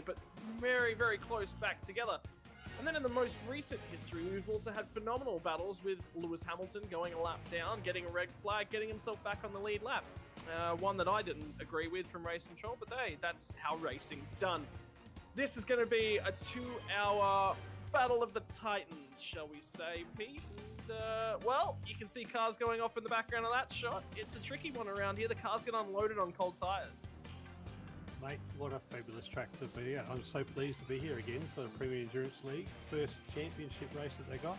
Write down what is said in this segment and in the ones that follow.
but very, very close back together. And then in the most recent history, we've also had phenomenal battles with Lewis Hamilton going a lap down, getting a red flag, getting himself back on the lead lap. One that I didn't agree with from race control, but hey, that's how racing's done. This is going to be a 2-hour battle of the Titans, shall we say, Pete? And, well, you can see cars going off in the background of that shot. It's a tricky one around here. The cars get unloaded on cold tyres. Mate, what a fabulous track to be at. I'm so pleased to be here again for the Premier Endurance League, first championship race that they got.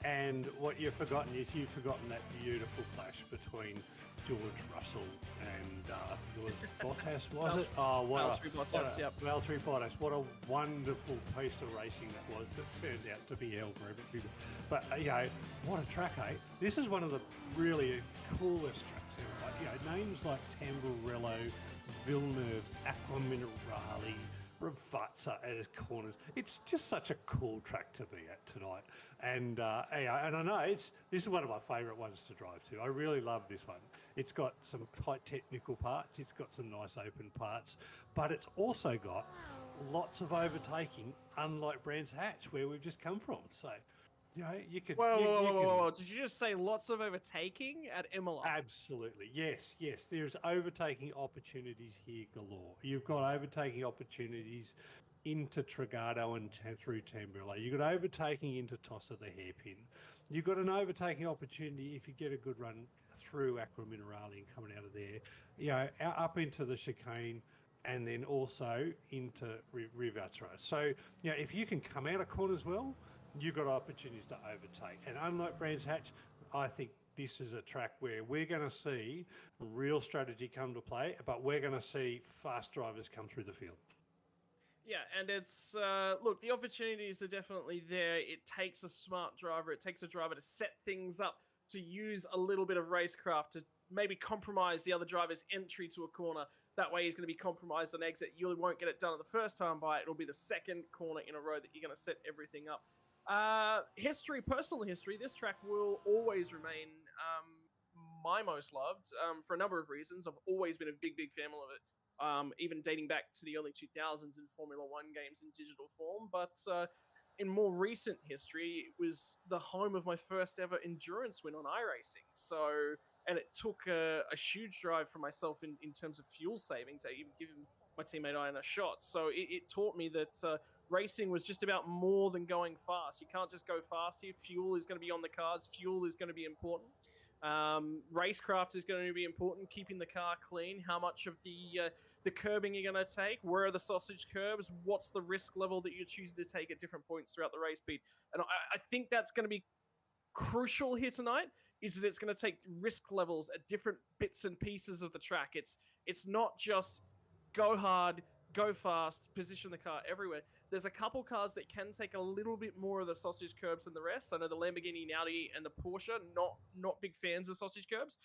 And what you've forgotten is you've forgotten that beautiful clash between George Russell and I think it was Bottas, was it? Oh, Valtteri Bottas, yep. Valtteri Bottas. What a wonderful piece of racing that was that turned out to be hell for everybody. But, what a track, eh? This is one of the really coolest tracks ever. Names like Tamburello, Villeneuve, Aqua Minerale, Ravazza as corners. It's just such a cool track to be at tonight. And and I know this is one of my favourite ones to drive to. I really love this one. It's got some quite technical parts. It's got some nice open parts, but it's also got lots of overtaking, unlike Brands Hatch, where we've just come from. So, you could... Whoa. Did you just say lots of overtaking at Imola? Absolutely. Yes. There's overtaking opportunities here galore. You've got overtaking opportunities into Trigado and through Tamburello. You've got overtaking into Tossa the hairpin. You've got an overtaking opportunity if you get a good run through Aqua Minerale and coming out of there, up into the chicane, and then also into Ravazza. So, if you can come out of corners well, you've got opportunities to overtake. And unlike Brands Hatch, I think this is a track where we're going to see real strategy come to play, but we're going to see fast drivers come through the field. Yeah, and it's, look, the opportunities are definitely there. It takes a smart driver. It takes a driver to set things up, to use a little bit of racecraft to maybe compromise the other driver's entry to a corner. That way he's going to be compromised on exit. You won't get it done at the first time by it. It'll be the second corner in a row that you're going to set everything up. Personal history, this track will always remain my most loved for a number of reasons. I've always been a big fan of it, even dating back to the early 2000s in Formula One games in digital form. But in more recent history, it was the home of my first ever endurance win on iRacing. So, and it took a huge drive for myself in terms of fuel saving to even give my teammate Ian a shot. So it taught me that racing was just about more than going fast. You can't just go fast here. Fuel is going to be on the cards. Fuel is going to be important. Racecraft is going to be important. Keeping the car clean. How much of the curbing you're going to take? Where are the sausage curbs? What's the risk level that you're choosing to take at different points throughout the race, Pete? And I think that's going to be crucial here tonight, is that it's going to take risk levels at different bits and pieces of the track. It's not just go hard, go fast, position the car everywhere. There's a couple cars that can take a little bit more of the sausage curbs than the rest. I know the Lamborghini, Audi, and the Porsche, not big fans of sausage curbs.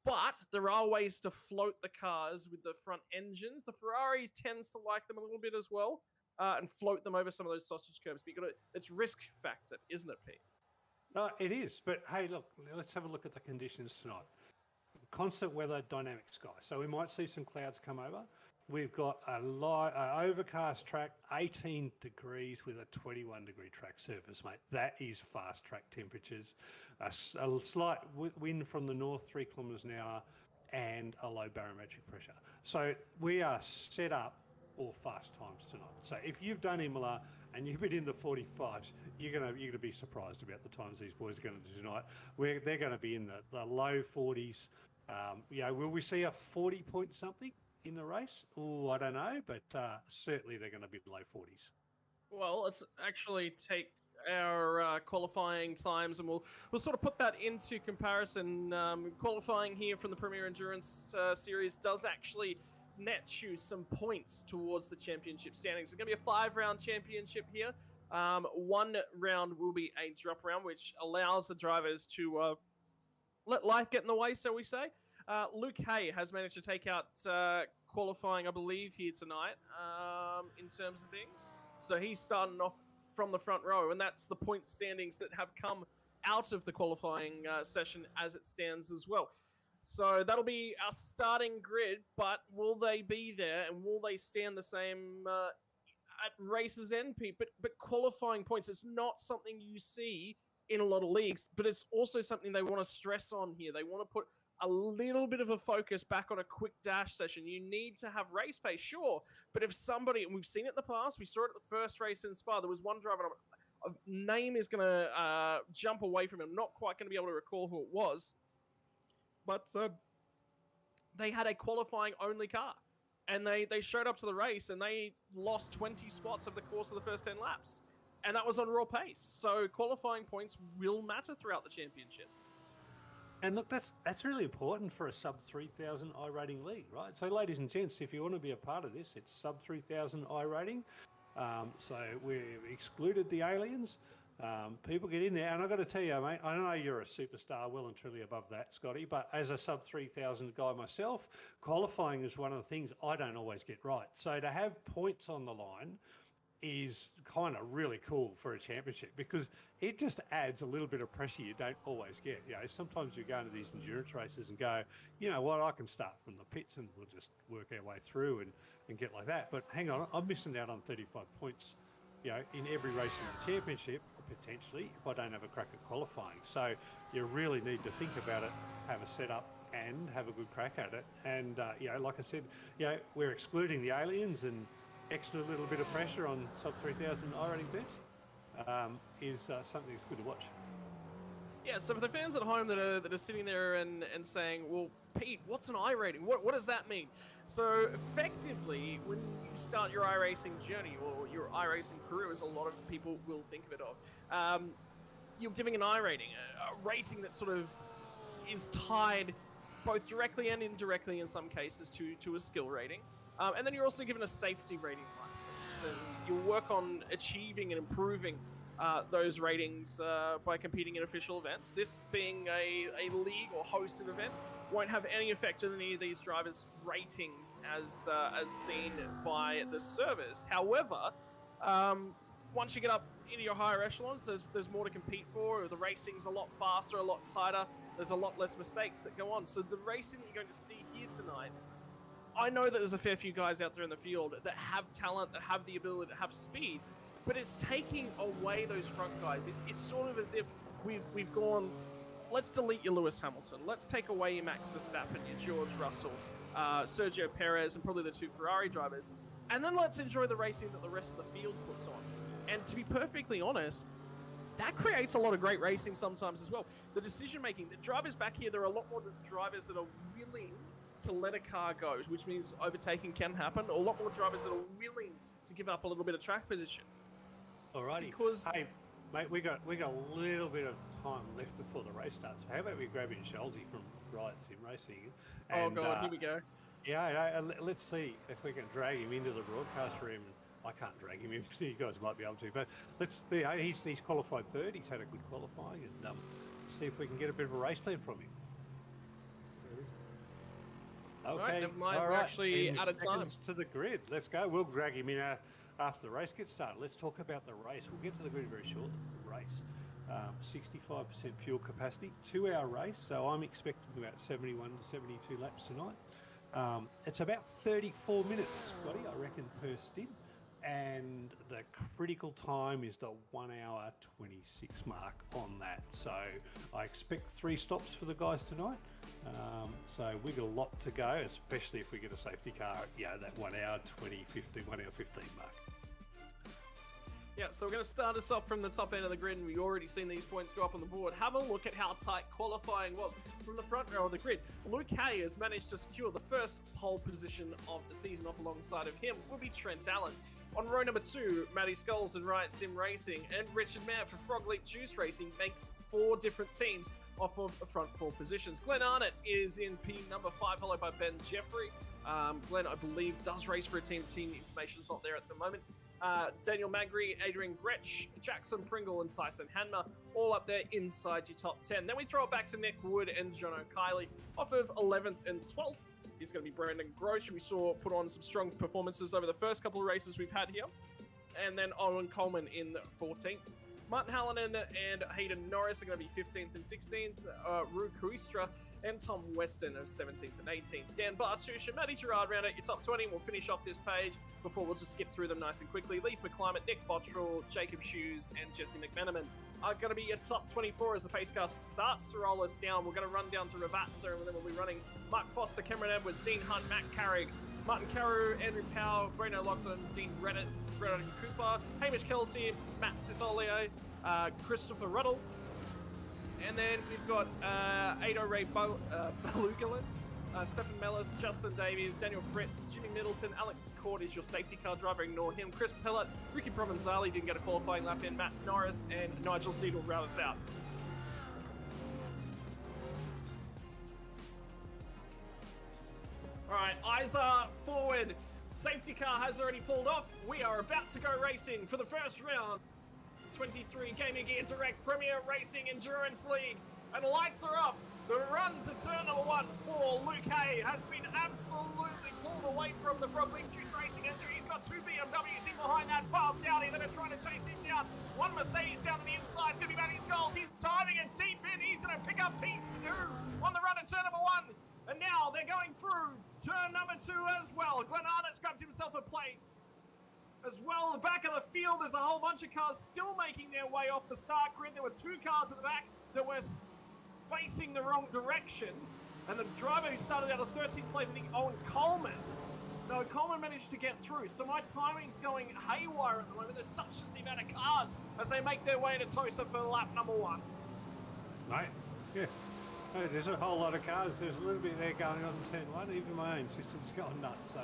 But there are ways to float the cars with the front engines. The Ferrari tends to like them a little bit as well, and float them over some of those sausage curbs. But it's risk factor, isn't it, Pete? No, it is. But hey, look, let's have a look at the conditions tonight. Constant weather, dynamic sky. So we might see some clouds come over. We've got an overcast track, 18 degrees with a 21-degree track surface, mate. That is fast track temperatures. A slight wind from the north, 3 kilometres an hour, and a low barometric pressure. So we are set up for fast times tonight. So if you've done Imola and you've been in the 45s, you're gonna be surprised about the times these boys are going to do tonight. They're going to be in the low 40s. Will we see a 40-point something in the race? Oh, I don't know, but certainly they're going to be below 40s. Well, let's actually take our qualifying times, and we'll sort of put that into comparison. Qualifying here from the Premier Endurance Series does actually net you some points towards the championship standings. It's going to be a 5-round championship here. One round will be a drop round, which allows the drivers to let life get in the way, so we say. Luke Hay has managed to take out qualifying, I believe, here tonight in terms of things. So he's starting off from the front row, and that's the point standings that have come out of the qualifying session as it stands as well. So that'll be our starting grid, but will they be there, and will they stand the same at races end, Pete, but qualifying points, it's not something you see in a lot of leagues, but it's also something they want to stress on here. They want to put a little bit of a focus back on a quick dash session. You need to have race pace, sure, but if somebody, and we've seen it in the past, we saw it at the first race in Spa, there was one driver, name is going to jump away from him, I'm not quite going to be able to recall who it was, but they had a qualifying only car. And they showed up to the race and they lost 20 spots over the course of the first 10 laps. And that was on raw pace. So qualifying points will matter throughout the championship. And look, that's really important for a sub 3,000 I rating league, right? So, ladies and gents, if you want to be a part of this, it's sub 3,000 I rating. So we've excluded the aliens. People get in there, and I've got to tell you, mate, I know you're a superstar, well and truly above that, Scotty, but as a sub 3,000 guy myself, qualifying is one of the things I don't always get right. So to have points on the line is kind of really cool for a championship because it just adds a little bit of pressure you don't always get. You know, sometimes you go into these endurance races and go, you know what, I can start from the pits and we'll just work our way through and get like that. But hang on, I'm missing out on 35 points, you know, in every race in the championship, potentially, if I don't have a crack at qualifying. So you really need to think about it, have a setup and have a good crack at it. And, you know, like I said, you know, we're excluding the aliens and extra little bit of pressure on sub 3,000 I rating bets is something that's good to watch. Yeah, so for the fans at home that are sitting there and saying, well, Pete, what's an I rating? What does that mean? So effectively, when you start your iRacing journey or your iRacing career, as a lot of people will think of it of, you're giving an I rating, a rating that sort of is tied both directly and indirectly in some cases to a skill rating. And then you're also given a safety rating license, and you'll work on achieving and improving those ratings by competing in official events. This being a league or hosted event won't have any effect on any of these drivers' ratings as seen by the servers. However, once you get up into your higher echelons, there's more to compete for. The racing's a lot faster, a lot tighter. There's a lot less mistakes that go on. So the racing that you're going to see here tonight, I know that there's a fair few guys out there in the field that have talent, that have the ability to have speed, but it's taking away those front guys. It's sort of as if we've gone, let's delete your Lewis Hamilton, let's take away your Max Verstappen, your George Russell, Sergio Perez, and probably the two Ferrari drivers, and then let's enjoy the racing that the rest of the field puts on. And to be perfectly honest, that creates a lot of great racing sometimes as well. The decision making, the drivers back here, there are a lot more drivers that are willing to let a car go, which means overtaking can happen. A lot more drivers that are willing to give up a little bit of track position. Alrighty. Because, hey, mate, we got a little bit of time left before the race starts. How about we grab in Scholesy from Riot Sim Racing? And, oh god, here we go. Yeah, let's see if we can drag him into the broadcast room. I can't drag him in, so you guys might be able to. But let's see. He's qualified third. He's had a good qualifying, and see if we can get a bit of a race plan from him. Okay, right, never mind. We're actually out of time. To the grid. Let's go. We'll drag him in after the race gets started. Let's talk about the race. We'll get to the grid very shortly. The race, 65% fuel capacity, 2-hour race. So I'm expecting about 71 to 72 laps tonight. It's about 34 minutes, Scotty, I reckon, per stint. And the critical time is the 1 hour 26 mark on that. So I expect 3 stops for the guys tonight. So we've got a lot to go, especially if we get a safety car, that 1 hour 1 hour 15 mark. Yeah, so we're going to start us off from the top end of the grid, and we've already seen these points go up on the board. Have a look at how tight qualifying was from the front row of the grid. Luke Hay has managed to secure the first pole position of the season. Off alongside of him will be Trent Allen. On row number 2, Matty Skulls and Riot Sim Racing, and Richard Mann for Frog Leap Juice Racing makes 4 different teams off of the front 4 positions. Glenn Arnott is in P number 5, followed by Ben Jeffrey. Glenn, I believe, does race for a team. Team information's not there at the moment. Daniel Magri, Adrian Gretsch, Jackson Pringle, and Tyson Hanma, all up there inside your top 10. Then we throw it back to Nick Wood and John O'Kiley off of 11th and 12th. It's going to be Brandon Grosh, we saw put on some strong performances over the first couple of races we've had here. And then Owen Coleman in 14th. Martin Hallinan and Hayden Norris are going to be 15th and 16th. Rue Kuistra and Tom Weston of 17th and 18th. Dan Bartush and Matty Gerard round out your top 20. We'll finish off this page before we'll just skip through them nice and quickly. Leith McClimate, Nick Bottrell, Jacob Hughes, and Jesse McMenamin are going to be your top 24 as the pace car starts to roll us down. We're going to run down to Ravatsa, and then we'll be running Mark Foster, Cameron Edwards, Dean Hunt, Matt Carrick, Martin Carew, Andrew Powell, Breno Lachlan, Dean Reddit, Brennan Cooper, Hamish Kelsey, Matt Cisolio, Christopher Ruddle, and then we've got Ado Ray Balugalin, Stephen Mellis, Justin Davies, Daniel Fritz, Jimmy Middleton, Alex Cord is your safety car driver, ignore him, Chris Pellett, Ricky Provenzali didn't get a qualifying lap in, Matt Norris, and Nigel Seed will round us out. Alright, eyes are forward. Safety car has already pulled off. We are about to go racing for the first round. 23 Gaming Gear Direct Premier Racing Endurance League. And lights are off. The run to turn number 1 for Luke Hay has been absolutely pulled away from the front wing juice racing entry. He's got 2 BMWs in behind that fast Audi that are trying to chase him down. 1 Mercedes down to the inside. It's going to be Matty Scholes. He's diving in deep in. He's going to pick up P2 on the run to turn number 1. And now they're going through turn number 2 as well. Glenn Arnott's grabbed himself a place. As well, the back of the field, there's a whole bunch of cars still making their way off the start grid. There were 2 cars at the back that were facing the wrong direction. And the driver who started out of 13th place, I think Owen Coleman. No, Coleman managed to get through. So my timing's going haywire at the moment. There's such as the amount of cars as they make their way into Tosa for lap number 1. Right, yeah. There's a whole lot of cars. There's a little bit there going on in turn 1. Even my own system's going nuts, so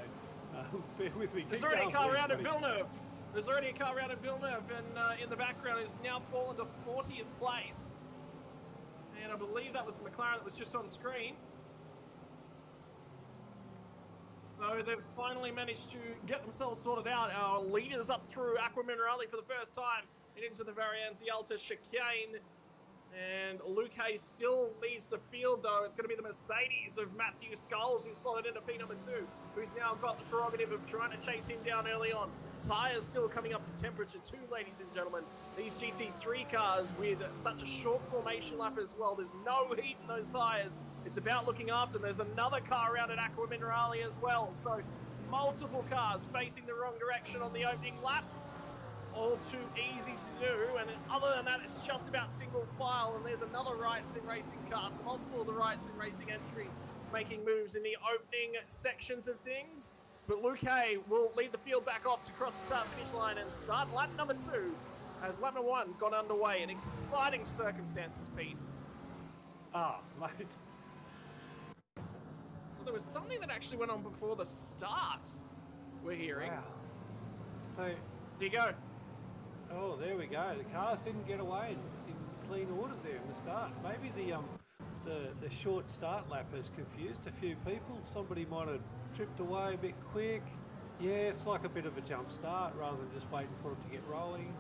bear with me. There's already a car around at Villeneuve. There's already a car around at Villeneuve, and in the background is now fallen to 40th place. And I believe that was the McLaren that was just on screen. So they've finally managed to get themselves sorted out. Our leaders up through Aqua Minerale for the first time and into the Varianza Alta chicane. And Luke Hayes still leads the field, though. It's going to be the Mercedes of Matthew Scholes, who slotted into P number 2, who's now got the prerogative of trying to chase him down early on. Tyres still coming up to temperature too, ladies and gentlemen. These GT3 cars with such a short formation lap as well. There's no heat in those tyres. It's about looking after them. There's another car around at Aqua Minerale as well. So multiple cars facing the wrong direction on the opening lap. All too easy to do, and other than that, it's just about single file, and there's another Riot Sim Racing car, so multiple of the Riot Sim Racing entries making moves in the opening sections of things, but Luke Hay will lead the field back off to cross the start-finish line and start lap number 2, as lap number 1 got underway in exciting circumstances, Pete. Mate. So there was something that actually went on before the start, we're hearing. Wow. So... There you go. Oh, there we go. The cars didn't get away. It's in clean order there in the start. Maybe the short start lap has confused a few people. Somebody might have tripped away a bit quick. Yeah, it's like a bit of a jump start rather than just waiting for it to get rolling.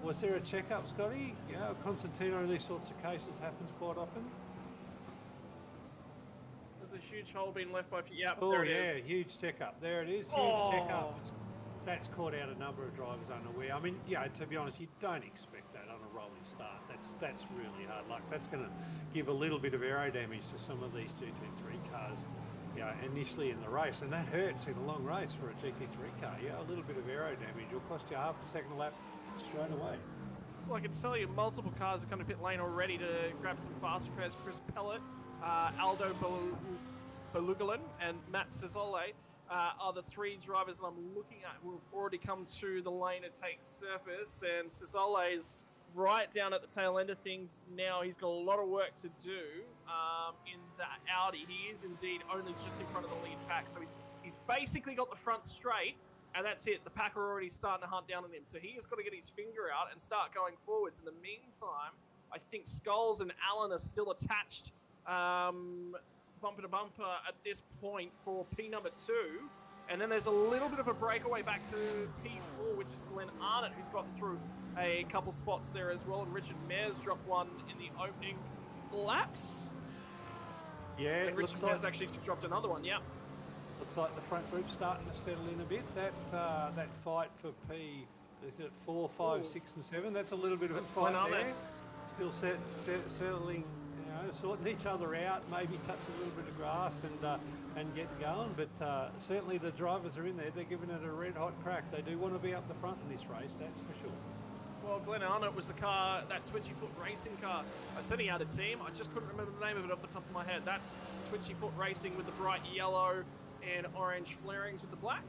Was there a checkup, Scotty? Yeah, Constantino in these sorts of cases happens quite often. There's a huge hole being left by... Yep, oh, there it is. is. Huge checkup. There it is. Huge checkup. That's caught out a number of drivers unaware. I mean, yeah, to be honest, you don't expect that on a rolling start. That's really hard luck. That's going to give a little bit of aero damage to some of these GT3 cars, you know, initially in the race, and that hurts in a long race for a GT3 car. Yeah, a little bit of aero damage will cost you half a second lap straight away. Well, I can tell you, multiple cars have come to pit lane already to grab some fast repairs. Chris Pellett, Aldo Balugalin, and Matt Cisolio are the 3 drivers that I'm looking at who have already come to the lane to take surface, and Cisolio's right down at the tail end of things now. He's got a lot of work to do in that Audi. He is indeed only just in front of the lead pack, so he's basically got the front straight, and that's it. The pack are already starting to hunt down on him, so he has got to get his finger out and start going forwards. In the meantime, I think Scholes and Allen are still attached bumper to bumper at this point for P number 2, and then there's a little bit of a breakaway back to P4, which is Glenn Arnott, who's gotten through a couple spots there as well, and Richard Mares dropped one in the opening laps. Yeah, and Richard Mares actually just dropped another one. Yeah, looks like the front group's starting to settle in a bit. That fight for is it 4, 5, Ooh. 6, and 7? That's a little bit of a What's fight going on there. there? Still settling, sorting each other out. Maybe touch a little bit of grass and get going. But certainly the drivers are in there. They're giving it a red hot crack. They do want to be up the front in this race. That's for sure. Well, Glen Arnott was the car, that Twitchy Foot Racing car. I said he had a team. I just couldn't remember the name of it off the top of my head. That's Twitchy Foot Racing with the bright yellow and orange flarings with the black.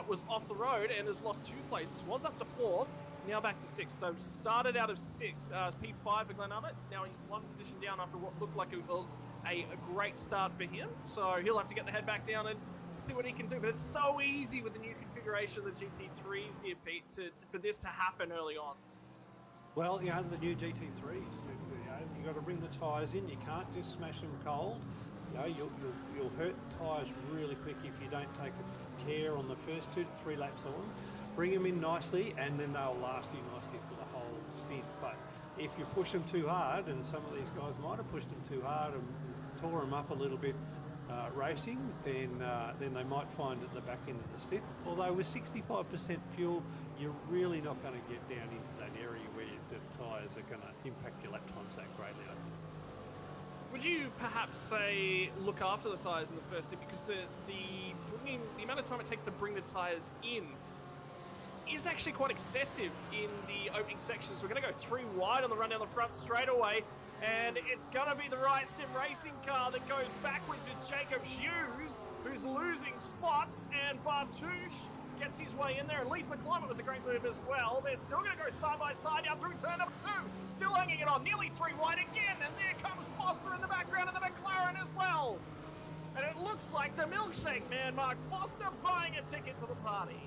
Was off the road and has lost 2 places. Was up to 4th, now back to 6th. So started out of P5 for Glen Arnott. Now he's 1 position down after what looked like it was a great start for him. So he'll have to get the head back down and see what he can do. But it's so easy with the new configuration of the GT3s here, Pete, for this to happen early on. Well, the new GT3s, you've got to bring the tyres in. You can't just smash them cold. You'll hurt the tyres really quick if you don't take care on the first 2 to 3 laps on. Bring them in nicely, and then they'll last you nicely for the whole stint. But if you push them too hard, and some of these guys might have pushed them too hard and tore them up a little bit racing, then they might find at the back end of the stint. Although with 65% fuel, you're really not going to get down into that area where the tyres are going to impact your lap times that greatly. Would you perhaps say look after the tyres in the first stint, because the amount of time it takes to bring the tyres in is actually quite excessive in the opening sections. We're going to go 3 wide on the run down the front straight away, and it's going to be the Right Sim Racing car that goes backwards with Jacob Hughes, who's losing spots, and Bartouche gets his way in there, and Leith McClymont was a great move as well. They're still going to go side by side now through turn number 2, still hanging it on, nearly 3 wide again, and there comes Foster in the background of the McLaren as well. And it looks like the Milkshake Man, Mark Foster, buying a ticket to the party.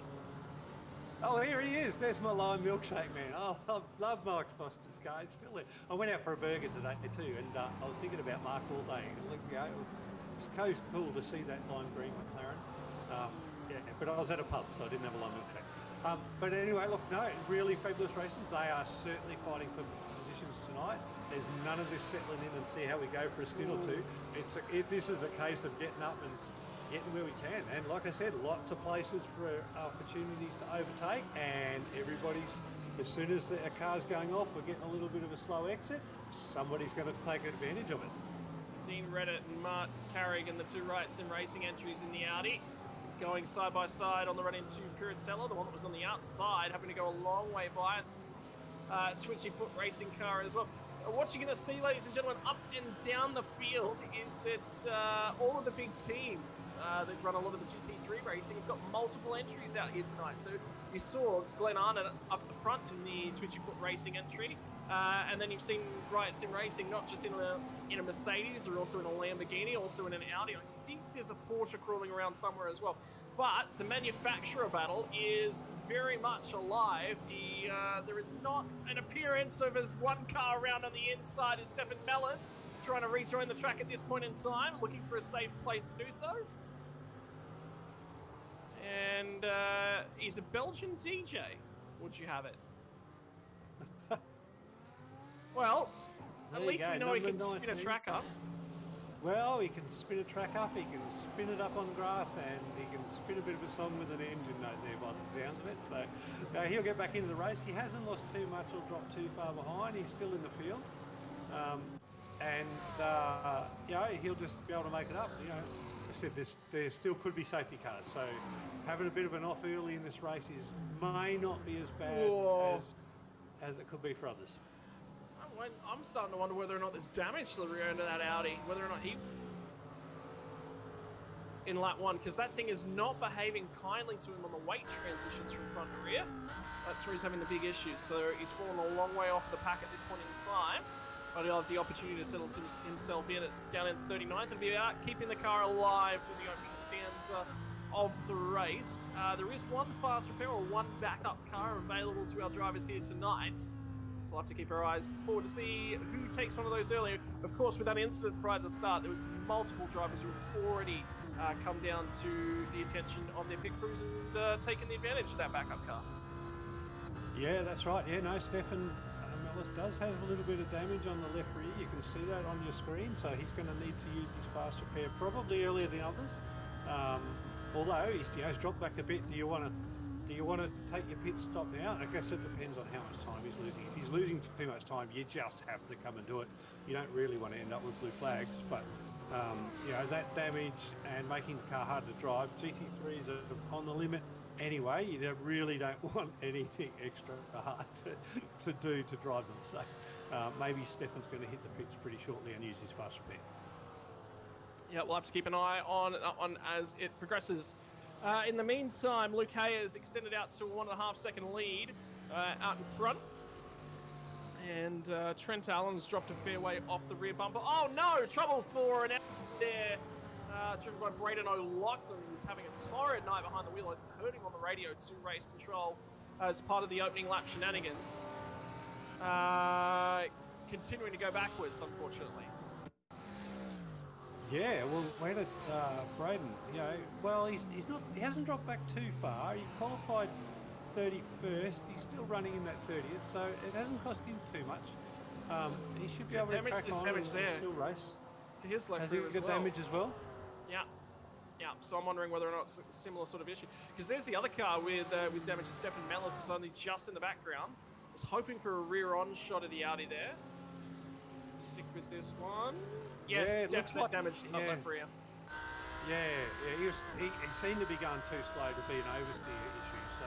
Oh, here he is. There's my lime milkshake man. Oh, I love Mark Foster's car. It's still there. I went out for a burger today too, and I was thinking about Mark all day. It's cool to see that lime green McLaren. But I was at a pub, so I didn't have a lime milkshake. But anyway, look, no, really fabulous racing. They are certainly fighting for positions tonight. There's none of this settling in and see how we go for a stint or two. This is a case of getting up and getting where we can, and like I said, lots of places for opportunities to overtake, and everybody's, as soon as a car's going off, we're getting a little bit of a slow exit, somebody's going to take advantage of it. Dean Reddit and Mark Carrigan, the 2 Right Sim Racing entries in the Audi, going side by side on the run into Pirandello, the one that was on the outside, happened to go a long way by Twitchy Foot Racing car as well. What you're going to see, ladies and gentlemen, up and down the field is that all of the big teams that run a lot of the GT3 racing have got multiple entries out here tonight. So you saw Glen Arnott up the front in the Twitchy Foot Racing entry, and then you've seen Riot Sim Racing not just in a Mercedes, they're also in a Lamborghini, also in an Audi. I think there's a Porsche crawling around somewhere as well. But the manufacturer battle is very much alive. There is not an appearance of as one car around on the inside as Stefan Mellis trying to rejoin the track at this point in time, looking for a safe place to do so. And he's a Belgian DJ. Would you have it? Well, at least we know he can spin a track up. Well, he can spin a track up, he can spin it up on grass, and he can spin a bit of a song with an engine note there by the sounds of it. So he'll get back into the race. He hasn't lost too much or dropped too far behind. He's still in the field. He'll just be able to make it up. I said there still could be safety cars. So having a bit of an off early in this race may not be as bad as it could be for others. I'm starting to wonder whether or not there's damage to the rear end of that Audi, whether or not he in lap 1, because that thing is not behaving kindly to him on the weight transitions from front to rear. That's where he's having the big issues. So he's fallen a long way off the pack at this point in time, but he'll have the opportunity to settle himself in down in 39th and be out keeping the car alive for the opening stanza of the race. There is one fast repair or one backup car available to our drivers here tonight. So we'll have to keep our eyes forward to see who takes one of those earlier. Of course, with that incident prior to the start, there was multiple drivers who had already come down to the attention of their pit crews and taken the advantage of that backup car. Yeah, that's right. Yeah, no, Stefan Mellis does have a little bit of damage on the left rear. You can see that on your screen. So he's going to need to use this fast repair probably earlier than others. Although he's dropped back a bit. Do you want Do you want to take your pit stop now? I guess it depends on how much time he's losing. If he's losing too much time, you just have to come and do it. You don't really want to end up with blue flags, but you know, that damage and making the car hard to drive, GT3s are on the limit anyway. You really don't want anything extra hard to do to drive them. So maybe Stefan's going to hit the pits pretty shortly and use his fast repair. Yeah, we'll have to keep an eye on that one as it progresses. In the meantime, Luke Hay has extended out to a 1.5 second lead out in front. And Trent Allen's dropped a fair way off the rear bumper. Oh no, trouble for an out there. Driven by Braden O'Loughlin, who's having a torrid night behind the wheel. I heard him on the radio to race control as part of the opening lap shenanigans. Continuing to go backwards, unfortunately. Yeah, well, where did Braden? You know, well, he hasn't dropped back too far. He qualified 31st. He's still running in that 30th, so it hasn't cost him too much. He should be able to crack on and still race. To his left rear as well. Has he got damage as well? Yeah. Yeah, so I'm wondering whether or not it's a similar sort of issue. Because there's the other car with damage. Stefan Mellis is only just in the background. Was hoping for a rear-on shot of the Audi there. Stick with this one. Yes, yeah, definite damage up left rear. Yeah, he seemed to be going too slow to be an oversteer issue. So,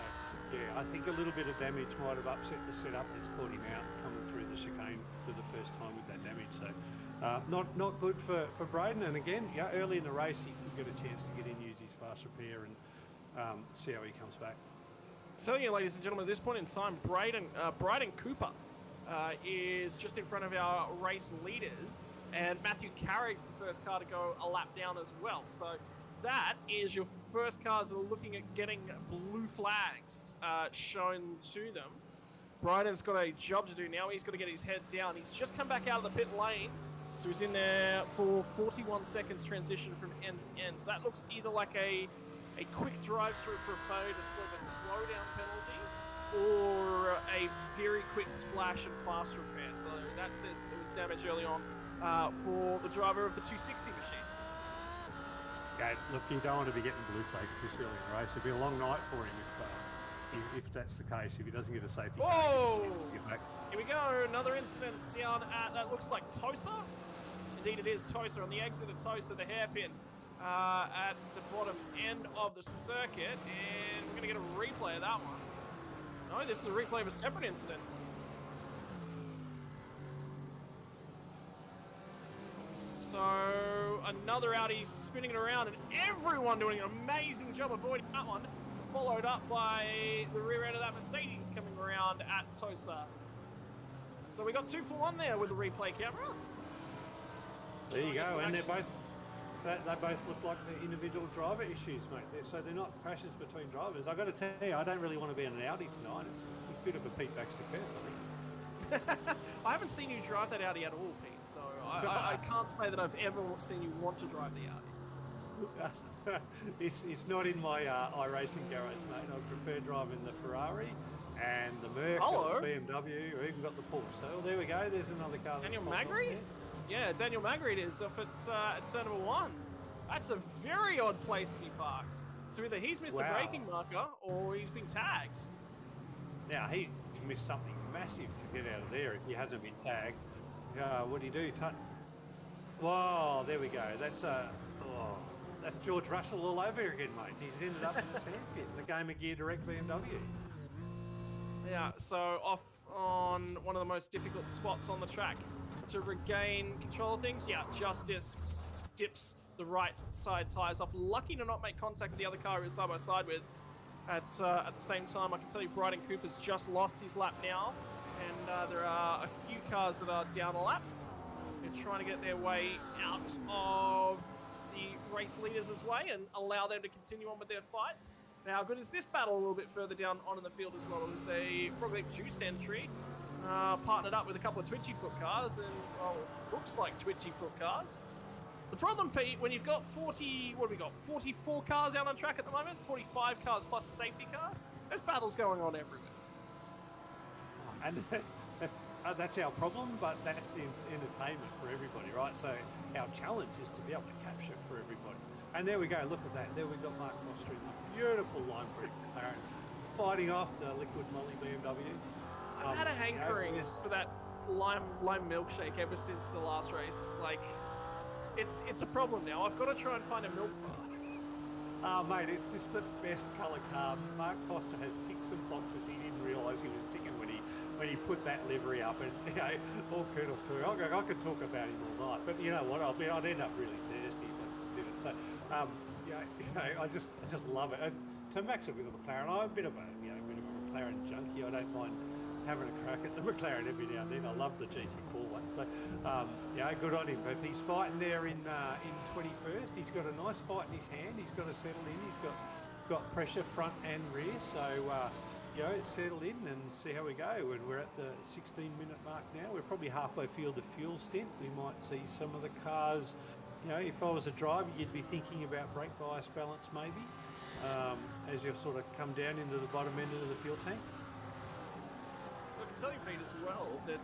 yeah, I think a little bit of damage might have upset the setup that's caught him out coming through the chicane for the first time with that damage. So, not good for Braden. And again, yeah, early in the race, he could get a chance to get in, use his fast repair, and see how he comes back. So, yeah, ladies and gentlemen, at this point in time, Braden Cooper is just in front of our race leaders. And Matthew Carrick's the first car to go a lap down as well. So that is your first cars that are looking at getting blue flags shown to them. Bryden's got a job to do now. He's got to get his head down. He's just come back out of the pit lane. So he's in there for 41 seconds transition from end to end. So that looks either like a quick drive through for a failure to serve a slowdown penalty or a very quick splash and fast repair. So that says that there was damage early on for the driver of the 260 machine. Okay, look, you don't want to be getting blue flags this early in the race. It'll be a long night for him if that's the case, if he doesn't get a safety car. Whoa! Here we go, another incident down at, that looks like Tosa. Indeed it is Tosa, on the exit of Tosa, the hairpin at the bottom end of the circuit. And we're going to get a replay of that one. No, this is a replay of a separate incident. So another Audi spinning it around, and everyone doing an amazing job avoiding that one. Followed up by the rear end of that Mercedes coming around at Tosa. So we got 2 for 1 there with the replay camera. There you go, and they both look like the individual driver issues, mate. So they're not crashes between drivers. I've got to tell you, I don't really want to be in an Audi tonight. It's a bit of a Pete Baxter curse, I think. I haven't seen you drive that Audi at all, Pete, so I can't say that I've ever seen you want to drive the Audi. It's not in my iRacing garage, mate. I prefer driving the Ferrari and the Merc, or the BMW, or even got the Porsche. So there we go, there's another car. Daniel Magri? Yeah, Daniel Magri it is off at turn number 1. That's a very odd place to be parked. So either he's missed a braking marker or he's been tagged. Now, he missed something massive to get out of there if he hasn't been tagged. What do you do? Whoa, there we go. That's George Russell all over again, mate. He's ended up in the sandpit, the Game of Gear Direct BMW. Yeah, so off on one of the most difficult spots on the track to regain control of things. Yeah, Justice dips the right side tyres off. Lucky to not make contact with the other car he was side by side with. At the same time, I can tell you Bryden Cooper's just lost his lap now, and there are a few cars that are down a lap. They're trying to get their way out of the race leaders' way and allow them to continue on with their fights. Now, how good is this battle a little bit further down on in the field as well? There's a Frog Leap Juice entry, partnered up with a couple of Twitchy Foot cars, and, well, looks like Twitchy Foot cars. The problem, Pete, when you've got 44 cars out on track at the moment, 45 cars plus a safety car, there's battles going on everywhere. And that's our problem, but that's the entertainment for everybody, right? So our challenge is to be able to capture for everybody. And there we go, look at that. There we got Mark Foster in the beautiful line break McLaren, fighting off the liquid molly BMW. I've had a hankering for that lime milkshake ever since the last race. Like, it's a problem now. I've got to try and find a milk bar. Mate, it's just the best colour car. Mark Foster has ticked some boxes he didn't realise he was ticking when he put that livery up, and all kudos to him. I could talk about him all night, but you know what? I'd end up really thirsty if I did it. So, I just love it. And to max it with a McLaren, I'm a bit of a McLaren junkie. I don't mind having a crack at the McLaren every now and then. I love the GT4 one. So, good on him. But he's fighting there in 21st. He's got a nice fight in his hand. He's got to settle in. He's got pressure front and rear. So, settle in and see how we go. And we're at the 16-minute mark now. We're probably halfway through the fuel stint. We might see some of the cars. If I was a driver, you'd be thinking about brake bias balance maybe as you sort of come down into the bottom end of the fuel tank. So I can tell you, Pete, as well, that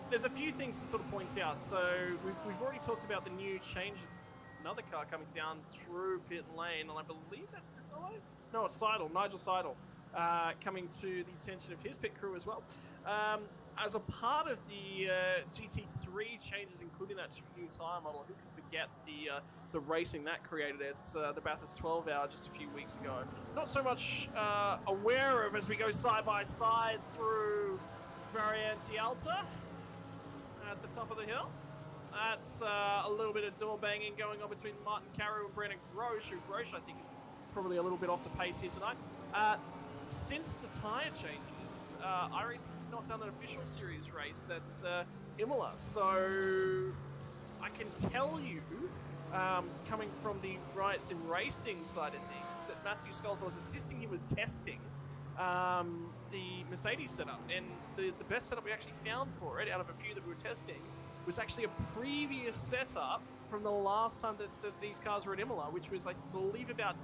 there's a few things to sort of point out. So we've already talked about the new changes. Another car coming down through pit lane, and I believe that's Seidel. No, it's Seidel, Nigel Seidel, coming to the attention of his pit crew as well. As a part of the GT3 changes, including that new tyre model, who could forget the racing that created at the Bathurst 12 Hour just a few weeks ago. Not so much aware of as we go side by side through Variante Alta at the top of the hill. That's a little bit of door banging going on between Martin Carew and Brennan Grosch, who Grosch I think is probably a little bit off the pace here tonight. Since the tyre changes, iRacing have not done an official series race at Imola, so I can tell you, coming from the Riot Sim Racing side of things, that Matthew Scholes was assisting him with testing the Mercedes setup, and the best setup we actually found for it, out of a few that we were testing, was actually a previous setup from the last time that these cars were at Imola, which was, I believe, about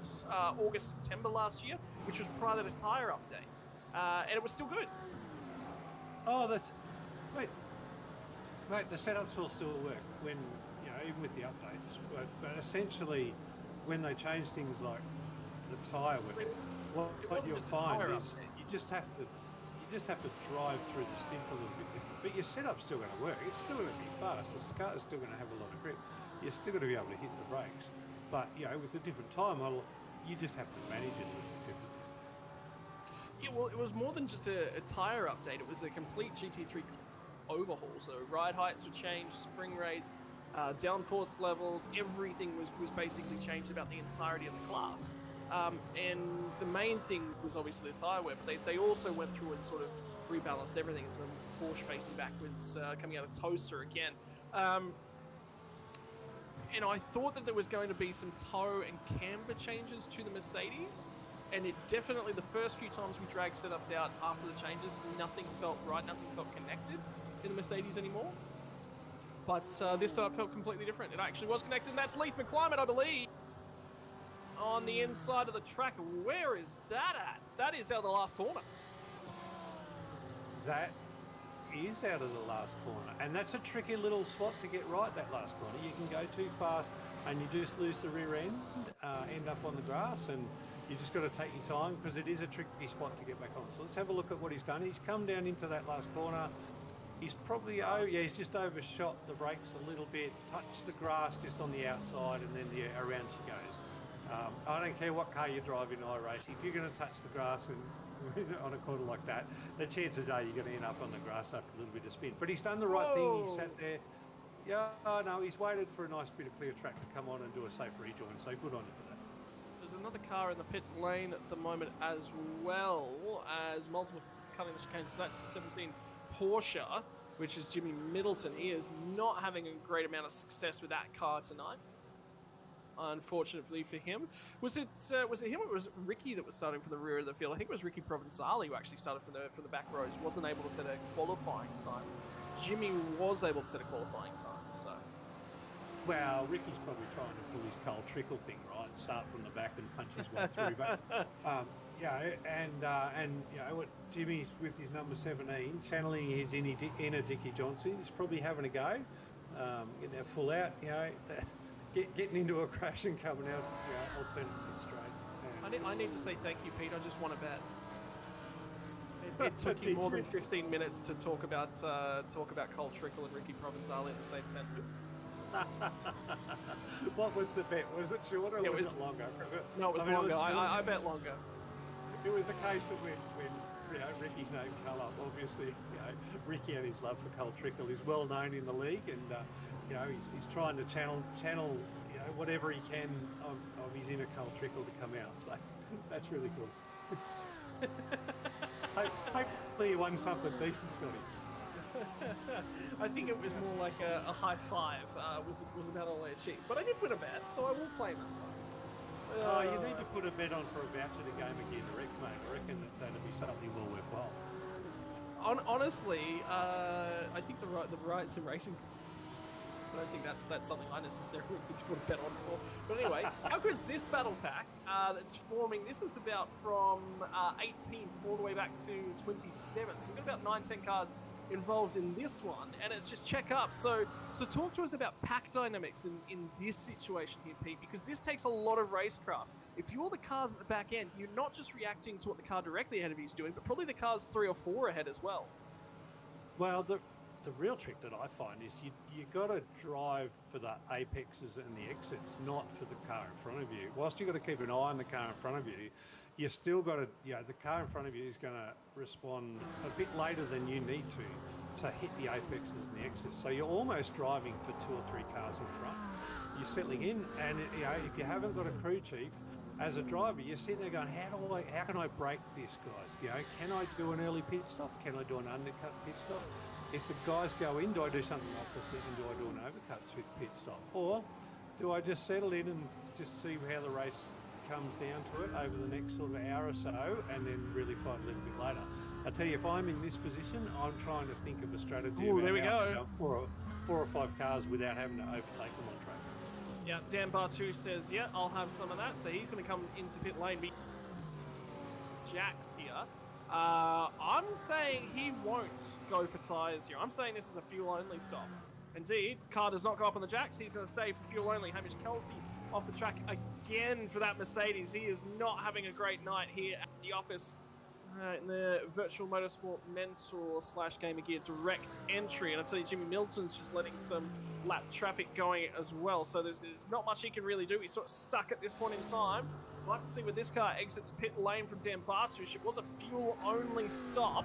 August, September last year, which was prior to the tyre update. And it was still good. Oh, Mate, the setups will still work when, even with the updates. But essentially, when they change things like the tyre wear, what you'll find is you just have to drive through the stint a little bit different. But your setup's still going to work. It's still going to be fast. The car's still going to have a lot of grip. You're still going to be able to hit the brakes. But, with the different tyre model, you just have to manage it a little bit differently. Yeah, well, it was more than just a tyre update. It was a complete GT3 overhaul. So ride heights were changed, spring rates, downforce levels, everything was basically changed about the entirety of the class. And the main thing was obviously the tyre wear, but they also went through and sort of rebalanced everything. So Porsche facing backwards, coming out of Tosa again. And I thought that there was going to be some toe and camber changes to the Mercedes, and it definitely, the first few times we dragged setups out after the changes, nothing felt right, nothing felt connected in the Mercedes anymore. But this setup felt completely different. It actually was connected, and that's Leith McClimate, I believe, on the inside of the track. Where is that at? That is out of the last corner. That is out of the last corner, and that's a tricky little spot to get right, that last corner. You can go too fast and you just lose the rear end, end up on the grass, and you just got to take your time because it is a tricky spot to get back on. So let's have a look at what he's done. He's come down into that last corner. He's probably, he's just overshot the brakes a little bit, touched the grass just on the outside, and then around she goes. I don't care what car you drive in iRacing, if you're going to touch the grass and on a corner like that, the chances are you're going to end up on the grass after a little bit of spin. But he's done the right thing. He sat there. Yeah, no, he's waited for a nice bit of clear track to come on and do a safe rejoin. So good on him for that. There's another car in the pit lane at the moment as well as multiple cutting the chicane. So that's the 17 Porsche, which is Jimmy Middleton. He is not having a great amount of success with that car tonight, unfortunately for him. Was it him or was it Ricky that was starting from the rear of the field? I think it was Ricky Provenzali who actually started from the back rows. Wasn't able to set a qualifying time. Jimmy was able to set a qualifying time, so. Well, Ricky's probably trying to pull his Carl Trickle thing, right? Start from the back and punch his way through. But what Jimmy's with his number 17, channeling his inner Dickie Johnson. He's probably having a go, getting that full out, getting into a crash and coming out, alternate straight. I need to say thank you, Pete. I just want to bet. It took you more than 15 minutes to talk about Cole Trickle and Ricky Provenzale in the same sentence. What was the bet? Was it shorter or was it longer? No, it was longer. I bet longer. It was a case of when Ricky's name came up. Obviously, Ricky and his love for Cole Trickle is well known in the league, and he's trying to channel whatever he can of his inner Cole Trickle to come out. So that's really cool. Hopefully you won something decent, Scotty. I think it was more like a high five was about all I achieved. But I did win a bet, so I will claim that. You need to put a bet on for a voucher to game again, mate. I reckon that'd be something well worthwhile. Honestly, I think the rights in racing. I don't think that's something I necessarily need to put a bet on for. But anyway, how good's this battle pack that's forming? This is about from 18th all the way back to 27th. So we've got about 9-10 cars involved in this one, and it's just check up. So talk to us about pack dynamics in this situation here, Pete, because this takes a lot of racecraft. If you're the cars at the back end, you're not just reacting to what the car directly ahead of you is doing, but probably the cars 3 or 4 ahead as well. Well, the real trick that I find is you got to drive for the apexes and the exits, not for the car in front of you. Whilst you've got to keep an eye on the car in front of you, you still got to, the car in front of you is going to respond a bit later than you need to hit the apexes and the exits. So you're almost driving for 2 or 3 cars in front. You're settling in, and if you haven't got a crew chief, as a driver, you're sitting there going, how can I break this, guys? Can I do an early pit stop? Can I do an undercut pit stop? If the guys go in, do I do something opposite and do I do an overcut with pit stop? Or do I just settle in and just see how the race comes down to it over the next sort of hour or so and then really fight a little bit later? I tell you, if I'm in this position, I'm trying to think of a strategy about there we how go. to jump 4 or 5 cars without having to overtake them on track. Yeah, Dan Bartu says, yeah, I'll have some of that. So he's going to come into pit lane. Jax here. I'm saying he won't go for tyres here. I'm saying this is a fuel-only stop. Indeed, car does not go up on the jacks. He's going to stay for fuel-only. Hamish Kelsey off the track again for that Mercedes. He is not having a great night here at the office in the Virtual Motorsport Mentor / Gamer Gear direct entry. And I tell you, Jimmy Milton's just letting some lap traffic going as well. So there's not much he can really do. He's sort of stuck at this point in time. We'll have to see when this car exits pit lane from Dan Bartush. It was a fuel-only stop,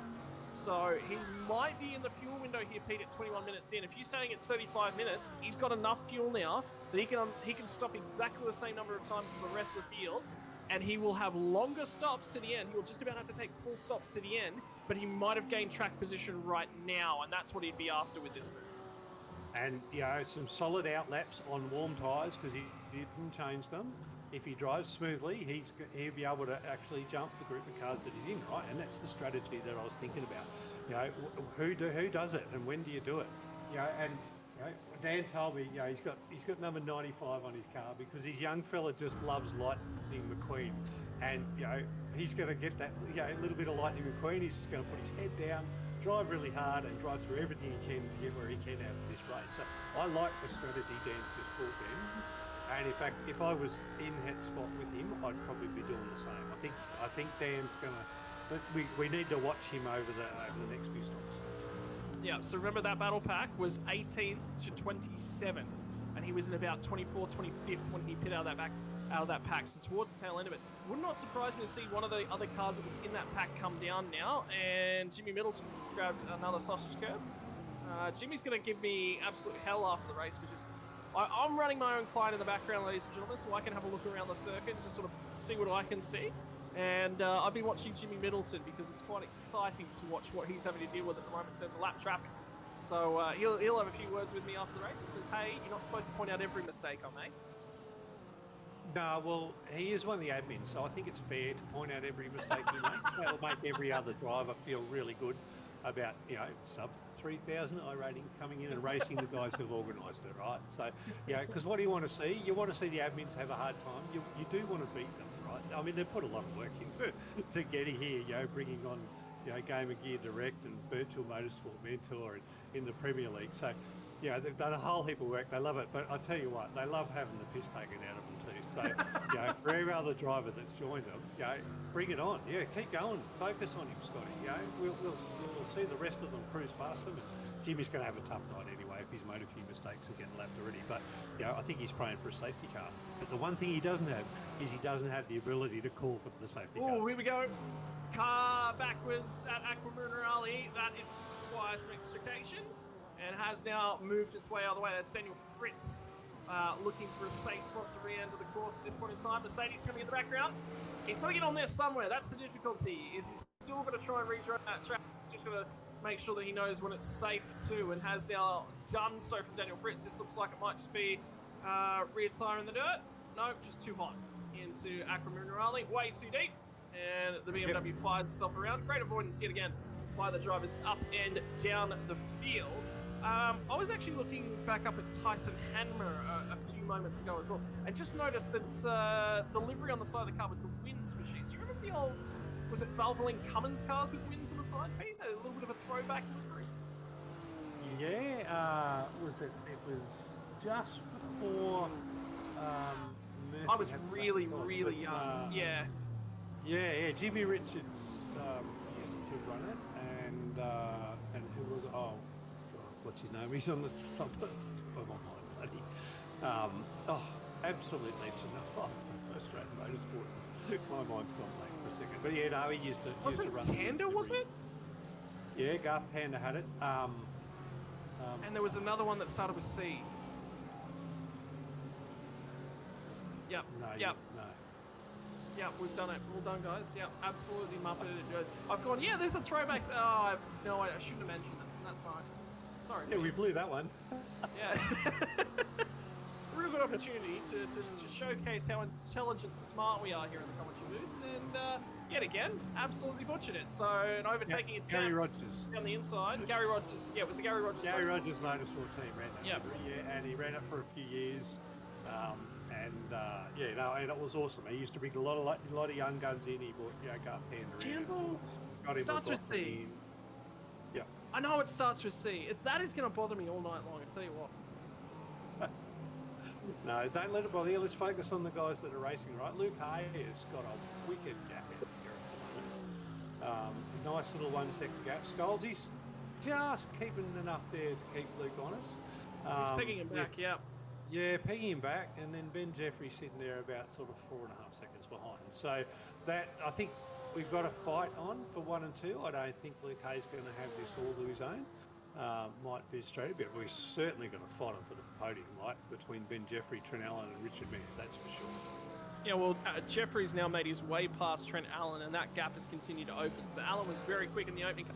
so he might be in the fuel window here, Pete, at 21 minutes in. If you're saying it's 35 minutes, he's got enough fuel now that he can stop exactly the same number of times as the rest of the field, and he will have longer stops to the end. He will just about have to take full stops to the end, but he might have gained track position right now, and that's what he'd be after with this move. And, some solid outlaps on warm tyres because he didn't change them. If he drives smoothly, he'll be able to actually jump the group of cars that he's in, right? And that's the strategy that I was thinking about. Who does it and when do you do it? Dan told me, he's got number 95 on his car because his young fella just loves Lightning McQueen, and he's going to get that little bit of Lightning McQueen. He's just going to put his head down, drive really hard, and drive through everything he can to get where he can out of this race. So I like the strategy Dan's just brought in. And in fact, if I was in that spot with him, I'd probably be doing the same. I think Dan's gonna. We need to watch him over the next few stops. Yeah. So remember that battle pack was 18th to 27th, and he was in about 24th, 25th when he pit out of that pack. So towards the tail end of it, would not surprise me to see one of the other cars that was in that pack come down now. And Jimmy Middleton grabbed another sausage curb. Jimmy's going to give me absolute hell after the race for just. I'm running my own client in the background, ladies and gentlemen, so I can have a look around the circuit and just sort of see what I can see. And I've been watching Jimmy Middleton because it's quite exciting to watch what he's having to deal with at the moment in terms of lap traffic. So he'll have a few words with me after the race. He says, hey, you're not supposed to point out every mistake I make. No, well, he is one of the admins, so I think it's fair to point out every mistake he makes. That'll make every other driver feel really good about, sub 3,000 rating coming in and racing the guys who've organised it, right? So, because what do you want to see? You want to see the admins have a hard time. You do want to beat them, right? I mean, they put a lot of work into to getting here, bringing on, Game of Gear Direct and Virtual Motorsport Mentor and in the Premier League. So, they've done a whole heap of work. They love it. But I tell you what, they love having the piss taken out of them too. So, for every other driver that's joined them, bring it on. Yeah, keep going. Focus on him, Scotty. We'll see the rest of them cruise past him. And Jimmy's going to have a tough night anyway if he's made a few mistakes and getting lapped already. But, I think he's praying for a safety car. But the one thing he doesn't have is he doesn't have the ability to call for the safety car. Oh, here we go. Car backwards at Aquamunerali. That is requires some extrication and has now moved its way out of the way. That's Daniel Fritz looking for a safe spot to re-enter the course at this point in time. Mercedes coming in the background. He's got to get on there somewhere. That's the difficulty. Is he's still going to try and redrive that track. He's just going to make sure that he knows when it's safe too, and has now done so from Daniel Fritz. This looks like it might just be rear tyre in the dirt. No, just too hot into Aquamunerali. Way too deep. And the BMW fires itself around. Great avoidance yet again by the drivers up and down the field. I was actually looking back up at Tyson Hanmer a few moments ago as well, and just noticed that the livery on the side of the car was the Winds machine. So you remember the old, was it Valvoline Cummins cars with Winds on the side, Pete? A little bit of a throwback livery. Yeah, it was just before Murphy I was had really but, young. Yeah. Yeah, Jimmy Richards used to run it, and who was what's his name? He's on the top of my mind, bloody. Absolute legend of Australian motorsport. My mind's gone blank for a second, but yeah, no, he used to. Wasn't it Tander? Wasn't it? Yeah, Garth Tander had it. And there was another one that started with C. Yep. No. Yep, we've done it. Well done, guys. Yep, absolutely muppeted. I've gone, yeah, there's a throwback. I shouldn't have mentioned it. That's fine. Sorry. Yeah, we blew that one. Yeah. Real good opportunity to showcase how intelligent and smart we are here in the commentary booth. And yet again, absolutely butchered it. So, an overtaking attempt Gary Rogers. down the inside. Gary Rogers. Yeah, it was the Gary Rogers. Gary Rogers Motorsport team ran that. Yeah. And he ran it for a few years. And it was awesome. He used to bring a lot of young guns in. He brought Garth Tander in. Jambo starts with C. Yeah. I know it starts with C. That is going to bother me all night long. I tell you what. No, don't let it bother you. Let's focus on the guys that are racing, right? Luke Hay has got a wicked gap out here at the moment. Nice little 1 second gap. Scholes, he's just keeping enough there to keep Luke honest. He's picking him back, yeah. Yeah, pegging him back, and then Ben Jeffrey sitting there about sort of 4.5 seconds behind. So that, I think we've got a fight on for 1 and 2. I don't think Luke Hay's going to have this all to his own. Might be straight, but we're certainly going to fight on for the podium, right? Between Ben Jeffrey, Trent Allen, and Richard Mayer, that's for sure. Yeah, well, Jeffrey's now made his way past Trent Allen, and that gap has continued to open. So Allen was very quick in the opening.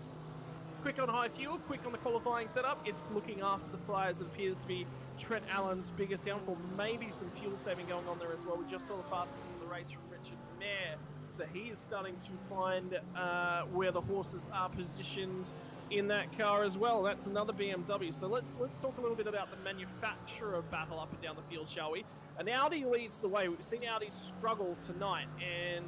Quick on high fuel, quick on the qualifying setup. It's looking after the tyres. It appears to be Trent Allen's biggest downfall. Maybe some fuel saving going on there as well. We just saw the fastest in the race from Richard Mayer. So he is starting to find where the horses are positioned in that car as well. That's another BMW. So let's talk a little bit about the manufacturer battle up and down the field, shall we? An Audi leads the way. We've seen Audi struggle tonight, and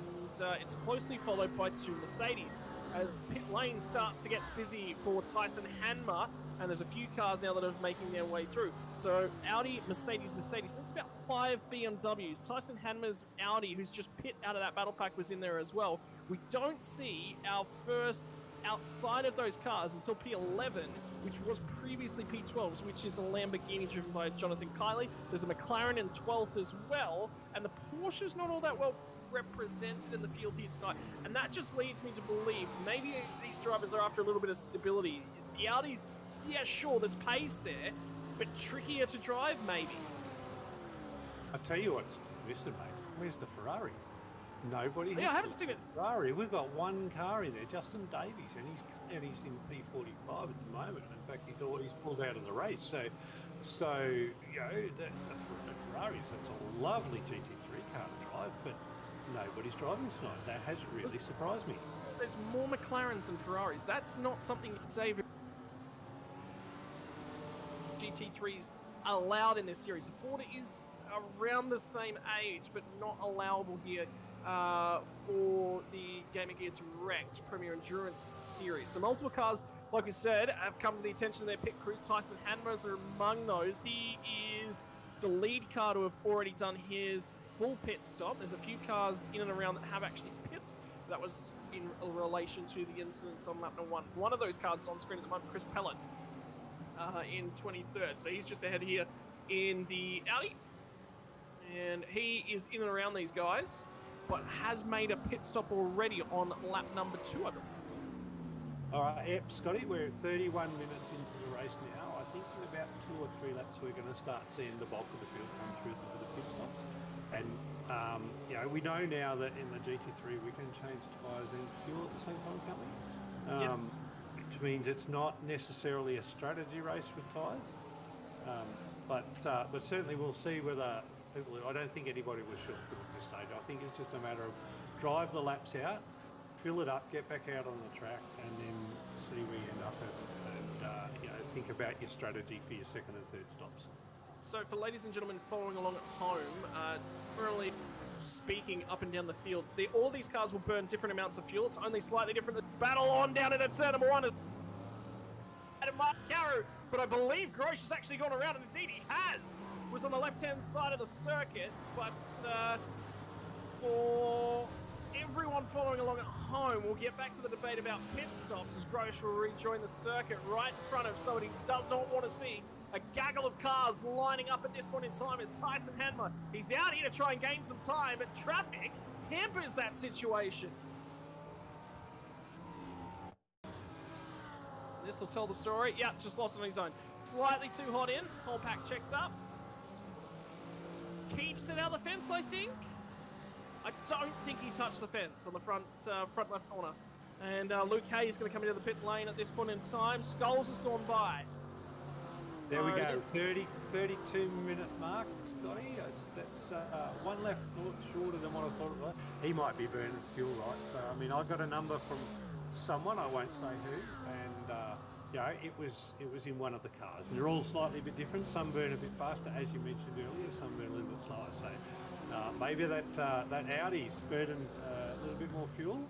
it's closely followed by 2 Mercedes. As pit lane starts to get busy for Tyson Hanmer, and there's a few cars now that are making their way through. So Audi, Mercedes. That's about 5 BMWs. Tyson Hanmer's Audi, who's just pit out of that battle pack, was in there as well. We don't see our first outside of those cars until P11, which was previously P12s, which is a Lamborghini driven by Jonathan Kiley. There's a McLaren in 12th as well, and the Porsche's not all that well represented in the field here tonight, and that just leads me to believe maybe these drivers are after a little bit of stability. The Audis, yeah, sure, there's pace there, but trickier to drive, maybe. I'll tell you what's missing, mate. Where's the Ferrari? Nobody has. Yeah, I haven't seen it. Ferrari. We've got one car in there, Justin Davies, and he's in P45 at the moment. In fact, he's pulled out of the race. So the Ferraris, it's a lovely GT3 car to drive, but nobody's driving tonight. That has really surprised me. There's more McLarens than Ferraris. That's not something Xavier GT3s allowed in this series. The Ford is around the same age, but not allowable here for the Game of Gear Direct Premier Endurance Series. So multiple cars, like we said, have come to the attention of their pit crews. Tyson Hanmers are among those. He is the lead car to have already done his full pit stop. There's a few cars in and around that have actually pit. That was in relation to the incidents on lap number 1. One of those cars is on screen at the moment, Chris Pellet, in 23rd. So he's just ahead here in the Audi. And he is in and around these guys, but has made a pit stop already on lap number 2, I believe. All right, yep, Scotty, we're 31 minutes into the race now. I think in about 2 or 3 laps we're going to start seeing the bulk of the field come through to the pit stops. And, you know, we know now that in the GT3 we can change tyres and fuel at the same time, can't we? Yes. Which means it's not necessarily a strategy race with tyres. But certainly we'll see whether people, I don't think anybody was sure at this stage. I think it's just a matter of drive the laps out, fill it up, get back out on the track, and then see where you end up and you know, think about your strategy for your second and third stops. So for ladies and gentlemen following along at home, generally speaking up and down the field, all these cars will burn different amounts of fuel. It's only slightly different. The battle on down into turn number 1 is Mark Carrow, but I believe Grosh has actually gone around, and indeed he has. Was on the left-hand side of the circuit, but for everyone following along at home, we'll get back to the debate about pit stops as Grosh will rejoin the circuit right in front of somebody who does not want to see a gaggle of cars lining up at this point in time is Tyson Hanmer. He's out here to try and gain some time, but traffic hampers that situation. This will tell the story. Yep, just lost on his own. Slightly too hot in. Whole pack checks up. Keeps it out of the fence, I think. I don't think he touched the fence on the front left corner. And Luke Hay is going to come into the pit lane at this point in time. Skulls has gone by. There we go, 32-minute mark, Scotty. That's 1 lap shorter than what I thought it was. He might be burning fuel, right? So, I mean, I got a number from someone, I won't say who, and you know, it was in one of the cars. And they're all slightly a bit different. Some burn a bit faster, as you mentioned earlier. Some burn a little bit slower. So maybe that Audi's burning a little bit more fuel.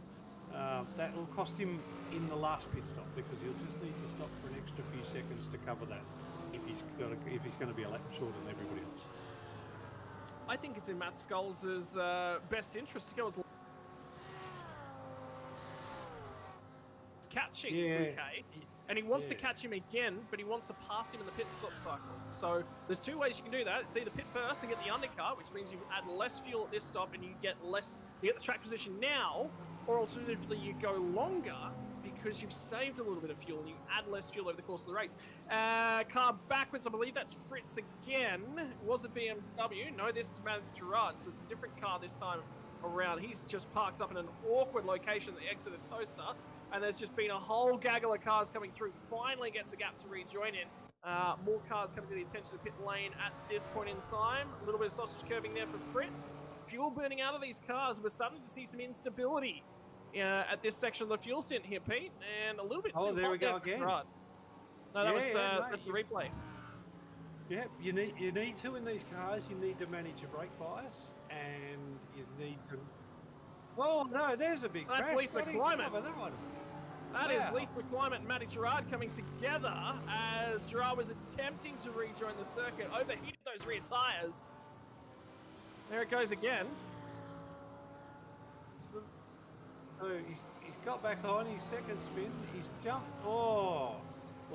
That will cost him in the last pit stop because he'll just need to stop for an extra few seconds to cover that if he's going to be a lap shorter than everybody else. I think it's in Matt Skulls' best interest to go as catching Luke Hay, and he wants to catch him again, but he wants to pass him in the pit stop cycle. So there's 2 ways you can do that. It's either pit first and get the undercut, which means you add less fuel at this stop and you get the track position now, or alternatively you go longer because you've saved a little bit of fuel and you add less fuel over the course of the race. Car backwards, I believe that's Fritz again. Was it BMW? No, this is Matt Gerard, so it's a different car this time around. He's just parked up in an awkward location at the exit of Tosa, and there's just been a whole gaggle of cars coming through. Finally gets a gap to rejoin in. More cars coming to the attention of pit lane at this point in time. A little bit of sausage curving there for Fritz. Fuel burning out of these cars. We're starting to see some instability at this section of the fuel stint here, Pete, and a little bit too hot. There we go again. No, that was that's the replay. Yeah, you need to in these cars. You need to manage your brake bias, and you need to. Oh no, there's a big crash. That's Leaf McClimate. That one. That is Leaf McClimate and Matty Gerard coming together as Gerard was attempting to rejoin the circuit, overheated those rear tyres. There it goes again. So he's got back on his second spin. He's jumped.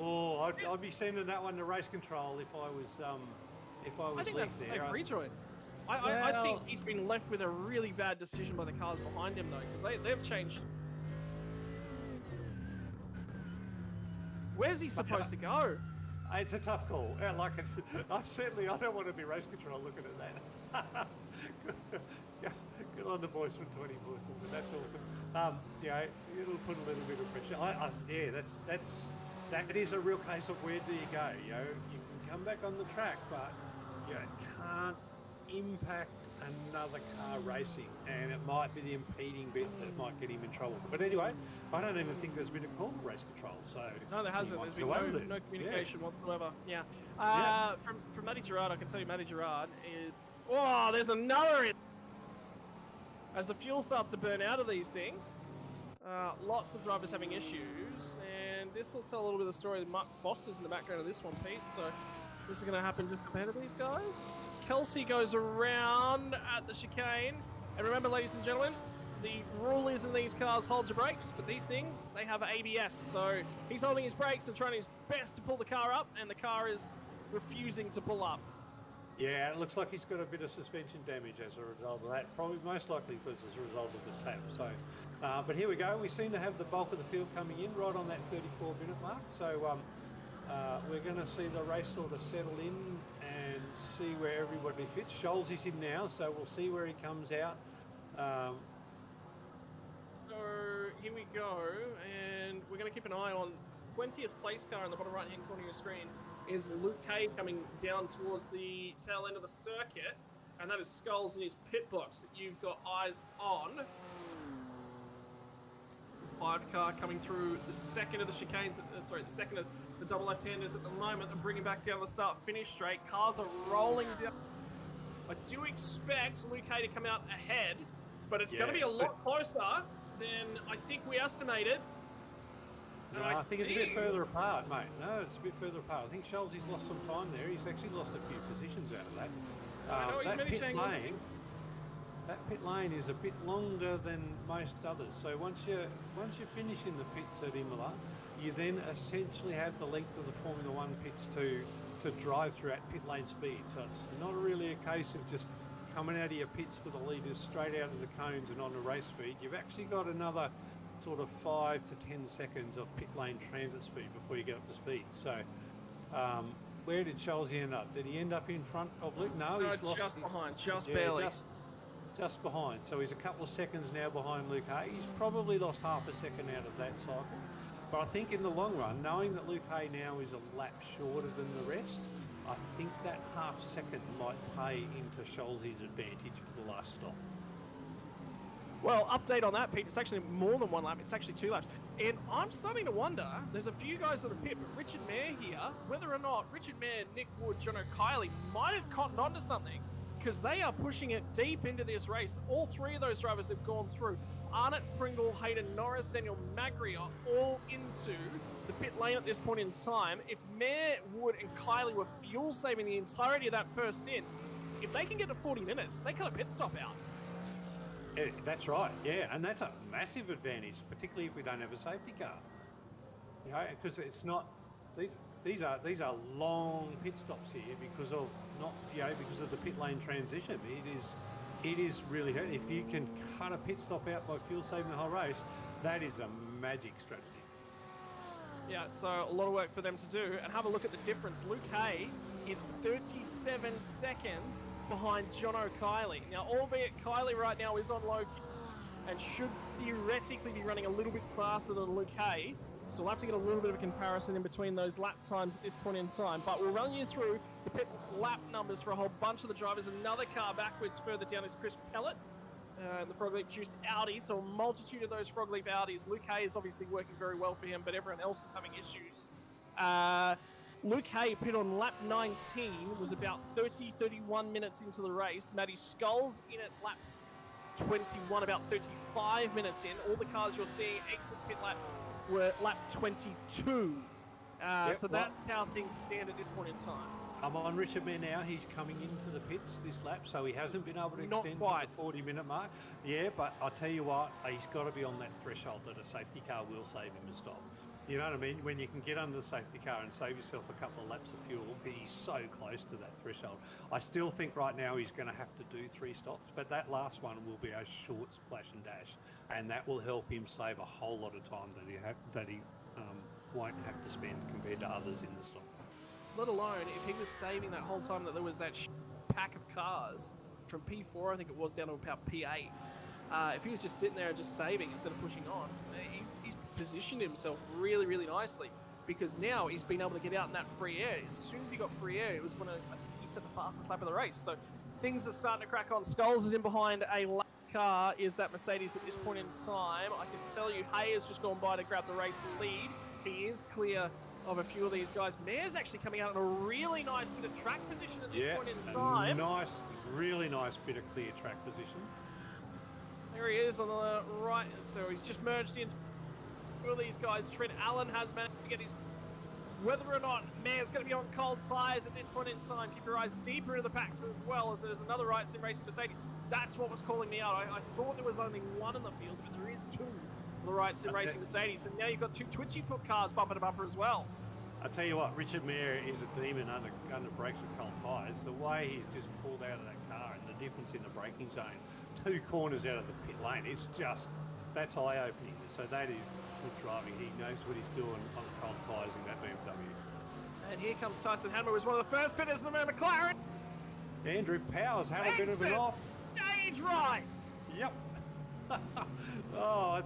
I'd be sending that one to race control if I was I think that's a safe rejoin. I think he's been left with a really bad decision by the cars behind him though, because they've changed. Where's he supposed to go? It's a tough call. I don't want to be race control looking at that. Good on the boys from 24/7, but that's awesome. It'll put a little bit of pressure. That is a real case of where do you go? You can come back on the track, but you can't impact another car racing, and it might be the impeding bit that might get him in trouble. But anyway, I don't even think there's been a call to race control. So no, there hasn't. There's been no communication whatsoever. Yeah. From Matty Gerard, I can tell you Matty Gerard is. Oh, there's another. as the fuel starts to burn out of these things, lots of drivers having issues, and this will tell a little bit of the story. Mark Foster's in the background of this one, Pete, so this is going to happen just ahead of these guys. Kelsey goes around at the chicane, and remember, ladies and gentlemen, the rule is in these cars, hold your brakes, but these things, they have ABS, so he's holding his brakes and trying his best to pull the car up, and the car is refusing to pull up. Yeah, it looks like he's got a bit of suspension damage as a result of that. Probably most likely as a result of the tap. So, but here we go. We seem to have the bulk of the field coming in right on that 34-minute mark. So we're going to see the race sort of settle in and see where everybody fits. Scholes is in now, so we'll see where he comes out. So here we go, and we're going to keep an eye on 20th place car in the bottom right-hand corner of your screen. Is Luke Hay coming down towards the tail end of the circuit, and that is Skulls in his pit box that you've got eyes on. The 5 car coming through the second of the chicanes, the second of the double left-handers at the moment, and bringing back down the start-finish straight. Cars are rolling down. I do expect Luke Hay to come out ahead, but it's going to be a lot closer than I think we estimated. No, I think it's a bit further apart, mate. No, it's a bit further apart. I think Scholes has lost some time there. He's actually lost a few positions out of that. That pit lane is a bit longer than most others. So once you finish in the pits at Imola, you then essentially have the length of the Formula One pits to drive through at pit lane speed. So it's not really a case of just coming out of your pits for the leaders straight out of the cones and on the race speed. You've actually got another sort of 5 to 10 seconds of pit lane transit speed before you get up to speed. So where did Scholes end up? Did he end up in front of Luke? No, he's lost. Just behind, barely. Just behind. So he's a couple of seconds now behind Luke Hay. He's probably lost half a second out of that cycle. But I think in the long run, knowing that Luke Hay now is a lap shorter than the rest, I think that half second might pay into Scholes' advantage for the last stop. Well, update on that, Pete. It's actually more than 1 lap. It's actually 2 laps. And I'm starting to wonder, there's a few guys that are pit, but Richard Mayer here, whether or not Richard Mayer, Nick Wood, John O'Kiley might have cottoned onto something, because they are pushing it deep into this race. All 3 of those drivers have gone through. Arnott, Pringle, Hayden Norris, Daniel Magri are all into the pit lane at this point in time. If Mayer, Wood, and Kiley were fuel saving the entirety of that first stint, if they can get to 40 minutes, they cut a pit stop out. Yeah, that's right, yeah, and that's a massive advantage, particularly if we don't have a safety car. You know, because it's not these are long pit stops here because of because of the pit lane transition. It is really hurt. If you can cut a pit stop out by fuel saving the whole race, that is a magic strategy. Yeah, so a lot of work for them to do, and have a look at the difference. Luke Hay is 37 seconds behind John O'Kiley. Now, albeit Kiley right now is on low fuel and should theoretically be running a little bit faster than Luke Hay, so we'll have to get a little bit of a comparison in between those lap times at this point in time. But we'll run you through the pit lap numbers for a whole bunch of the drivers. Another car backwards further down is Chris Pellet, the Frog Leap juiced Audi, so a multitude of those Frog Leap Audis. Luke Hay is obviously working very well for him, but everyone else is having issues. Luke Hay pit on lap 19, was about 31 minutes into the race. Matty Skulls in at lap 21, about 35 minutes in. All the cars you're seeing exit pit lap were lap 22. So that's how things stand at this point in time. I'm on Richard Mayer now. He's coming into the pits this lap, so he hasn't been able to extend to the 40-minute mark. Yeah, but I'll tell you what, he's got to be on that threshold that a safety car will save him a stop. You know what I mean? When you can get under the safety car and save yourself a couple of laps of fuel, because he's so close to that threshold. I still think right now he's going to have to do 3 stops, but that last one will be a short splash and dash, and that will help him save a whole lot of time that he won't have to spend compared to others in the stop. Let alone if he was saving that whole time that there was that pack of cars from P4, I think it was, down to about P8. If he was just sitting there and just saving instead of pushing on, he's positioned himself really, really nicely, because now he's been able to get out in that free air. As soon as he got free air, it was when he set the fastest lap of the race. So things are starting to crack on. Skulls is in behind a lap car, is that Mercedes at this point in time. I can tell you, Hay has just gone by to grab the race lead. He is clear of a few of these guys. Mayer's actually coming out in a really nice bit of track position at this point in time. Nice, really nice bit of clear track position. There he is on the right. So he's just merged in. Two of these guys. Trent Allen has managed to get his. Whether or not Mayor's going to be on cold tires at this point in time, keep your eyes deeper into the packs as well, as there's another Right Sim Racing Mercedes. That's what was calling me out. I thought there was only one in the field, but there is two of the Right Sim Racing Mercedes, and now you've got two Twitchy Foot cars bumper to bumper as well. I tell you what, Richard Mayer is a demon under brakes with cold tyres. The way he's just pulled out of that car and the difference in the braking zone, 2 corners out of the pit lane, it's just, that's eye-opening. So that is good driving. He knows what he's doing on cold tyres in that BMW. And here comes Tyson Hanmer, who's one of the first pitters in the McLaren. Andrew Powers had a bit of an off. Stage right. Yep. Oh, I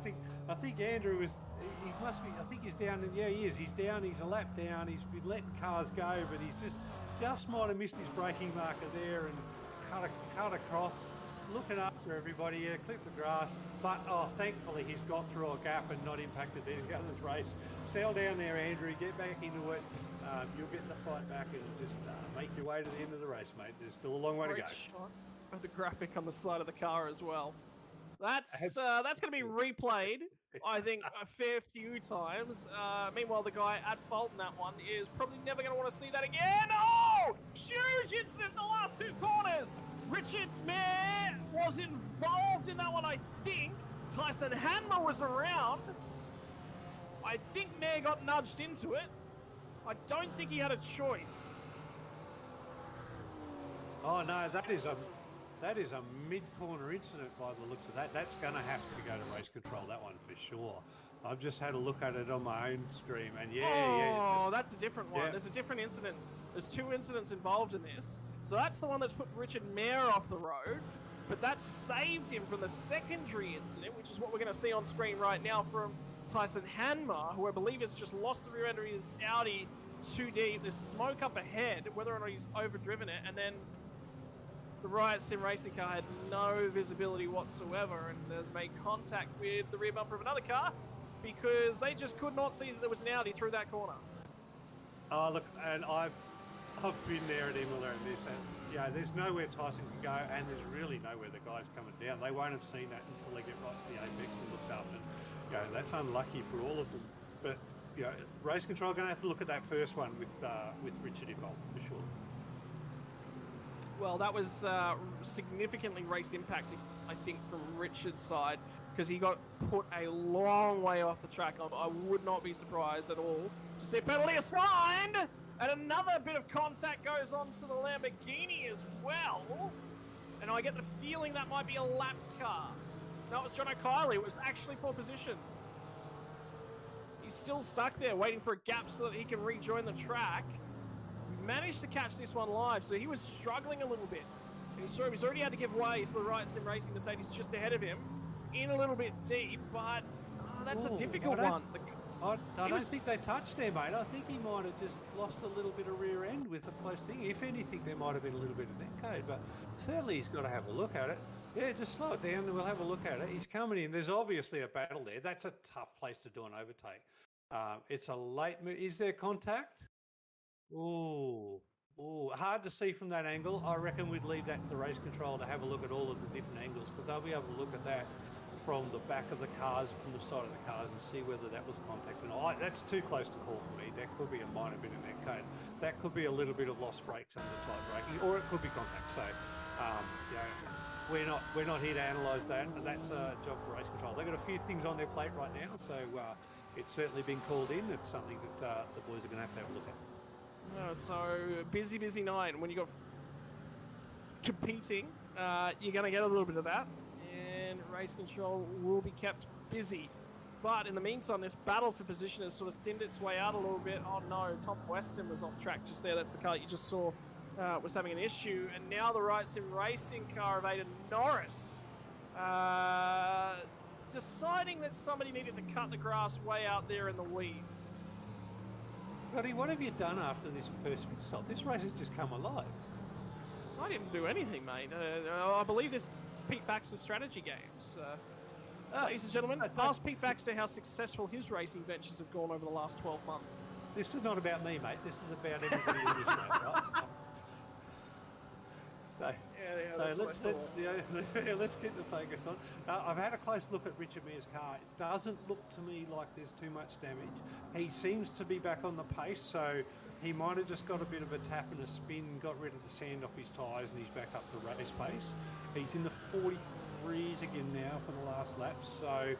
think Andrew is. He must be. I think he's down. Yeah, he is. He's down. He's a lap down. He's been letting cars go, but he's just might have missed his braking marker there and cut across, looking after everybody. Yeah, clipped the grass. But thankfully he's got through a gap and not impacted the other's race. Settle down there, Andrew. Get back into it. You'll get in the fight back and just make your way to the end of the race, mate. There's still a long way to go. Shot of the graphic on the side of the car as well. That's going to be replayed, I think, a fair few times. Meanwhile, the guy at fault in that one is probably never going to want to see that again. Oh! Huge incident in the last 2 corners. Richard Mayer was involved in that one, I think. Tyson Hanmer was around. I think Mayer got nudged into it. I don't think he had a choice. Oh no, that is a mid-corner incident by the looks of that. That's going to have to go to race control, that one for sure. I've just had a look at it on my own stream, and yeah. That's a different one. Yeah. There's a different incident. There's 2 incidents involved in this. So that's the one that's put Richard Mayer off the road, but that saved him from the secondary incident, which is what we're going to see on screen right now from Tyson Hanmer, who I believe has just lost the rear end of his Audi too deep. There's smoke up ahead, whether or not he's overdriven it, and then the Riot Sim racing car had no visibility whatsoever and has made contact with the rear bumper of another car because they just could not see that there was an Audi through that corner. Oh look, and I've been there at Imola and this, and yeah, there's nowhere Tyson can go, and there's really nowhere the guy's coming down. They won't have seen that until they get right to the apex and looked up, and that's unlucky for all of them. But race control going to have to look at that first one with Richard involved for sure. Well, that was significantly race impacting, I think, from Richard's side, because he got put a long way off the track. I would not be surprised at all to see a penalty assigned, and another bit of contact goes on to the Lamborghini as well. And I get the feeling that might be a lapped car. No, it was John O'Kiley. It was actually poor position. He's still stuck there, waiting for a gap so that he can rejoin the track. Managed to catch this one live, so he was struggling a little bit. And you saw him, he's already had to give way to the Right Sim Racing Mercedes just ahead of him, in a little bit deep, but that's a difficult one. I don't think they touched there, mate. I think he might have just lost a little bit of rear end with the close thing. If anything, there might have been a little bit of net code, but certainly he's got to have a look at it. Yeah, just slow it down and we'll have a look at it. He's coming in. There's obviously a battle there. That's a tough place to do an overtake. It's a late move. Is there contact? Ooh, hard to see from that angle. I reckon we'd leave that to the race control to have a look at all of the different angles, because they'll be able to look at that from the back of the cars, from the side of the cars, and see whether that was contact or not. That's too close to call for me. That could be a minor bit of net code. That could be a little bit of lost brakes under tight braking, or it could be contact. So, we're not here to analyse that. That's a job for race control. They've got a few things on their plate right now, so it's certainly been called in. It's something that the boys are going to have a look at. So busy night, and when you got competing, you're going to get a little bit of that, and race control will be kept busy. But in the meantime, this battle for position has sort of thinned its way out a little bit. Oh no, Tom Weston was off track just there. That's the car you just saw was having an issue, and now the Right Sim Racing car of Aidan Norris deciding that somebody needed to cut the grass way out there in the weeds. Roddy, what have you done after this first pit stop? This race has just come alive. I didn't do anything, mate. I believe this Pete Baxter strategy games. Ladies and gentlemen, ask Pete Baxter how successful his racing ventures have gone over the last 12 months. This is not about me, mate. This is about everybody in this race, right? So that's what I let's thought. let's keep the focus on. I've had a close look at Richard Mere's car. It doesn't look to me like there's too much damage. He seems to be back on the pace, so he might have just got a bit of a tap and a spin, got rid of the sand off his tyres, and he's back up to race pace. He's in the 43s again now for the last lap, so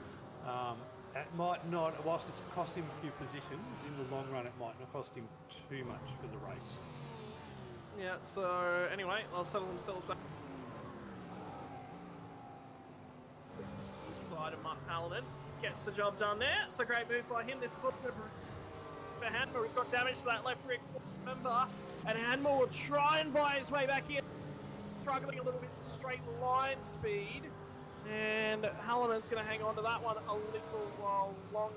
it might not, whilst it's cost him a few positions, in the long run it might not cost him too much for the race. Yeah, so anyway, they'll settle themselves back. Side of Mark Hallinan gets the job done there. It's a great move by him. This is all going to for Hanmer, who's got damage to that left rear member, and Hanmer will try and buy his way back in, struggling a little bit straight line speed, and Hallinan's going to hang on to that one a little while longer.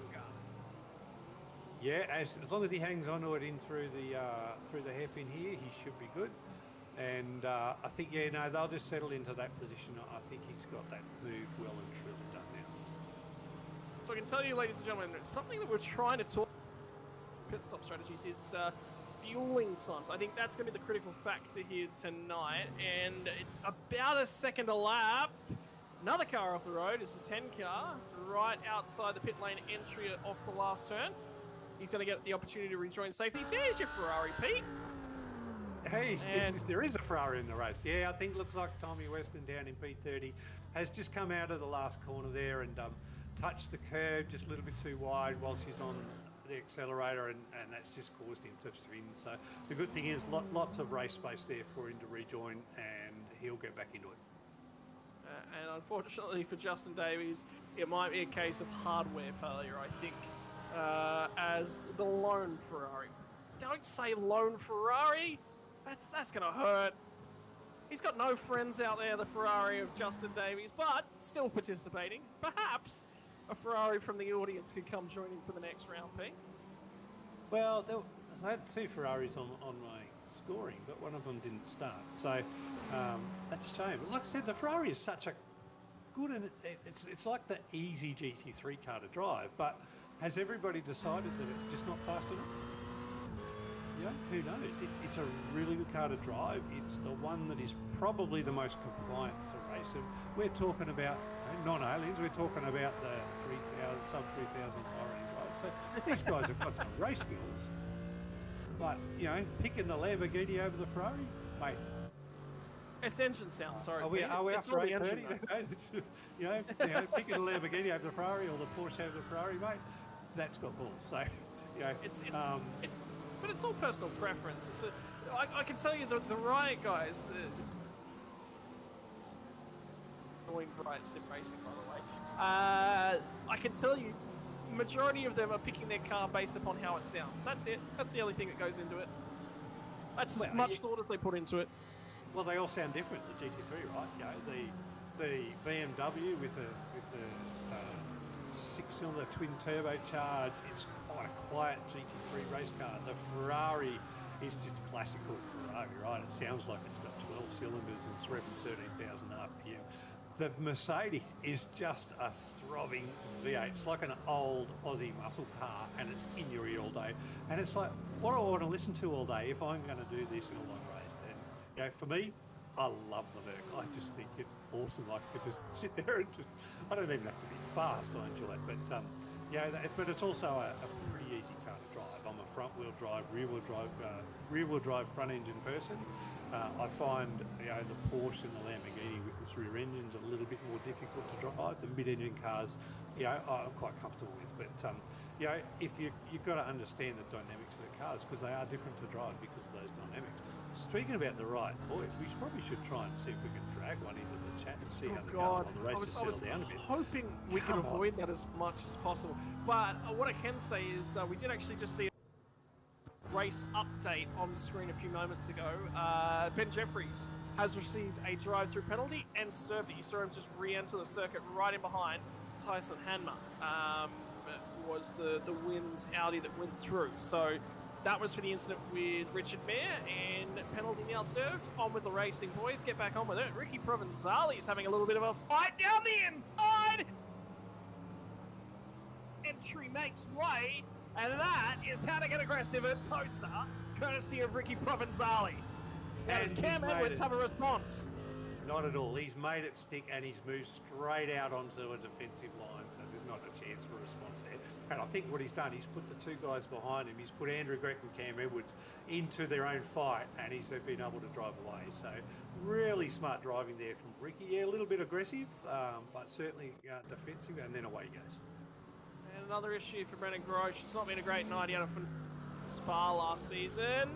Yeah, as long as he hangs on to it in through the hairpin here, he should be good. And I think, they'll just settle into that position. I think he's got that moved well and truly done now. So I can tell you, ladies and gentlemen, something that we're trying to talk pit stop strategies is fueling times. I think that's going to be the critical factor here tonight. And about a second a lap, another car off the road is the 10 car, right outside the pit lane entry off the last turn. He's going to get the opportunity to rejoin safety. There's your Ferrari, Pete. Hey, there is a Ferrari in the race. Yeah, I think looks like Tommy Weston down in P30 has just come out of the last corner there and touched the curb just a little bit too wide whilst he's on the accelerator, and that's just caused him to spin. So the good thing is lots of race space there for him to rejoin, and he'll get back into it. And unfortunately for Justin Davies, it might be a case of hardware failure, I think, as the lone Ferrari. Don't say lone Ferrari. That's going to hurt. He's got no friends out there, the Ferrari of Justin Davies, but still participating. Perhaps a Ferrari from the audience could come join him for the next round, Pete. Well, I had two Ferraris on my scoring, but one of them didn't start. So that's a shame. But like I said, the Ferrari is such a good, and it's like the easy GT3 car to drive, but has everybody decided that it's just not fast enough? Who knows? It's a really good car to drive. It's the one that is probably the most compliant to race. And we're talking about non-aliens. We're talking about the sub 3,000 range, right? So these guys have got some race skills. But picking the Lamborghini over the Ferrari, mate. It's engine sound. Sorry. Are we after 8:30? Picking the Lamborghini over the Ferrari or the Porsche over the Ferrari, mate. That's got balls. So but it's all personal preference. I can tell you the Riot guys, annoying Riot Sim Racing, by the way. I can tell you, majority of them are picking their car based upon how it sounds. That's it. That's the only thing that goes into it. That's as much thought as they put into it. Well, they all sound different. The GT3, right? The BMW with the 6-cylinder twin turbocharged, it's quite a quiet GT3 race car. The Ferrari is just classical Ferrari, right? It sounds like it's got 12 cylinders and it's revving 13,000 RPM. The Mercedes is just a throbbing V8. It's like an old Aussie muscle car, and it's in your ear all day. And it's like, what do I want to listen to all day if I'm going to do this in a long race? And for me, I love the Merc. I just think it's awesome. I could just sit there and I don't even have to be fast. I enjoy it. But but it's also a pretty easy car to drive. I'm a front-wheel drive, rear-wheel drive front-engine person. I find the Porsche and the Lamborghini with its rear engines a little bit more difficult to drive. The mid-engine cars, I'm quite comfortable with. But if you've got to understand the dynamics of the cars, because they are different to drive because of those dynamics. Speaking about the right boys, we probably should try and see if we can drag one into the chat and see how they go on the race settle down a bit. Hoping we can avoid that as much as possible. But what I can say is we did actually just see a race update on the screen a few moments ago. Ben Jeffries has received a drive-through penalty and served it. You saw him just re-enter the circuit right in behind Tyson Hanma. Was the Wins Audi that went through. So that was for the incident with Richard Mere, and penalty now served. On with the racing, boys. Get back on with it. Ricky Provenzali's having a little bit of a fight down the inside. Entry makes way, and that is how to get aggressive at Tosa, courtesy of Ricky Provenzali. Now does Cam Edwards have a response? Not at all. He's made it stick and he's moved straight out onto a defensive line, so there's not a chance for a response there. And I think what he's done, he's put the two guys behind him. He's put Andrew Greck and Cam Edwards into their own fight, and he's been able to drive away. So really smart driving there from Ricky. Yeah, a little bit aggressive, but certainly defensive, and then away he goes. And another issue for Brendan Grosh. It's not been a great night out of Spa last season.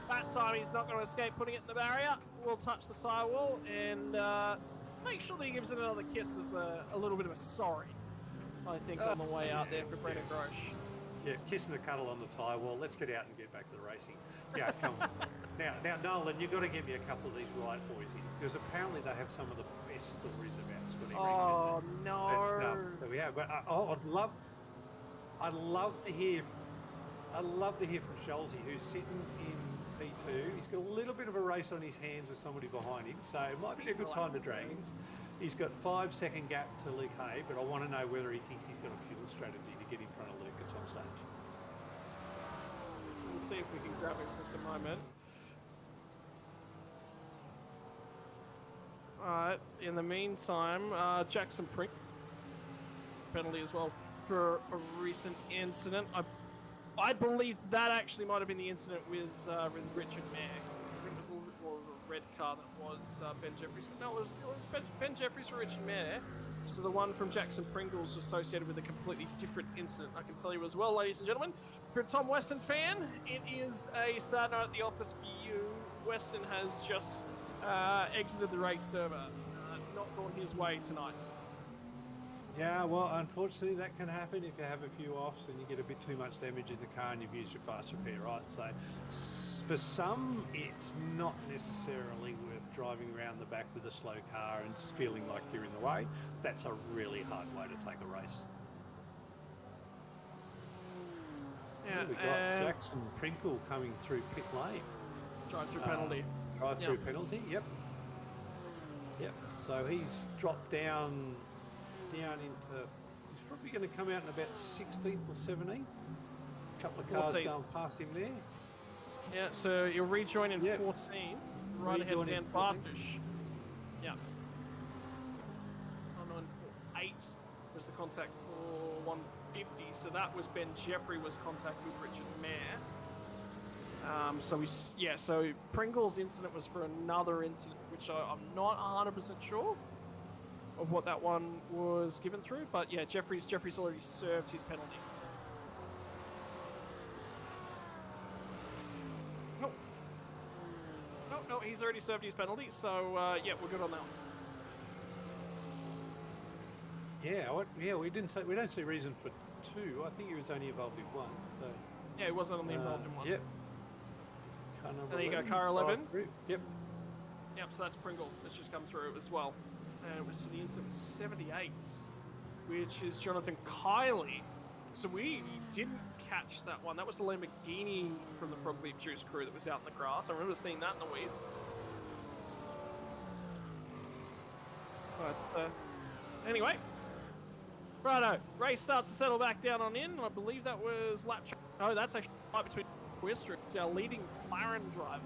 That time he's not going to escape putting it in the barrier. We'll touch the tyre wall and make sure that he gives it another kiss as a little bit of a sorry, I think, on the way out there for Brendan Grosh. Yeah, kissing a cuddle on the tyre wall. Let's get out and get back to the racing. Yeah, come on. Now, Nolan, you've got to get me a couple of these right boys in, because apparently they have some of the best stories about Scotty Regan. Oh, no. But, there we are. But I'd love to hear from Scholesy, who's sitting in P2. He's got a little bit of a race on his hands with somebody behind him, so it might be a good time to Dragons. He's got 5-second gap to Luke Hay, but I want to know whether he thinks he's got a fuel strategy to get in front of Luke at some stage. We'll see if we can grab him for just a moment. Alright, in the meantime, Jackson Prink penalty as well for a recent incident. I believe that actually might have been the incident with Richard Mayer. I think it was a little bit more of a red car than it was Ben Jeffries. No, it was Ben Jeffries for Richard Mayer. So the one from Jackson Pringle's associated with a completely different incident, I can tell you as well, ladies and gentlemen. For a Tom Weston fan, it is a sad night at the office for you. Weston has just exited the race server, not gone his way tonight. Yeah, well, unfortunately, that can happen if you have a few offs and you get a bit too much damage in the car and you've used your fast repair, right? So for some, it's not necessarily worth driving around the back with a slow car and just feeling like you're in the way. That's a really hard way to take a race. Yeah, we've got Jackson Prinkle coming through pit lane. Drive-through penalty. Drive-through penalty, yep. Yep, so he's dropped down into, he's probably going to come out in about 16th or 17th. A couple of cars 14th. Going past him there. Yeah, so you'll rejoin in 14, right ahead of Dan Bartish. Yeah. 948 was the contact for 150, so that was Ben Jeffrey was contact with Richard Mayer. So Pringle's incident was for another incident, which I'm not 100% sure of what that one was given through, but yeah, Jeffrey's already served his penalty. No, he's already served his penalty, so yeah, we're good on that one. Yeah, we don't see reason for two. I think he was only involved in one. So yeah, he wasn't only involved in one. Yep. And there you go, car 11. Yep. Yep. So that's Pringle that's just come through as well. And it was the incident 78, which is Jonathan Kiley. So we didn't catch that one. That was the Lamborghini from the Frog Leap Juice crew that was out in the grass. I remember seeing that in the weeds. But anyway, righto. Race starts to settle back down on in. I believe that was lap. Oh, that's actually right between Western, our leading McLaren driver,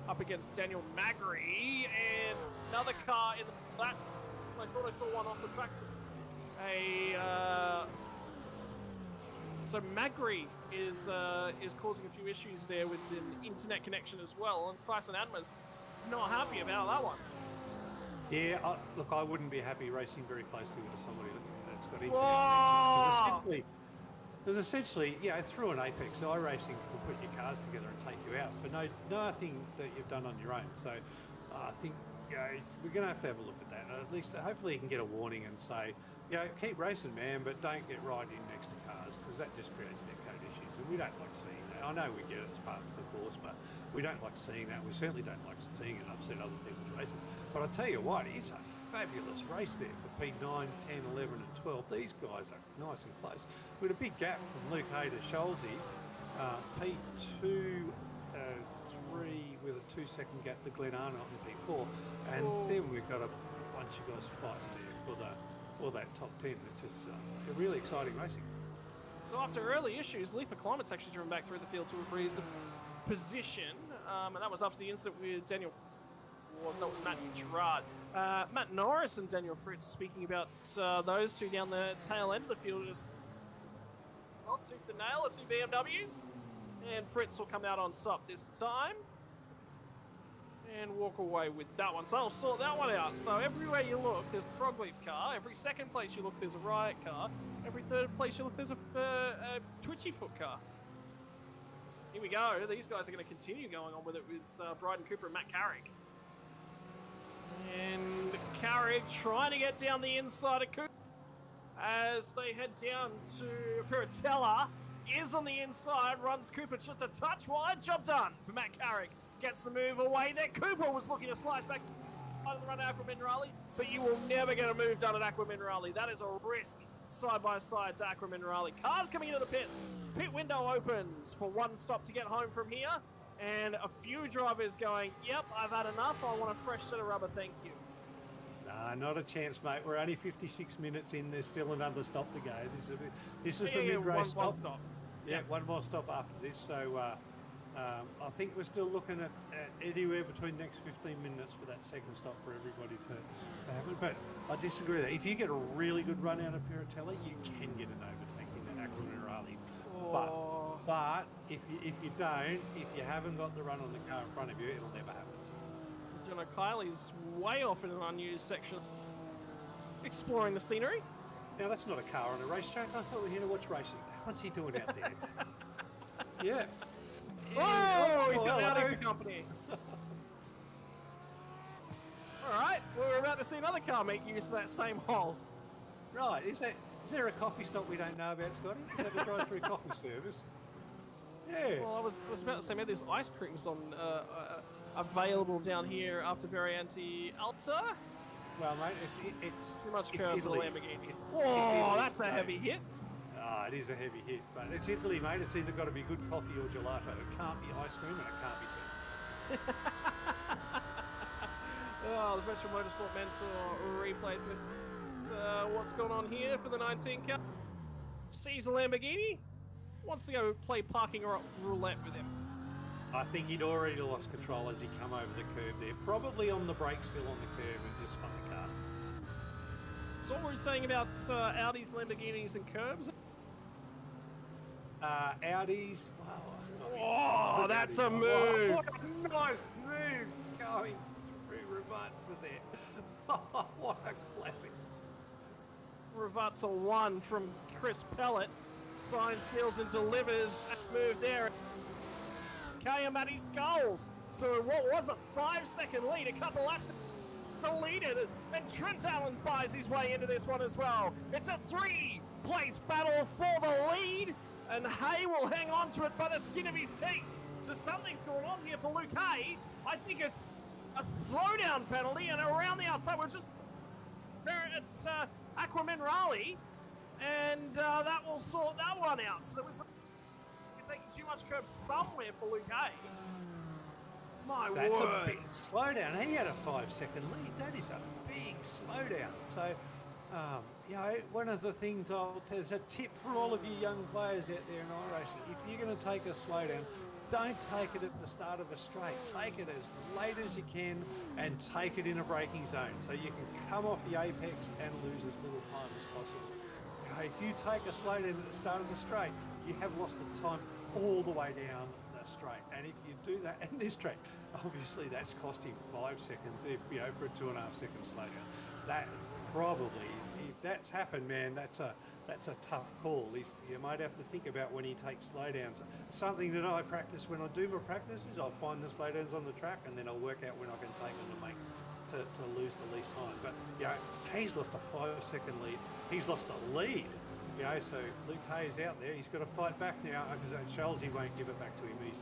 up against Daniel Magri, and another car in the. That's. I thought I saw one off the track. So Magri is causing a few issues there with an internet connection as well, and Tyson Admer's not happy about that one. Yeah, look, I wouldn't be happy racing very closely with somebody that's got internet connection. Because essentially, through an Apex iRacing can put your cars together and take you out for nothing that you've done on your own. So I think we're going to have a look at that. At least, hopefully, you can get a warning and say, keep racing, man, but don't get right in next to cars, because that just creates netcode issues, and we don't like seeing that. I know we get it as part of the course, but we don't like seeing that. We certainly don't like seeing it upset other people's races. But I tell you what, it's a fabulous race there for P9, 10, 11, and 12. These guys are nice and close. With a big gap from Luke Hay to Scholesy, P2, 3 with a 2-second gap to Glenn Arnott in P4, and then we've got a bunch of guys fighting there for that top 10. It's just really exciting racing. So after early issues, Leaf McClimate's actually driven back through the field to a reasonable position, and that was after the incident with Daniel That was Matthew Gerard. Matt Norris and Daniel Fritz speaking about those two down the tail end of the field. Just well, tooth to nail, two BMWs. And Fritz will come out on top this time. And walk away with that one. So they'll sort that one out. So everywhere you look, there's a Frogleaf car. Every second place you look, there's a Riot car. Every third place you look, there's a Twitchy Foot car. Here we go. These guys are going to continue going on with it with Bryden Cooper and Matt Carrick. And Carrick trying to get down the inside of Cooper as they head down to Piratella. Is on the inside, runs Cooper just a touch wide. Job done for Matt Carrick. Gets the move away there. Cooper was looking to slice back out of the run at Aqua Minerale, but you will never get a move done at Aqua Minerale. That is a risk side by side to Aqua Minerale. Cars coming into the pits. Pit window opens for one stop to get home from here. And a few drivers going, yep, I've had enough. I want a fresh set of rubber, thank you. Nah, not a chance, mate. We're only 56 minutes in. There's still another stop to go. This is the mid-race stop. Yeah, one more stop after this. So I think we're still looking at anywhere between the next 15 minutes for that second stop for everybody to happen. But I disagree with that. If you get a really good run out of Piratella, you can get an overtaking at Aqua Minerale. Oh. But if you don't, if you haven't got the run on the car in front of you, it'll never happen. Jono Kylie's way off in an unused section, exploring the scenery. Now that's not a car on a racetrack. I thought we were here to watch racing. What's he doing out there? Yeah. Oh, he's got the Audi company. All right, well, we're about to see another car make use of that same hole. Right, is there a coffee stop we don't know about, Scotty? Is that a drive-through coffee service? Yeah. Well, I was about to say, maybe there's ice creams on available down here after Variante Alta. Well, mate, it's too much curve for the Lamborghini. Whoa, oh, that's a heavy hit. Ah, it is a heavy hit, but it's Italy, mate. It's either got to be good coffee or gelato. It can't be ice cream and it can't be tea. Oh, the Virtual Motorsport Mentor replays this. What's going on here for the 19 car? Sees a Lamborghini, wants to go play parking roulette with him. I think he'd already lost control as he come over the curb there. Probably on the brake still on the curb and just spun the car. So what were we saying about Audis, Lamborghinis and curbs? Audis. Oh, that's a move. Oh, what a nice move going through Ravazza there. What a classic. Ravazza 1 from Chris Pellet. Sign, steals and delivers a move there. Kayamati's goals. So what was a 5-second lead, a couple laps deleted, and Trent Allen buys his way into this one as well. It's a 3-place battle for the lead, and Hay will hang on to it by the skin of his teeth. So something's going on here for Luke Hay. I think it's a slowdown penalty, and around the outside we're just at Aqua Minerale, and that will sort that one out. So there was taking too much curb somewhere for Luke Hay. My word. That's a big slowdown. He had a 5-second lead. That is a big slowdown. So, you know, one of the things there's a tip for all of you young players out there in iRacing. If you're going to take a slowdown, don't take it at the start of a straight. Take it as late as you can and take it in a braking zone so you can come off the apex and lose as little time as possible. You know, if you take a slowdown at the start of the straight, you have lost the time all the way down the straight. And if you do that in this track, obviously that's cost him 5 seconds for a 2.5-second slowdown. That probably, if that's happened, man, that's a tough call. You might have to think about when he takes slowdowns. Something that I practice when I do my practices, I'll find the slowdowns on the track and then I'll work out when I can take them to lose the least time. But you know, he's lost a 5-second lead. He's lost a lead. You know, so Luke Hay is out there. He's got to fight back now because that shows he won't give it back to him easy.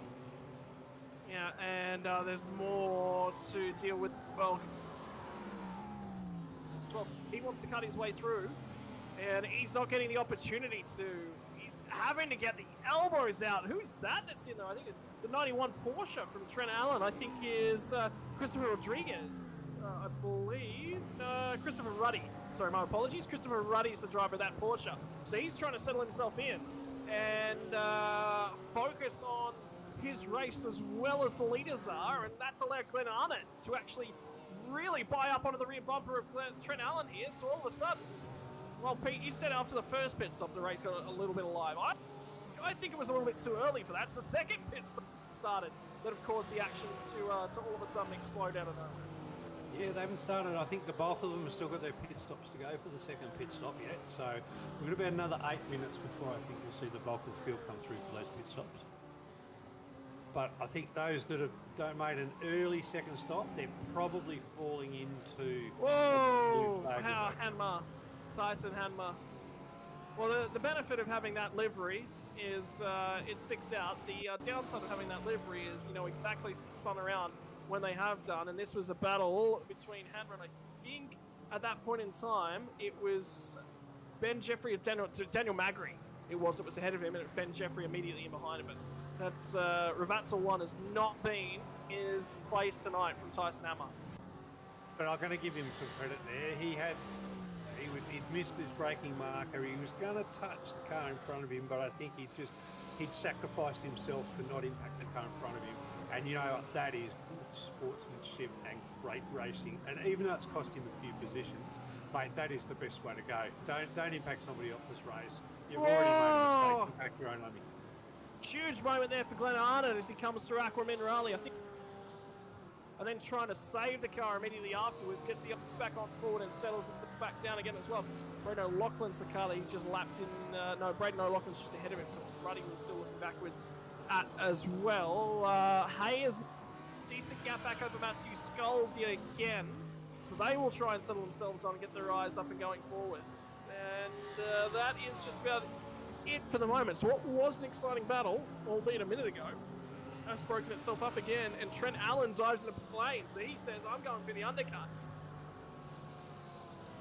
Yeah, and there's more to deal with. Well, he wants to cut his way through, and he's not getting the opportunity to. He's having to get the elbows out. Who's that's in there? I think it's the 91 Porsche from Trent Allen. I think is Christopher Rodriguez, I believe. Christopher Ruddy. Sorry, my apologies. Christopher Ruddy is the driver of that Porsche. So he's trying to settle himself in and focus on his race as well as the leaders are, and that's allowed Glenn Arnott to actually really buy up onto the rear bumper of Trent Allen here. So all of a sudden, well, Pete, you said after the first pit stop the race got a little bit alive. I think it was a little bit too early for that. It's the second pit stop started that have caused the action to all of a sudden explode out of nowhere. Yeah, they haven't started. I think the bulk of them have still got their pit stops to go for the second pit stop yet. So we've got about another 8 minutes before I think we'll see the bulk of the field come through for those pit stops. But I think those that have made an early second stop, they're probably falling into... Whoa! Hanma. Tyson Hanma. Well, the benefit of having that livery is it sticks out. The downside of having that livery is, you know, exactly spun around when they have done, and this was a battle between Hanma and I think at that point in time it was Ben Jeffrey and Daniel Magri. It was ahead of him, and Ben Jeffrey immediately in behind him. But that's Ravazza 1 has not been his place tonight from Tyson Hanma. But I'm going to give him some credit there. He'd missed his braking marker. He was going to touch the car in front of him, but I think he'd sacrificed himself to not impact the car in front of him. And you know, that is good sportsmanship and great racing. And even though it's cost him a few positions, mate, that is the best way to go. Don't impact somebody else's race. You've already made a mistake. Impact your own money. Huge moment there for Glenn Arnott as he comes through Aqua Minerale, I think. And then trying to save the car immediately afterwards, gets the options back on forward and settles himself back down again as well. Braden O'Loughlin's the car that he's just lapped in. No, Braden O'Loughlin's just ahead of him, so Ruddy was still looking backwards at as well. Hay has decent gap back over Matthew Skulls yet again. So they will try and settle themselves on and get their eyes up and going forwards. And that is just about it for the moment. So what was an exciting battle, albeit a minute ago, has broken itself up again, and Trent Allen dives into lane. So he says, I'm going for the undercut.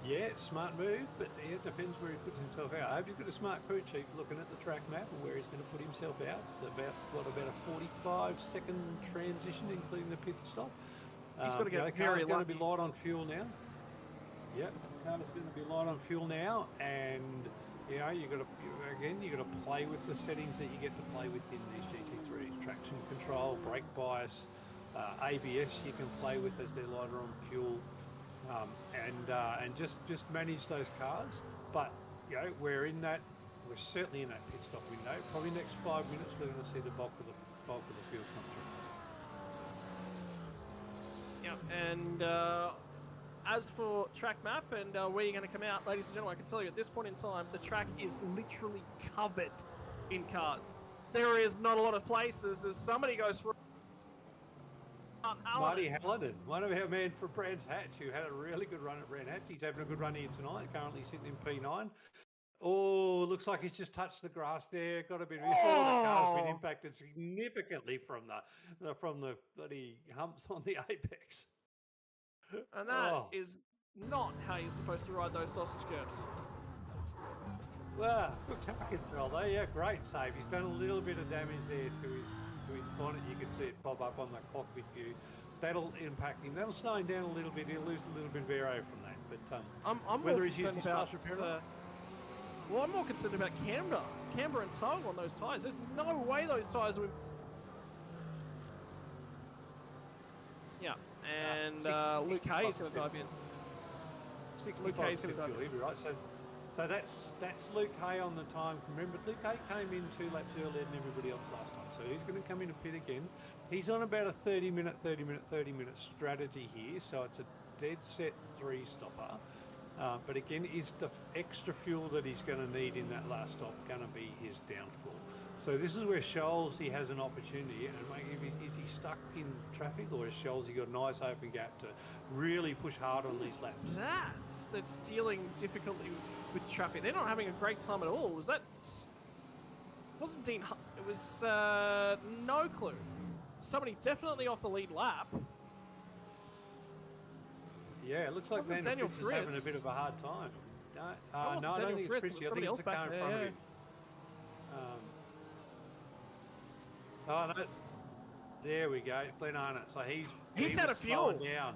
Yeah, smart move, but it depends where he puts himself out. I hope you've got a smart crew chief looking at the track map and where he's going to put himself out. It's about a 45-second transition, including the pit stop. He's got to get the car's going to be light on fuel now. Yep, the car's going to be light on fuel now, and you know, you've got to play with the settings that you get to play with in these GT3s. Traction control, brake bias, ABS you can play with as they're lighter on fuel, and just manage those cars. But you know, we're certainly in that pit stop window. Probably next 5 minutes we're going to see the bulk of the field come through. Yep, and as for track map and where you're going to come out, ladies and gentlemen, I can tell you at this point in time, the track is literally covered in cars. There is not a lot of places as somebody goes for Marty Hallinan, one of our men from Brands Hatch, who had a really good run at Brands Hatch. He's having a good run here tonight, currently sitting in P9. Oh, looks like he's just touched the grass there. Got a bit of the car's been impacted significantly from the bloody humps on the apex. And that is not how you're supposed to ride those sausage curbs. Well, good car control though. Yeah, great save. He's done a little bit of damage there to his bonnet. You can see it pop up on the cockpit view. That'll impact him. That'll slow him down a little bit. He'll lose a little bit of aero from that. But I'm whether more he's used his fast repair well, I'm more concerned about camber and tug on those tyres. There's no way those tyres will. Yeah, and Luke Hayes going to dive in. Luke Hayes going to dive in. Right, so that's Luke Hay on the time. Remember, Luke Hay came in 2 laps earlier than everybody else last time, so he's going to come in and pit again. He's on about a 30-minute strategy here, so it's a dead set 3-stopper. But again, is the extra fuel that he's going to need in that last stop going to be his downfall? So this is where Scholes, he has an opportunity, and is he stuck in traffic, or has Scholes got a nice open gap to really push hard on these laps? That's stealing difficulty with traffic. They're not having a great time at all. Was that? Wasn't Dean? It was no clue. Somebody definitely off the lead lap. Yeah, it looks like Daniel Fritz is having a bit of a hard time. No, I don't think it's Fritz. I think it's the car in front of him. Oh no! There we go, Glenn Arnott. So he's out of fuel. Down.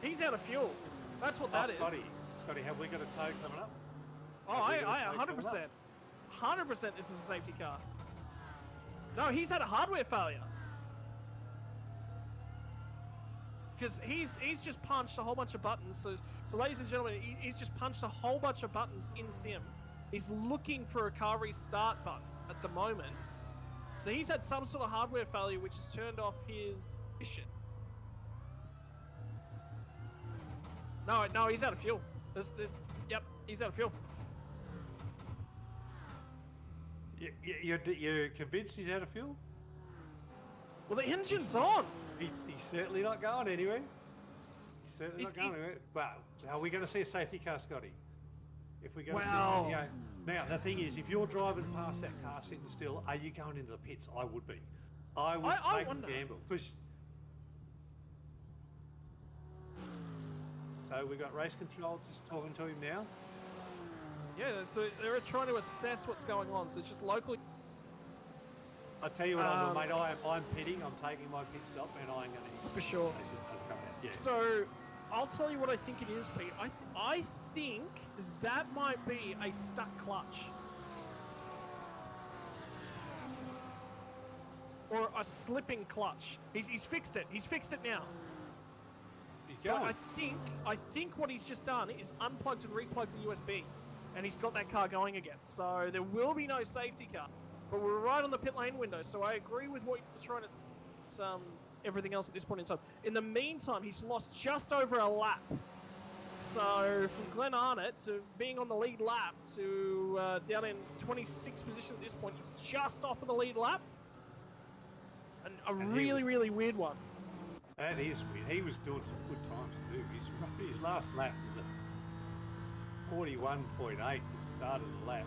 He's out of fuel. That's what that is. Scotty, have we got a tow coming up? Oh, I 100%. 100% this is a safety car. No, he's had a hardware failure. Because he's just punched a whole bunch of buttons. So ladies and gentlemen, he's just punched a whole bunch of buttons in sim. He's looking for a car restart button at the moment. So he's had some sort of hardware failure which has turned off his mission. No, he's out of fuel. Yep, he's out of fuel. You're convinced he's out of fuel? Well, the engine's on. He's certainly not going anywhere. He's certainly not going anywhere. But are we going to see a safety car, Scotty? If we're going to see, now the thing is, if you're driving past that car sitting still, are you going into the pits? I would be. I would take a gamble. So we've got race control just talking to him now. Yeah, so they're trying to assess what's going on. So it's just locally. I'll tell you what I'm doing, mate. I'm pitting. I'm taking my pit stop, and I'm going to for sure. Yeah. So I'll tell you what I think it is, Pete. I think that might be a stuck clutch. Or a slipping clutch. He's fixed it. He's fixed it now. So I think what he's just done is unplugged and replugged the USB, and he's got that car going again. So there will be no safety car, but we're right on the pit lane window. So I agree with what you're trying to everything else at this point in time. In the meantime, he's lost just over a lap. So from Glenn Arnott to being on the lead lap to down in 26th position at this point, he's just off of the lead lap. And a really weird one. That is weird. He was doing some good times too. His last lap was at 41.8 at the start of the lap.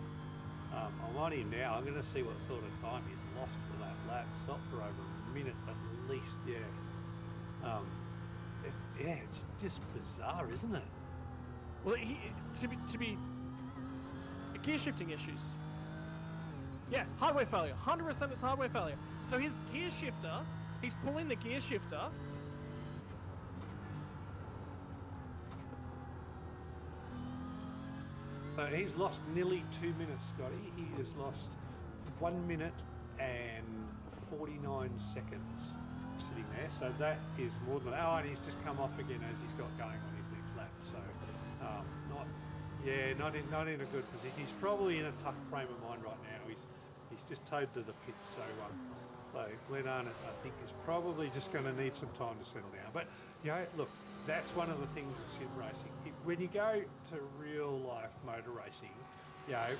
I'm on him now. I'm going to see what sort of time he's lost for that lap. Stopped for over a minute at least. It's just bizarre, isn't it? Well, to be gear shifting issues. Yeah, hardware failure. 100% is hardware failure. So his gear shifter, he's pulling the gear shifter. He's lost nearly 2 minutes, Scotty. He has lost 1 minute and 49 seconds sitting there. So that is more than... Oh, and he's just come off again as he's got going on his next lap. So not in a good position. He's probably in a tough frame of mind right now. He's just towed to the pits. So Glenn Arnott, I think, is probably just going to need some time to settle down. But, look, that's one of the things of sim racing. When you go to real life motor racing,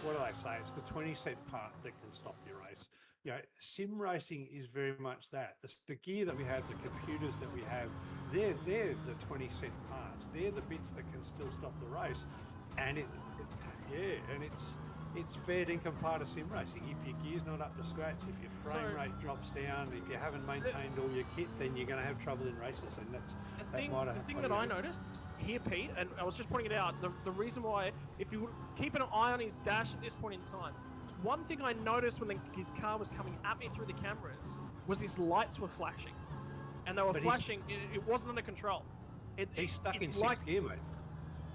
what do they say? It's the 20-cent part that can stop your race. Sim racing is very much that. The gear that we have, the computers that we have, they're the 20-cent parts. They're the bits that can still stop the race. And it's fair dinkum part of sim racing. If your gear's not up to scratch, if your frame rate drops down, if you haven't maintained all your kit, then you're going to have trouble in races, and the thing that I noticed here, Pete, and I was just pointing it out, the reason why, if you keep an eye on his dash at this point in time, one thing I noticed when his car was coming at me through the cameras was his lights were flashing, and they were flashing. It wasn't under control. He's stuck in sixth gear, mate.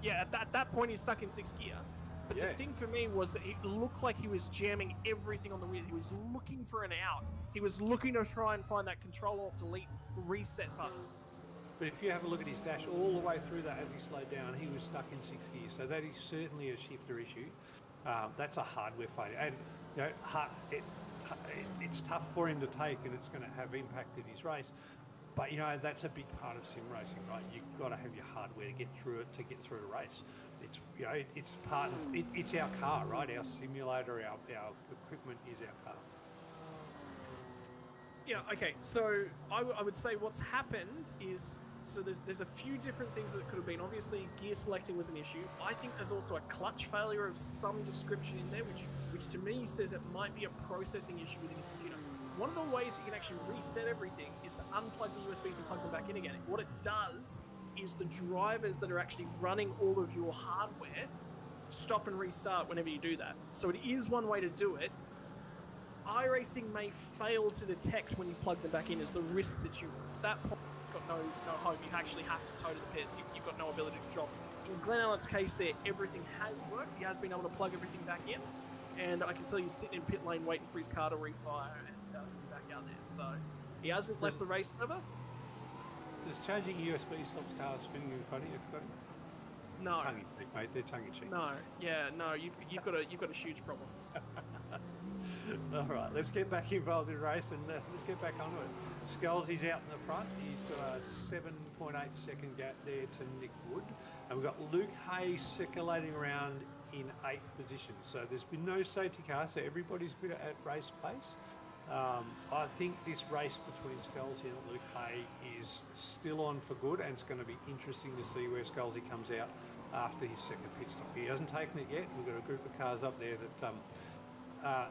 Yeah, at that point he's stuck in sixth gear. But the thing for me was that it looked like he was jamming everything on the wheel. He was looking for an out. He was looking to try and find that Control-Alt-Delete reset button. But if you have a look at his dash all the way through that as he slowed down, he was stuck in sixth gear. So that is certainly a shifter issue. That's a hardware failure. And it's tough for him to take, and it's going to have impacted his race. But, that's a big part of sim racing, right? You've got to have your hardware to get through it, to get through a race. It's, it's part of, it's our car, right? Our simulator, our equipment is our car. Yeah, okay. So I would say what's happened is, so there's a few different things that it could have been. Obviously, gear selecting was an issue. I think there's also a clutch failure of some description in there, which to me says it might be a processing issue within his computer. One of the ways you can actually reset everything is to unplug the USBs and plug them back in again. What it does is the drivers that are actually running all of your hardware stop and restart whenever you do that. So it is one way to do it. iRacing may fail to detect when you plug them back in as the risk that you, at that point, it's got no hope. You actually have to tow to the pits. You've got no ability to control. In Glenn Allen's case there, everything has worked. He has been able to plug everything back in. And I can tell you, sitting in pit lane waiting for his car to refire. back out there. So he hasn't left the race server. Does changing USB stops cars spinning in front of you, Scotty? No. Tongue in cheek, mate. They're tongue in cheek. No. Yeah. No. You've got a huge problem. All right, let's get back involved in the race and let's get back onto it. Scalzi's out in the front. He's got a 7.8 second gap there to Nick Wood. And we've got Luke Hay circulating around in 8th position. So there's been no safety car, so everybody's been at race pace. I think this race between Scalzi and Luke Hay is still on for good, and it's going to be interesting to see where Scalzi comes out after his second pit stop. He hasn't taken it yet. We've got a group of cars up there that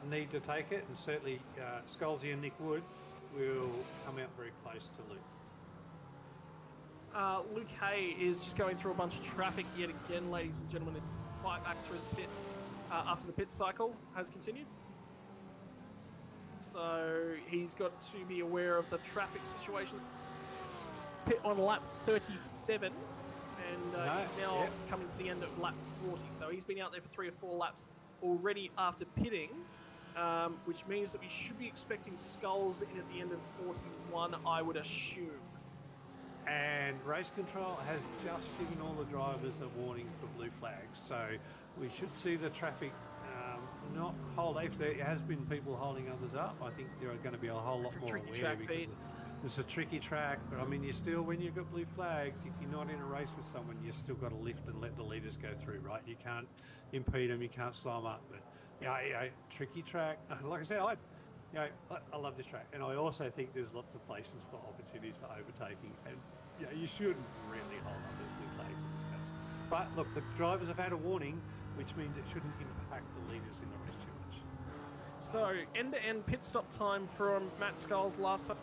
need to take it, and certainly Scalzi and Nick Wood will come out very close to Luke. Luke Hay is just going through a bunch of traffic yet again, ladies and gentlemen. Fight back through the pits after the pit cycle has continued. So he's got to be aware of the traffic situation. Pit on lap 37, and he's now coming to the end of lap 40. So he's been out there for 3 or 4 laps already after pitting, which means that we should be expecting skulls in at the end of 41, I would assume. And race control has just given all the drivers a warning for blue flags, so we should see the traffic not hold. If there has been people holding others up, I think there are going to be a whole lot more aware, because it's a tricky track. But I mean, you still, when you've got blue flags, if you're not in a race with someone, you've still got to lift and let the leaders go through, right? You can't impede them, you can't slow them up. But yeah, tricky track. Like I said, I love this track, and I also think there's lots of places for opportunities for overtaking, and you shouldn't really hold up those blue flags in this case. But look, the drivers have had a warning, which means it shouldn't impact the leaders in the race too much. So end-to-end pit stop time from Matt Skulls last time,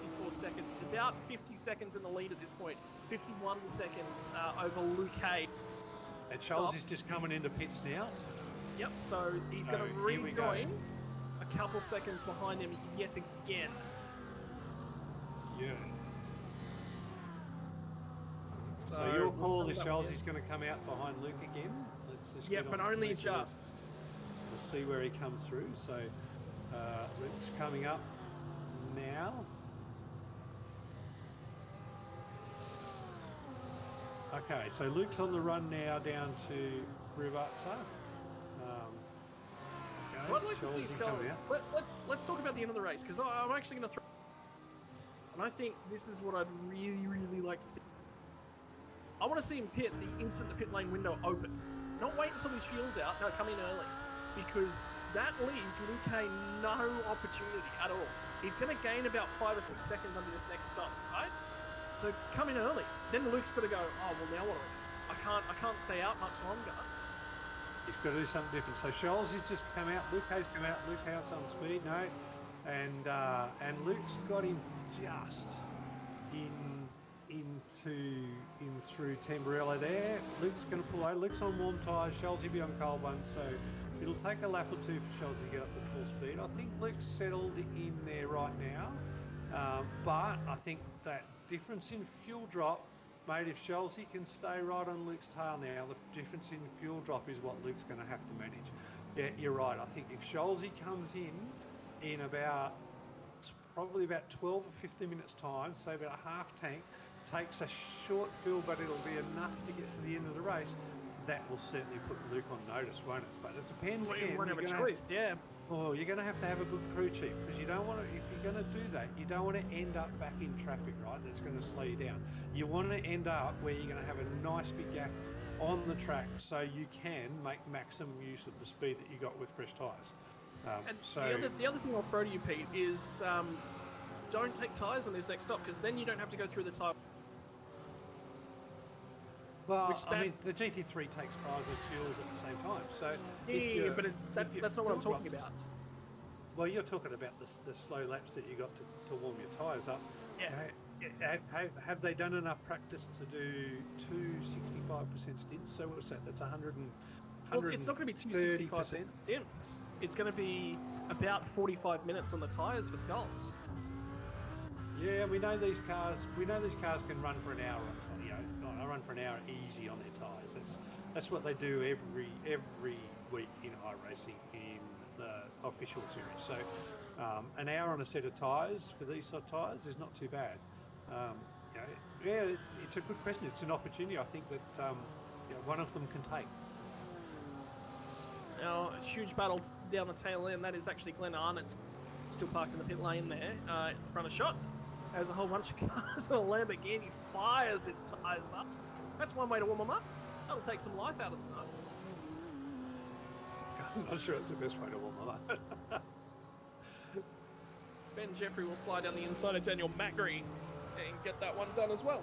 54 seconds. He's about 50 seconds in the lead at this point. 51 seconds over Luke Hay. And Charles is just coming into pits now. Yep, so he's going to rejoin a couple seconds behind him yet again. Yeah. So your call is Charles is going to come out behind Luke again. Yeah, but only just. We'll see where he comes through. So Luke's coming up now. Okay, so Luke's on the run now down to Rivatsa. So I'd like to see Skull. Let's talk about the end of the race, because I'm actually going to throw. And I think this is what I'd really, really like to see. I want to see him pit the instant the pit lane window opens. Not wait until his fuel's out. No, come in early. Because that leaves Luke Hay no opportunity at all. He's going to gain about 5 or 6 seconds under this next stop, right? So come in early. Then Luke's got to go, oh, well, now what do I do? I can't stay out much longer. He's got to do something different. So Scholes has just come out. Luke Hay's come out. Luke Hay's on speed. No. And Luke's got him just through Tamburello there. Luke's going to pull out. Luke's on warm tyres. Scholes will be on cold ones. So it'll take a lap or two for Scholes to get up to full speed. I think Luke's settled in there right now. But I think that difference in fuel drop, mate, if Scholes can stay right on Luke's tail now, the difference in fuel drop is what Luke's going to have to manage. Yeah, you're right. I think if Scholes comes in about probably about 12 or 15 minutes time, say about a half tank, takes a short fill, but it'll be enough to get to the end of the race, that will certainly put Luke on notice, won't it? But it depends again. You won't have a choice, yeah. Well, you're going to have a good crew chief, because you don't want to, if you're going to do that, you don't want to end up back in traffic, right? That's going to slow you down. You want to end up where you're going to have a nice big gap on the track, so you can make maximum use of the speed that you got with fresh tyres. And the other thing I'll throw to you, Pete, is don't take tyres on this next stop, because then you don't have to go through the tyre. Well, I mean, the GT3 takes tyres and fuels at the same time. So yeah, but that's not what I'm talking about. Well, you're talking about the slow laps that you got to warm your tyres up. Yeah. Have they done enough practice to do 2 65% stints? So what's that? That's 100 and. Well, it's not going to be 2 65% stints. It's going to be about 45 minutes on the tyres for Skulls. Yeah, we know these cars. Can run for an hour on tyre. I run for an hour easy on their tyres. That's what they do every week in iRacing in the official series. So An hour on a set of tyres for these sort of tyres is not too bad. You know, yeah, it's a good question. It's an opportunity I think that you know, one of them can take. Now, a huge battle down the tail end. That is actually Glenn Arnott's still parked in the pit lane there in front of shot. As a whole bunch of cars, a Lamborghini fires its tyres up. That's one way to warm them up. That'll take some life out of them, though. I'm not sure it's the best way to warm them up. Ben Jeffrey will slide down the inside of Daniel Macri and get that one done as well.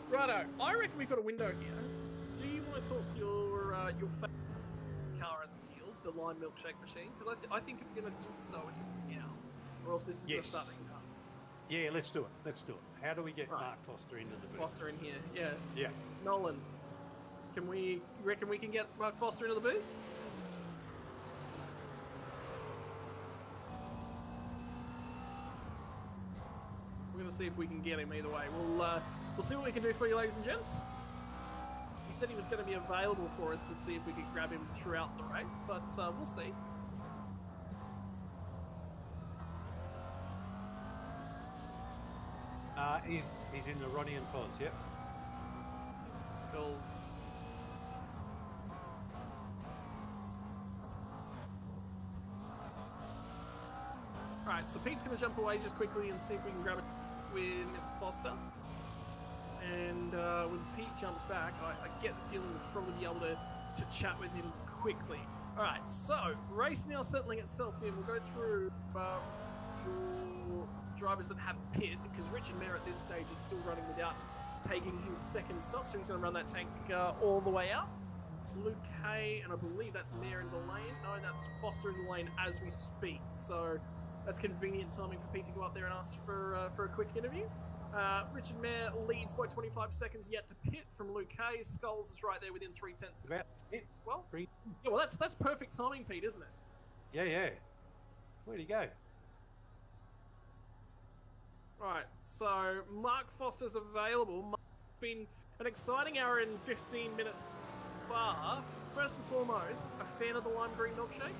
Righto, I reckon we've got a window here. Do you want to talk to your favourite car in the field, the Lime Milkshake Machine? Because I think if you're going to do so, it's going to be now, or else this is going to start making up. Yeah, let's do it. Let's do it. How do we get Mark Foster into the booth? Foster in here, yeah. Yeah. Nolan, you reckon we can get Mark Foster into the booth? We're going to see if we can get him either way. We'll see what we can do for you, ladies and gents. He said he was going to be available for us to see if we could grab him throughout the race, but we'll see. He's in the Ronnie and Foz, yep. Cool. Alright, so Pete's going to jump away just quickly and see if we can grab it with Mr. Foster. And when Pete jumps back, I get the feeling we'll probably be able to chat with him quickly. Alright, so race now settling itself in. We'll go through your drivers that have pit, because Richard Mayer at this stage is still running without taking his second stop, so he's going to run that tank all the way out. Luke Hay, and I believe that's Mayer in the lane. No, that's Foster in the lane as we speak. So that's convenient timing for Pete to go up there and ask for a quick interview. Richard Mayer leads by 25 seconds yet to pit from Luke Hay. Skulls is right there within 3/10 of About it. Well, yeah, well that's perfect timing, Pete, isn't it? Yeah, yeah. Where'd he go? Right, so Mark Foster's available. Mark's been an exciting hour and 15 minutes so far. First and foremost, a fan of the lime green milkshake?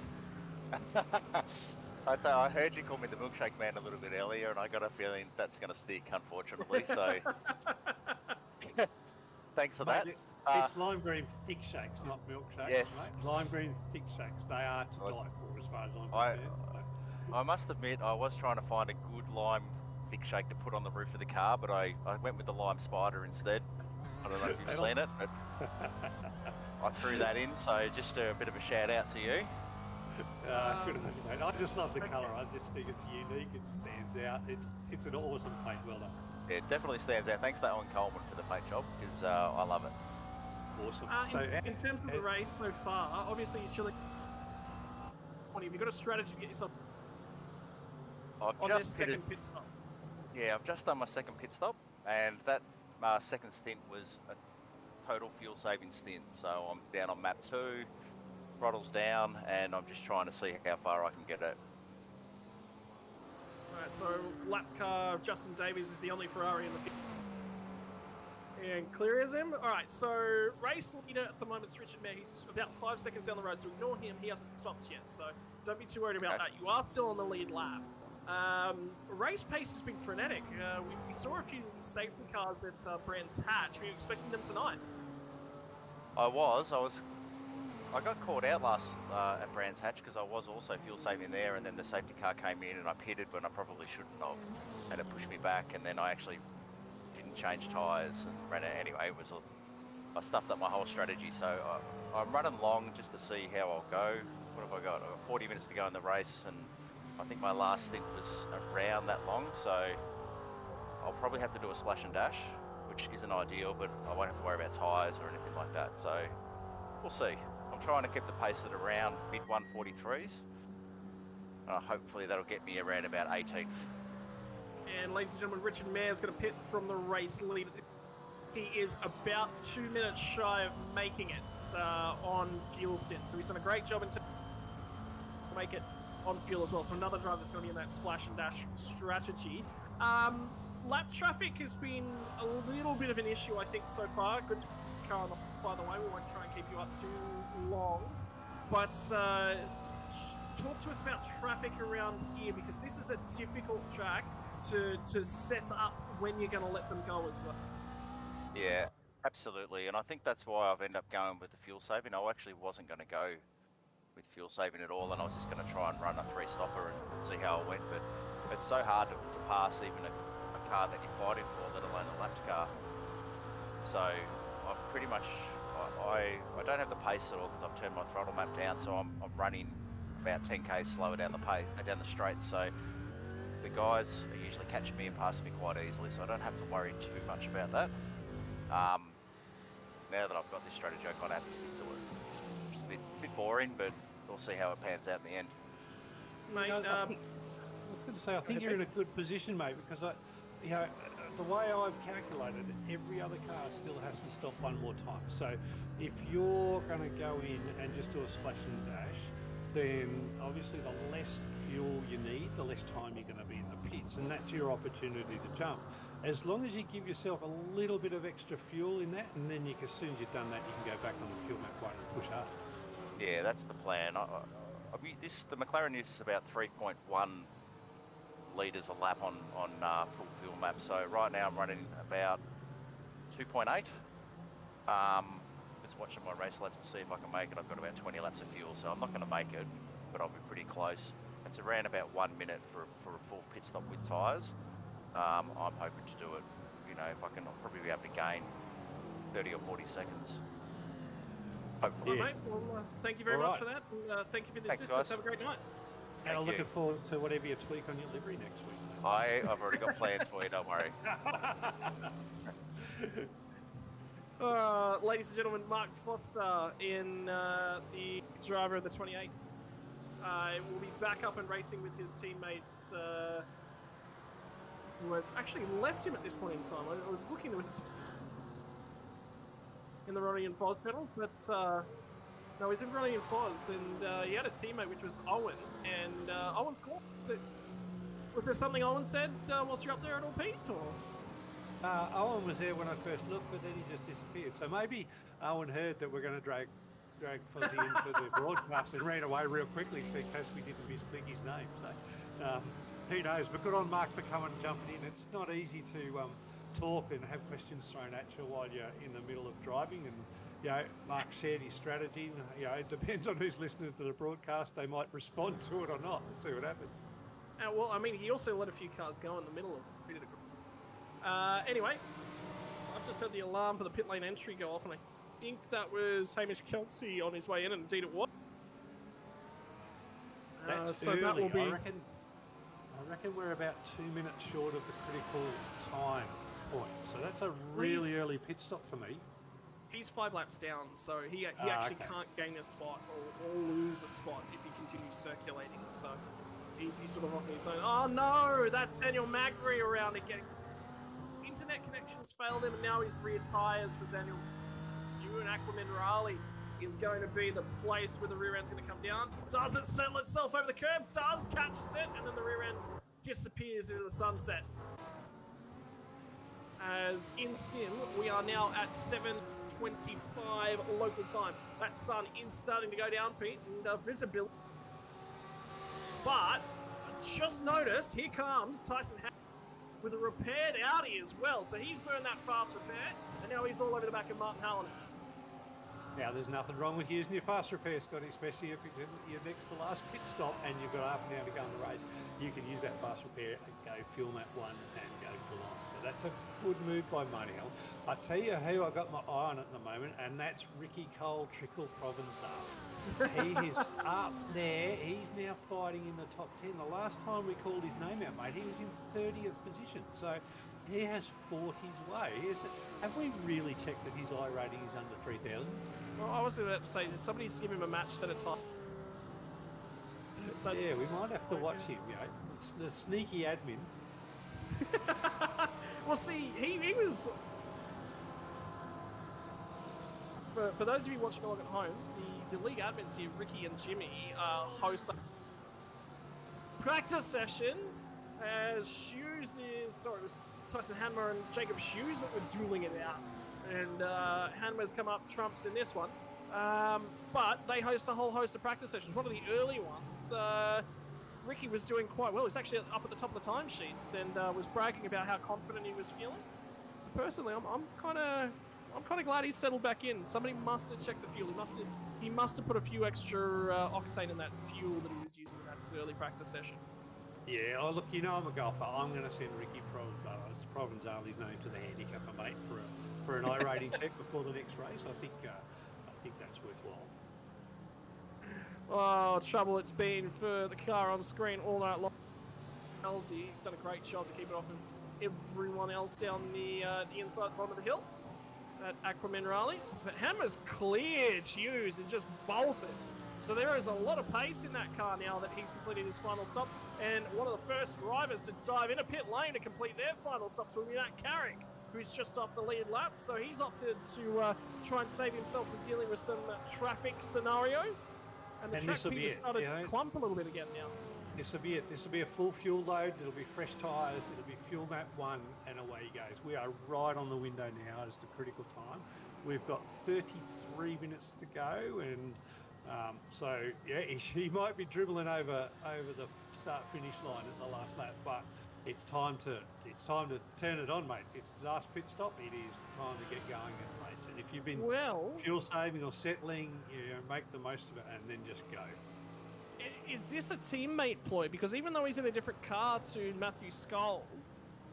I heard you call me the milkshake man a little bit earlier, and I got a feeling that's going to stick, unfortunately. So, thanks for that. It's lime green thick shakes, not milkshakes. Yes, mate. Lime green thick shakes. They are to die for, as far as I'm concerned. I must admit, I was trying to find a good lime thick shake to put on the roof of the car, but I went with the lime spider instead. I don't know if you've seen it, but I threw that in. So, just a bit of a shout out to you. Good on you, mate. I just love the colour. I just think it's unique. It stands out. It's an awesome paint. Well done. Yeah, it definitely stands out. Thanks to Owen Coleman for the paint job, because I love it. Awesome. In terms of the race so far, obviously you're chilling. Have you got a strategy to get yourself on this second pit stop? Yeah, I've just done my second pit stop, and that second stint was a total fuel-saving stint. So I'm down on map 2. Throttle's down, and I'm just trying to see how far I can get it. Alright, so lap car of Justin Davies is the only Ferrari in the field. And clear as him. Alright, so race leader at the moment is Richard Mayer. He's about 5 seconds down the road, so ignore him. He hasn't stopped yet, so don't be too worried about that. You are still on the lead lap. Race pace has been frenetic. We saw a few safety cars at Brands Hatch. Were you expecting them tonight? I got caught out last at Brands Hatch because I was also fuel saving there, and then the safety car came in and I pitted when I probably shouldn't have, and it pushed me back, and then I actually didn't change tyres and ran it anyway. I stuffed up my whole strategy, so I'm running long just to see how I'll go. What have I got? I've got 40 minutes to go in the race, and I think my last stint was around that long, so I'll probably have to do a splash and dash, which isn't ideal, but I won't have to worry about tyres or anything like that, so we'll see. I'm trying to keep the pace at around mid 143s. Hopefully that'll get me around about 18th. And ladies and gentlemen, Richard Mayer's going to pit from the race lead. He is about 2 minutes shy of making it on fuel stint. So he's done a great job to make it on fuel as well. So another driver that's going to be in that splash and dash strategy. Lap traffic has been a little bit of an issue, I think, so far. Good car on the, by the way. We won't try and keep you up too long. But talk to us about traffic around here, because this is a difficult track to set up when you're going to let them go as well. Yeah, absolutely. And I think that's why I've ended up going with the fuel saving. I actually wasn't going to go with fuel saving at all, and I was just going to try and run a 3-stopper and see how it went. But it's so hard to pass even a car that you're fighting for, let alone a lapped car. So I've pretty much, I don't have the pace at all because I've turned my throttle map down, so I'm running about 10k slower down the straight. So the guys are usually catching me and passing me quite easily, so I don't have to worry too much about that. Now that I've got this strategy, I kind of have to stick to it. It's a bit boring, but we'll see how it pans out in the end. Mate, I was going to say, I think you're in a good position, mate, because the way I've calculated it, every other car still has to stop one more time. So if you're going to go in and just do a splash and dash, then obviously the less fuel you need, the less time you're going to be in the pits, and that's your opportunity to jump. As long as you give yourself a little bit of extra fuel in that, and then as soon as you've done that, you can go back on the fuel map 1 and push hard. Yeah, that's the plan. The McLaren uses about 3.1 litres a lap on full fuel map. So right now I'm running about 2.8. Just watching my race laps to see if I can make it. I've got about 20 laps of fuel, so I'm not going to make it, but I'll be pretty close. It's around about 1 minute for a full pit stop with tyres. I'm hoping to do it. You know, if I can, I'll probably be able to gain 30 or 40 seconds. Hopefully. Well, mate, well, thank you very much for that. And, thank you for the assistance. Guys. Have a great night. And I'm looking forward to whatever you tweak on your livery next week, mate. I've already got plans for you, don't worry. Ladies and gentlemen, Mark Foster in the driver of the 28. Will be back up and racing with his teammates, who has actually left him at this point in time. I was looking, there was a in the Ronnie and Foz pedal, but no, he's in Ronnie and Foz, and he had a teammate which was Owen, and Owen's caught. So, was there something Owen said whilst you're up there at all, Pete? Or? Owen was there when I first looked, but then he just disappeared. So maybe Owen heard that we're going to drag Fuzzy into the broadcast and ran away real quickly so in case we didn't misclick his name. So who knows? But good on Mark for coming and jumping in. It's not easy to talk and have questions thrown at you while you're in the middle of driving. And you know, Mark shared his strategy. You know, it depends on who's listening to the broadcast. They might respond to it or not. We'll see what happens. Well, I mean, he also let a few cars go in the middle of it. Anyway, I've just heard the alarm for the pit lane entry go off, and I think that was Hamish Kelsey on his way in, and indeed it was. That's so early. That will be... I reckon we're about 2 minutes short of the critical time point. So that's a really early pit stop for me. He's 5 laps down, so he actually can't gain a spot or lose a spot if he continues circulating. So he's sort of off his own. Oh no, that's Daniel Magri around again. Internet connections failed him, and now his rear tyres for Daniel Few and Aqua Minerale is going to be the place where the rear end's going to come down. Does it settle itself over the curb? Does, catches it, and then the rear end disappears into the sunset. As in sim, we are now at 7:25 local time. That sun is starting to go down, Pete, and visibility. But I just noticed, here comes Tyson Hammond with a repaired Audi as well. So he's burned that fast repair, and now he's all over the back of Martin Hallinan. Now, there's nothing wrong with using your fast repair, Scotty, especially if it's your next to last pit stop and you've got half an hour to go in the race. You can use that fast repair and go fuel map 1 and go full on. So that's a good move by Moneyhill. I tell you who I got my eye on at the moment, and that's Ricky Cole Trickle Provençal. He is up there. He's now fighting in the top 10. The last time we called his name out, mate, he was in 30th position. So he has fought his way. Have we really checked that his I rating is under 3,000? Well, I was about to say, did somebody just give him a match at a time? So, yeah, we might have to watch him, you know. It's the sneaky admin. Well, see, he was... For those of you watching along at home, the league admins here, Ricky and Jimmy, host practice sessions as it was Tyson Hanmer and Jacob Hughes that were dueling it out. And Hanmer's come up trumps in this one. But they host a whole host of practice sessions. One of the early ones Ricky was doing quite well. He's actually up at the top of the timesheets and was bragging about how confident he was feeling. So personally, I'm kind of glad he's settled back in. Somebody must have checked the fuel. He must have put a few extra octane in that fuel that he was using in that early practice session. Yeah, oh look, you know I'm a golfer. I'm going to send Ricky Provenzali's name to the handicapper, mate, for an I-rating check before the next race. I think that's worthwhile. Oh, trouble it's been for the car on screen all night long. Elsie, he's done a great job to keep it off of everyone else down the inside bottom of the hill at Aquaman Rally. But Hammer's cleared Hughes and just bolted. So there is a lot of pace in that car now that he's completed his final stop. And one of the first drivers to dive in a pit lane to complete their final stops will be Matt Carrick, who's just off the lead lap. So he's opted to try and save himself from dealing with some traffic scenarios. And the track people started to clump a little bit again now. This will be it. This will be a full fuel load. It'll be fresh tyres. It'll be fuel map 1, and away he goes. We are right on the window now as the critical time. We've got 33 minutes to go, and so yeah, he might be dribbling over the start-finish line at the last lap, but it's time to turn it on, mate. It's the last pit stop. It is time to get going and race. And if you've been fuel saving or settling, make the most of it and then just go. Is this a teammate ploy? Because even though he's in a different car to Matthew Skulls,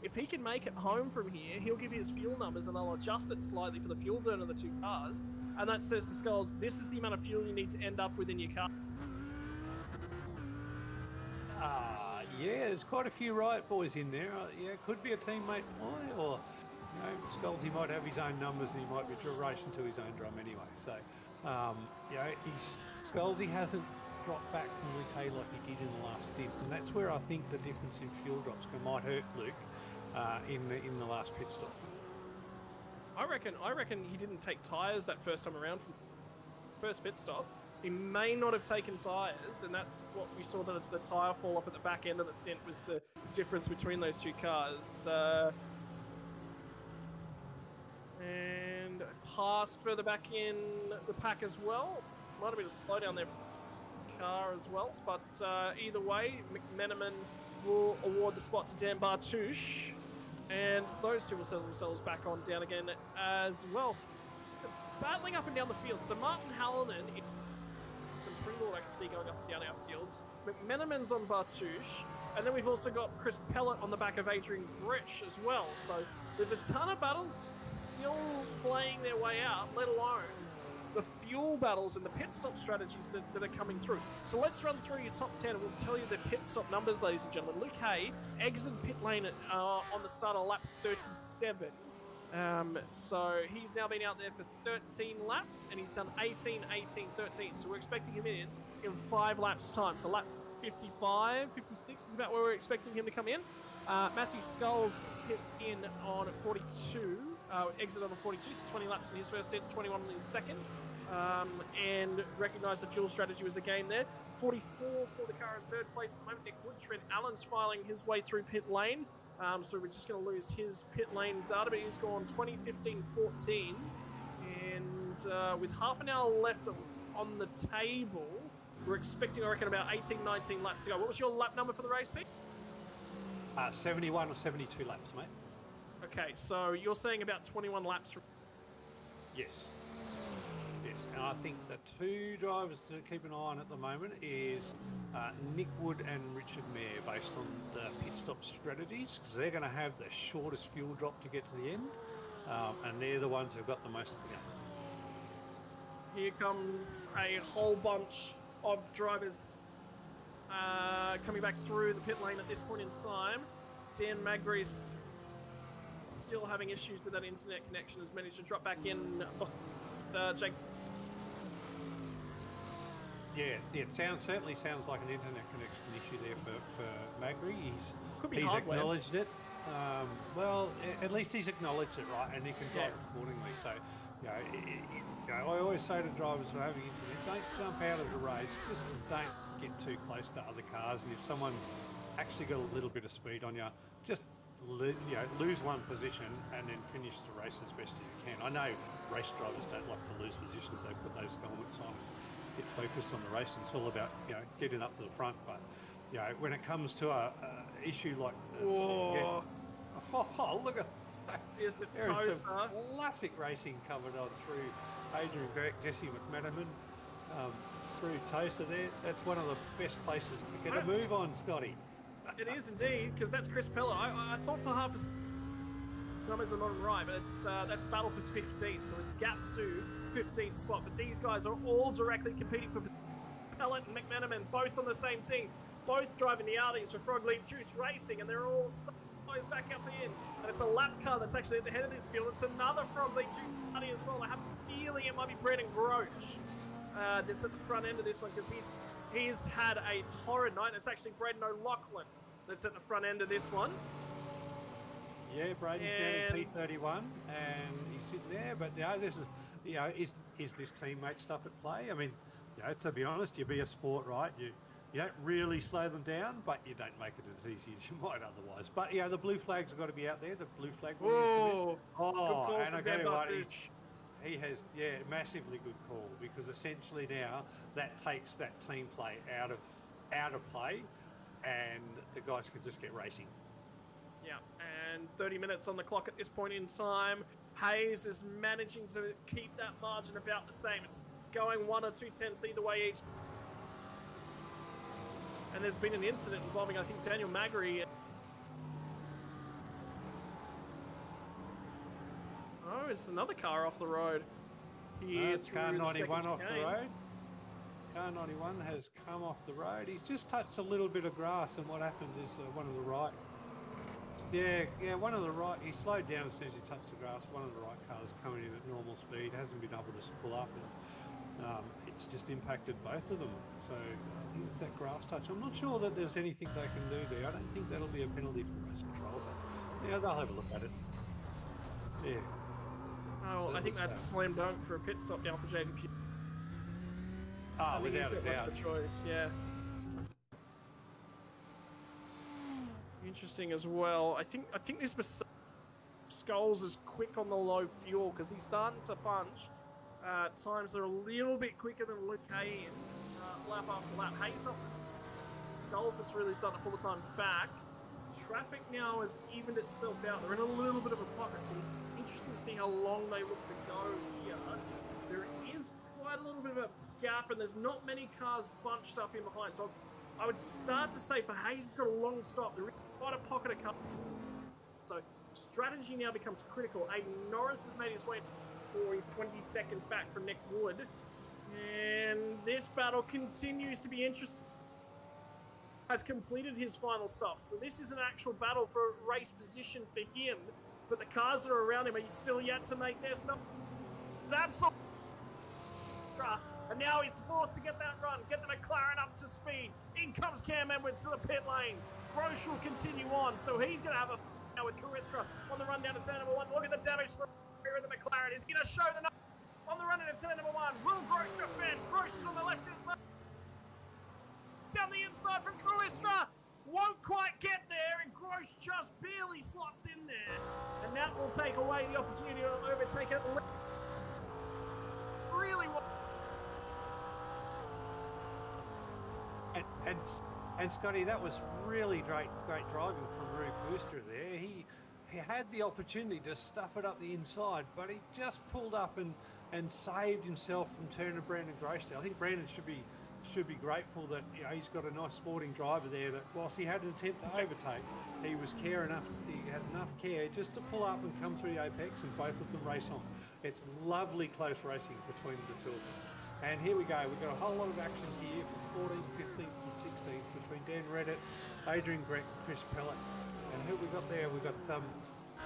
if he can make it home from here, he'll give you his fuel numbers and they'll adjust it slightly for the fuel burn of the two cars. And that says to Skulls, this is the amount of fuel you need to end up with in your car. Yeah, there's quite a few Riot boys in there. Yeah, could be a teammate ploy, or Skulls, he might have his own numbers and he might be racing to his own drum anyway. So, Skulls, he hasn't dropped back from Luke Hay like he did in the last stint, and that's where I think the difference in fuel drops might hurt Luke in the last pit stop. I reckon he didn't take tyres that first time around from first pit stop. He may not have taken tyres, and that's what we saw the tyre fall off at the back end of the stint was the difference between those two cars. And passed further back in the pack as well. Might have been a slowdown there car as well, but either way, McMenamin will award the spot to Dan Bartouche, and those two will settle themselves back on down again as well. Battling up and down the field, so Martin Hallinan, some Pringle I can see going up and down our fields. McMenamin's on Bartouche, and then we've also got Chris Pellet on the back of Adrian Grich as well, so there's a ton of battles still playing their way out, let alone the fuel battles and the pit stop strategies that are coming through. So let's run through your top 10 and we'll tell you the pit stop numbers, ladies and gentlemen. Luke Hay exited pit lane on the start of lap 37. So he's now been out there for 13 laps and he's done 18, 18, 13. So we're expecting him in 5 laps time. So lap 55, 56 is about where we're expecting him to come in. Matthew Skulls hit in on 42. Exit on the 42, so 20 laps in his first stint, 21 in his second. And recognised the fuel strategy was a game there. 44 for the car in third place at the moment. Nick Wood, Trent Allen's filing his way through pit lane. So we're just going to lose his pit lane data, but he's gone 20, 15, 14. And with half an hour left on the table, we're expecting, I reckon, about 18, 19 laps to go. What was your lap number for the race, Pete? 71 or 72 laps, mate. Okay, so you're saying about 21 laps. Yes. And I think the two drivers to keep an eye on at the moment is Nick Wood and Richard Mayer, based on the pit stop strategies, because they're going to have the shortest fuel drop to get to the end, and they're the ones who've got the most to go. Here comes a whole bunch of drivers coming back through the pit lane at this point in time. Dan Magrees still having issues with that internet connection, has managed to drop back in. Jake. Yeah, it certainly sounds like an internet connection issue there for Magri. He's hardware. Acknowledged it. At least he's acknowledged it, right, and he can drive accordingly. So, I always say to drivers who are having internet, don't jump out of the race. Just don't get too close to other cars. And if someone's actually got a little bit of speed on you, just lose one position and then finish the race as best as you can. I know race drivers don't like to lose positions; they put those helmets on. get focused on the race, and it's all about getting up to the front. But when it comes to a issue like Whoa. look at Here's the there is some toaster. classic racing coming on through Adrian Grech, Jesse McManaman, through Tosa there. That's one of the best places to get a move on, Scotty. It is indeed, because that's Chris Pella. I thought for half a numbers are not right, but it's that's battle for 15th, so it's gap to 15th spot. But these guys are all directly competing for Pellet and McManaman, both on the same team, both driving the Audis for Frog Leap Juice Racing, and they're all size back up in. And it's a lap car that's actually at the head of this field. It's another Frog Leap Juice Audi as well. I have a feeling it might be Brendan Grosh that's at the front end of this one, because he's had a torrid night. It's actually Braden O'Loughlin that's at the front end of this one. Yeah, Braden's down in P31, and he's sitting there. But this is is this teammate stuff at play? I mean, to be honest, you be a sport, right? You don't really slow them down, but you don't make it as easy as you might otherwise. But the blue flags have got to be out there. The blue flag. Whoa! And I tell you what, he has massively good call, because essentially now that takes that team play out of play, and the guys can just get racing. Yeah, and 30 minutes on the clock at this point in time. Hayes is managing to keep that margin about the same. It's going 1 or 2 tenths either way each. And there's been an incident involving, I think, Daniel Magri. Oh, it's another car off the road. It's car 91 off the road. Car 91 has come off the road. He's just touched a little bit of grass, and what happened is one of the right. Yeah, one of the right. He slowed down as soon as he touched the grass. One of the right cars coming in at normal speed hasn't been able to pull up, and it's just impacted both of them. So I think it's that grass touch. I'm not sure that there's anything they can do there. I don't think that'll be a penalty for race control, but they'll have a look at it. Yeah. Oh, So I think that's slam dunk for a pit stop now for Jaden Pugh. Without a doubt. Much of a choice, yeah. Interesting as well. I think this Skulls is quick on the low fuel, because he's starting to punch. Times are a little bit quicker than Luke Hay in lap after lap. Hayes not. Skulls that's really starting to pull the time back. Traffic now has evened itself out. They're in a little bit of a pocket, so interesting to see how long they look to go here. There is quite a little bit of a gap, and there's not many cars bunched up in behind. So I would start to say for Hayes, he's got a long stop. There is quite a pocket of cars. So strategy now becomes critical. Aiden Norris has made his way for his 20 seconds back from Nick Wood. And this battle continues to be interesting. Has completed his final stop. So this is an actual battle for race position for him. But the cars that are around him are still yet to make their stop. It's absolutely. And now he's forced to get that run, get the McLaren up to speed. In comes Cam Edwards to the pit lane. Grosh will continue on, so he's going to have a now with Caristra on the run down to turn number 1. Look at the damage to the rear of the McLaren. Is he going to show the number on the run into turn number 1? Will Grosh defend? Grosh is on the left-hand side. Down the inside from Caristra. Won't quite get there, and Grosh just barely slots in there. And that will take away the opportunity to overtake it. Really well. And Scotty, that was really great driving from Rue Booster there. He had the opportunity to stuff it up the inside, but he just pulled up and saved himself from turning Brandon Grosh down. I think Brandon should be grateful that he's got a nice sporting driver there that whilst he had an attempt to overtake, he had enough care just to pull up and come through the apex, and both of them race on. It's lovely close racing between the two of them. And here we go. We've got a whole lot of action here for 14th, 15th and 16th between Dan Reddit, Adrian Grech, Chris Pellet. And who we got there? We've got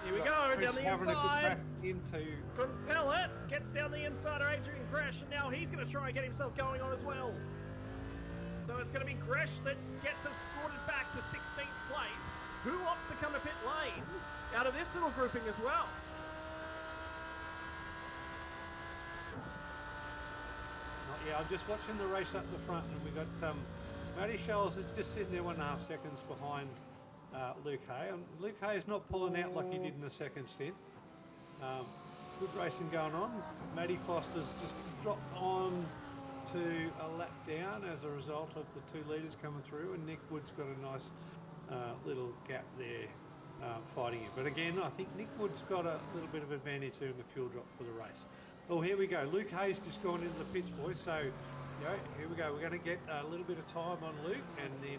here we go, Chris down the having inside. A good into from Pellet, gets down the inside of Adrian Gresh, and now he's going to try and get himself going on as well. So it's going to be Gresh that gets escorted back to 16th place. Who opts to come to pit lane out of this little grouping as well? Yeah, I'm just watching the race up the front, and we've got Matty Scholes is just sitting there 1.5 seconds behind Luke Hay. And Luke Hay is not pulling out like he did in the second stint. Good racing going on. Matty Foster's just dropped on to a lap down as a result of the 2 leaders coming through, and Nick Wood's got a nice little gap there fighting it. But again, I think Nick Wood's got a little bit of advantage here in the fuel drop for the race. Well, here we go. Luke Hayes just gone into the pits, boys. So, here we go. We're going to get a little bit of time on Luke, and then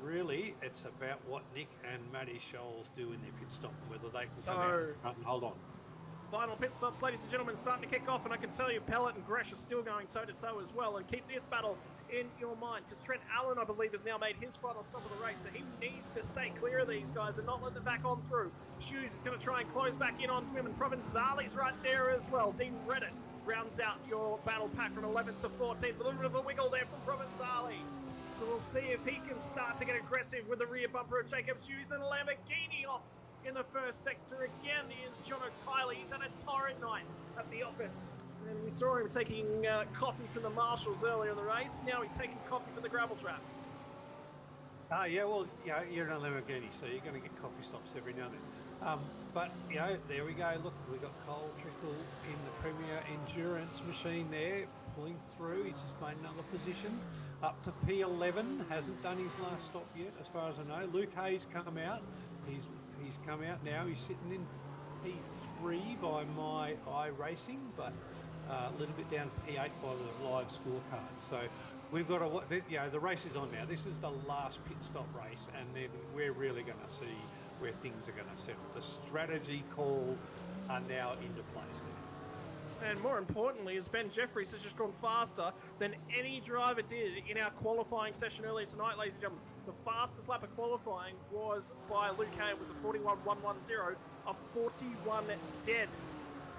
really it's about what Nick and Matty Scholes do in their pit stop, and whether they can come out in front and hold on. Final pit stops, ladies and gentlemen, starting to kick off, and I can tell you Pellet and Gresh are still going toe-to-toe as well, and keep this battle in your mind, because Trent Allen, I believe, has now made his final stop of the race, so he needs to stay clear of these guys and not let them back on through. Hughes is going to try and close back in onto him, and Provenzali's right there as well. Dean Reddit rounds out your battle pack from 11th to 14th. A little bit of a wiggle there from Provenzali. So we'll see if he can start to get aggressive with the rear bumper of Jacob Hughes, then a Lamborghini off in the first sector again is John O'Kiley. He's had a torrid night at the office. And we saw him taking coffee from the marshals earlier in the race. Now he's taking coffee from the gravel trap. Yeah, well, you're in a Lamborghini, so you're going to get coffee stops every now and then. But, there we go. Look, we've got Cole Trickle in the Premier Endurance machine there, pulling through. He's just made another position. Up to P11, hasn't done his last stop yet, as far as I know. Luke Hayes come out. He's come out now. He's sitting in P3 by my iRacing, but a little bit down P8 by the live scorecard. So we've got the race is on now. This is the last pit stop race, and then we're really going to see where things are going to settle. The strategy calls are now into place now. And more importantly, as Ben Jeffries has just gone faster than any driver did in our qualifying session earlier tonight, ladies and gentlemen. The fastest lap of qualifying was by Luke Hay. It was a 41.110, a 41 dead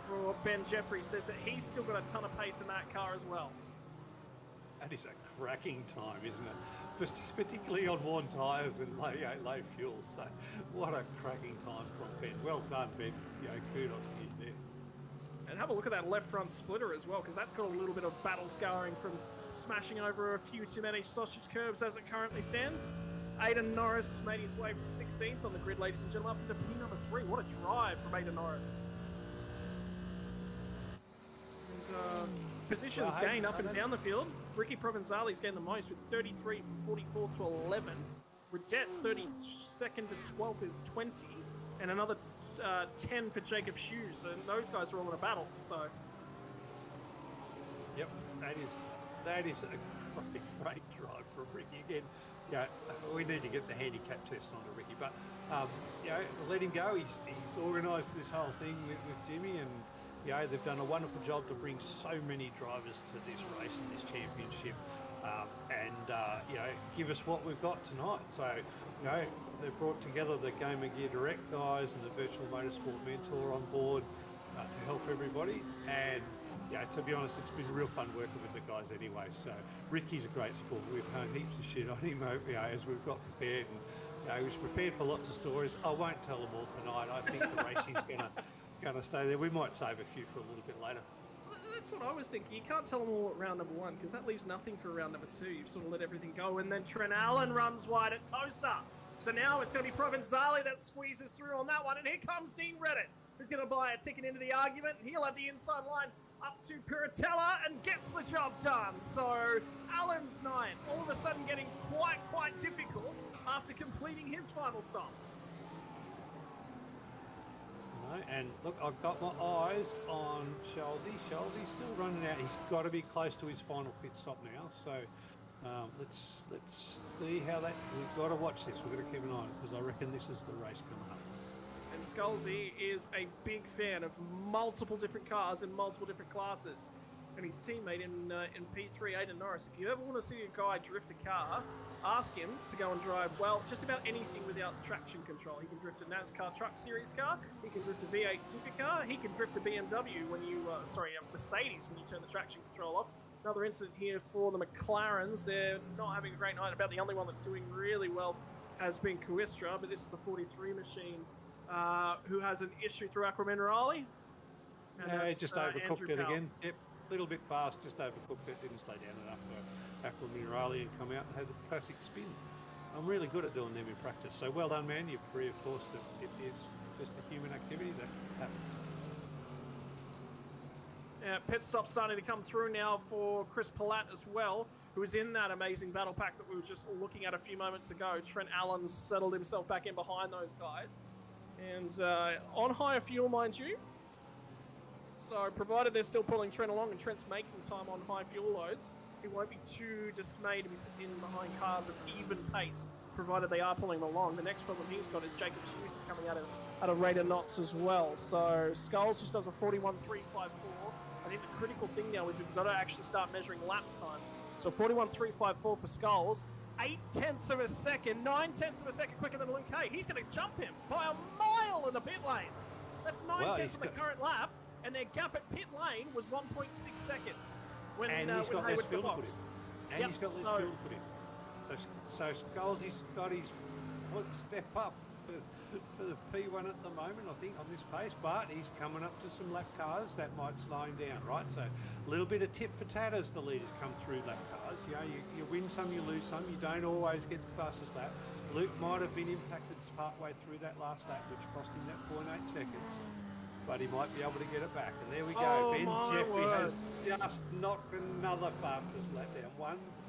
for Ben Jeffries. Says that he's still got a ton of pace in that car as well. That is a cracking time, isn't it? Particularly on worn tyres and low fuel. So what a cracking time from Ben. Well done, Ben. Kudos to you there. And have a look at that left front splitter as well, because that's got a little bit of battle scarring from smashing over a few too many sausage curbs as it currently stands. Aidan Norris has made his way from 16th on the grid, ladies and gentlemen, up into P number 3. What a drive from Aidan Norris. And positions gained up and down the field. Ricky Provenzali's gained the most with 33 from 44th to 11th. Redet 32nd to 12th is 20, and another 10 for Jacob Hughes, and those guys are all in a battle. So, yep, that is a great drive from Ricky. Again, we need to get the handicap test onto Ricky, but let him go. He's organised this whole thing with Jimmy, and they've done a wonderful job to bring so many drivers to this race and this championship, and give us what we've got tonight. So, they've brought together the Game of Gear Direct guys and the Virtual Motorsport Mentor on board to help everybody. And to be honest, it's been real fun working with the guys anyway. So Ricky's a great sport. We've hung heaps of shit on him, as we've got prepared. And he was prepared for lots of stories. I won't tell them all tonight. I think the racing's gonna stay there. We might save a few for a little bit later. That's what I was thinking. You can't tell them all at round number 1, because that leaves nothing for round number 2. You've sort of let everything go, and then Trent Allen runs wide at Tosa. So now it's going to be Provenzali that squeezes through on that one, and here comes Dean Reddit, who's going to buy a ticket into the argument, and he'll have the inside line up to Piratella and gets the job done. So Allen's 9 all of a sudden getting quite difficult after completing his final stop. And look, I've got my eyes on Scholesy. Scholesy still running out. He's got to be close to his final pit stop now. So let's see how that. We've got to watch this. We've got to keep an eye on it, because I reckon this is the race coming up. And Scholesy is a big fan of multiple different cars in multiple different classes. And his teammate in P3, Aidan Norris, if you ever want to see a guy drift a car, ask him to go and drive, well, just about anything without traction control. He can drift a NASCAR Truck Series car, he can drift a V8 supercar, he can drift a BMW when you, a Mercedes when you turn the traction control off. Another incident here for the McLarens. They're not having a great night. About the only one that's doing really well has been Kuistra, but this is the 43 machine who has an issue through Aqua Minerale. And just overcooked it again. Yep. Little bit fast, just overcooked it, didn't stay down enough for Aqua Minerale and come out and had a classic spin. I'm really good at doing them in practice, so well done, man. You've reinforced that it is just a human activity that happens. Pit stop starting to come through now for Chris Palat as well, who is in that amazing battle pack that we were just looking at a few moments ago. Trent Allen's settled himself back in behind those guys. And on higher fuel, mind you. So provided they're still pulling Trent along and Trent's making time on high fuel loads, he won't be too dismayed to be sitting in behind cars of even pace, provided they are pulling them along. The next problem he's got is Jacob Hughes is coming at a rate of knots as well. So Skulls just does a 41.354. I think the critical thing now is we've got to actually start measuring lap times. So 41.354 for Skulls, 0.8 of a second, 0.9 of a second quicker than Luke Hay. He's going to jump him by a mile in the pit lane. That's 0.9 of the current lap, and their gap at pit lane was 1.6 seconds. And he's got less fuel to put in. And Yep, he's got less fuel to put in. So Skulls, he's got his foot step up for the P1 at the moment, I think, on this pace, but he's coming up to some lap cars that might slow him down, right? So a little bit of tit for tat as the leaders come through lap cars. You know, you win some, you lose some. You don't always get the fastest lap. Luke might have been impacted partway through that last lap, which cost him that 0.8 seconds. But he might be able to get it back. And there we go. Oh, Ben my Jeffrey word. has just knocked another fastest lap down.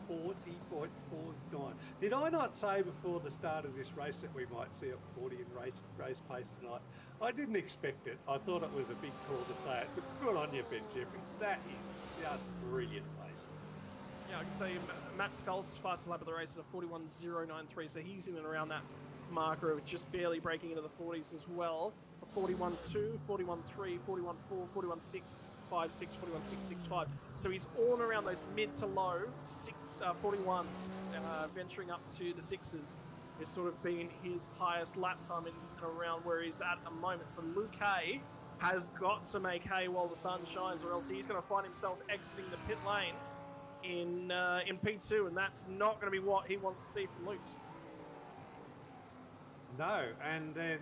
1:40.49. Did I not say before the start of this race that we might see a 40 in race pace tonight? I didn't expect it. I thought it was a big call to say it. But good on you, Ben Jeffrey. That is just brilliant pace. Yeah, I can say Matt Skulls' fastest lap of the race is a 41.093, so he's in and around that marker of just barely breaking into the 40s as well. 41.2, 41.3, 41.4, 41.656, 41.665. So he's all around those mid to low 41s, venturing up to the 6s. It's sort of been his highest lap time in and around where he's at the moment. So Luke Hay has got to make hay while the sun shines, or else he's going to find himself exiting the pit lane in P2, and that's not going to be what he wants to see from Luke. No, and then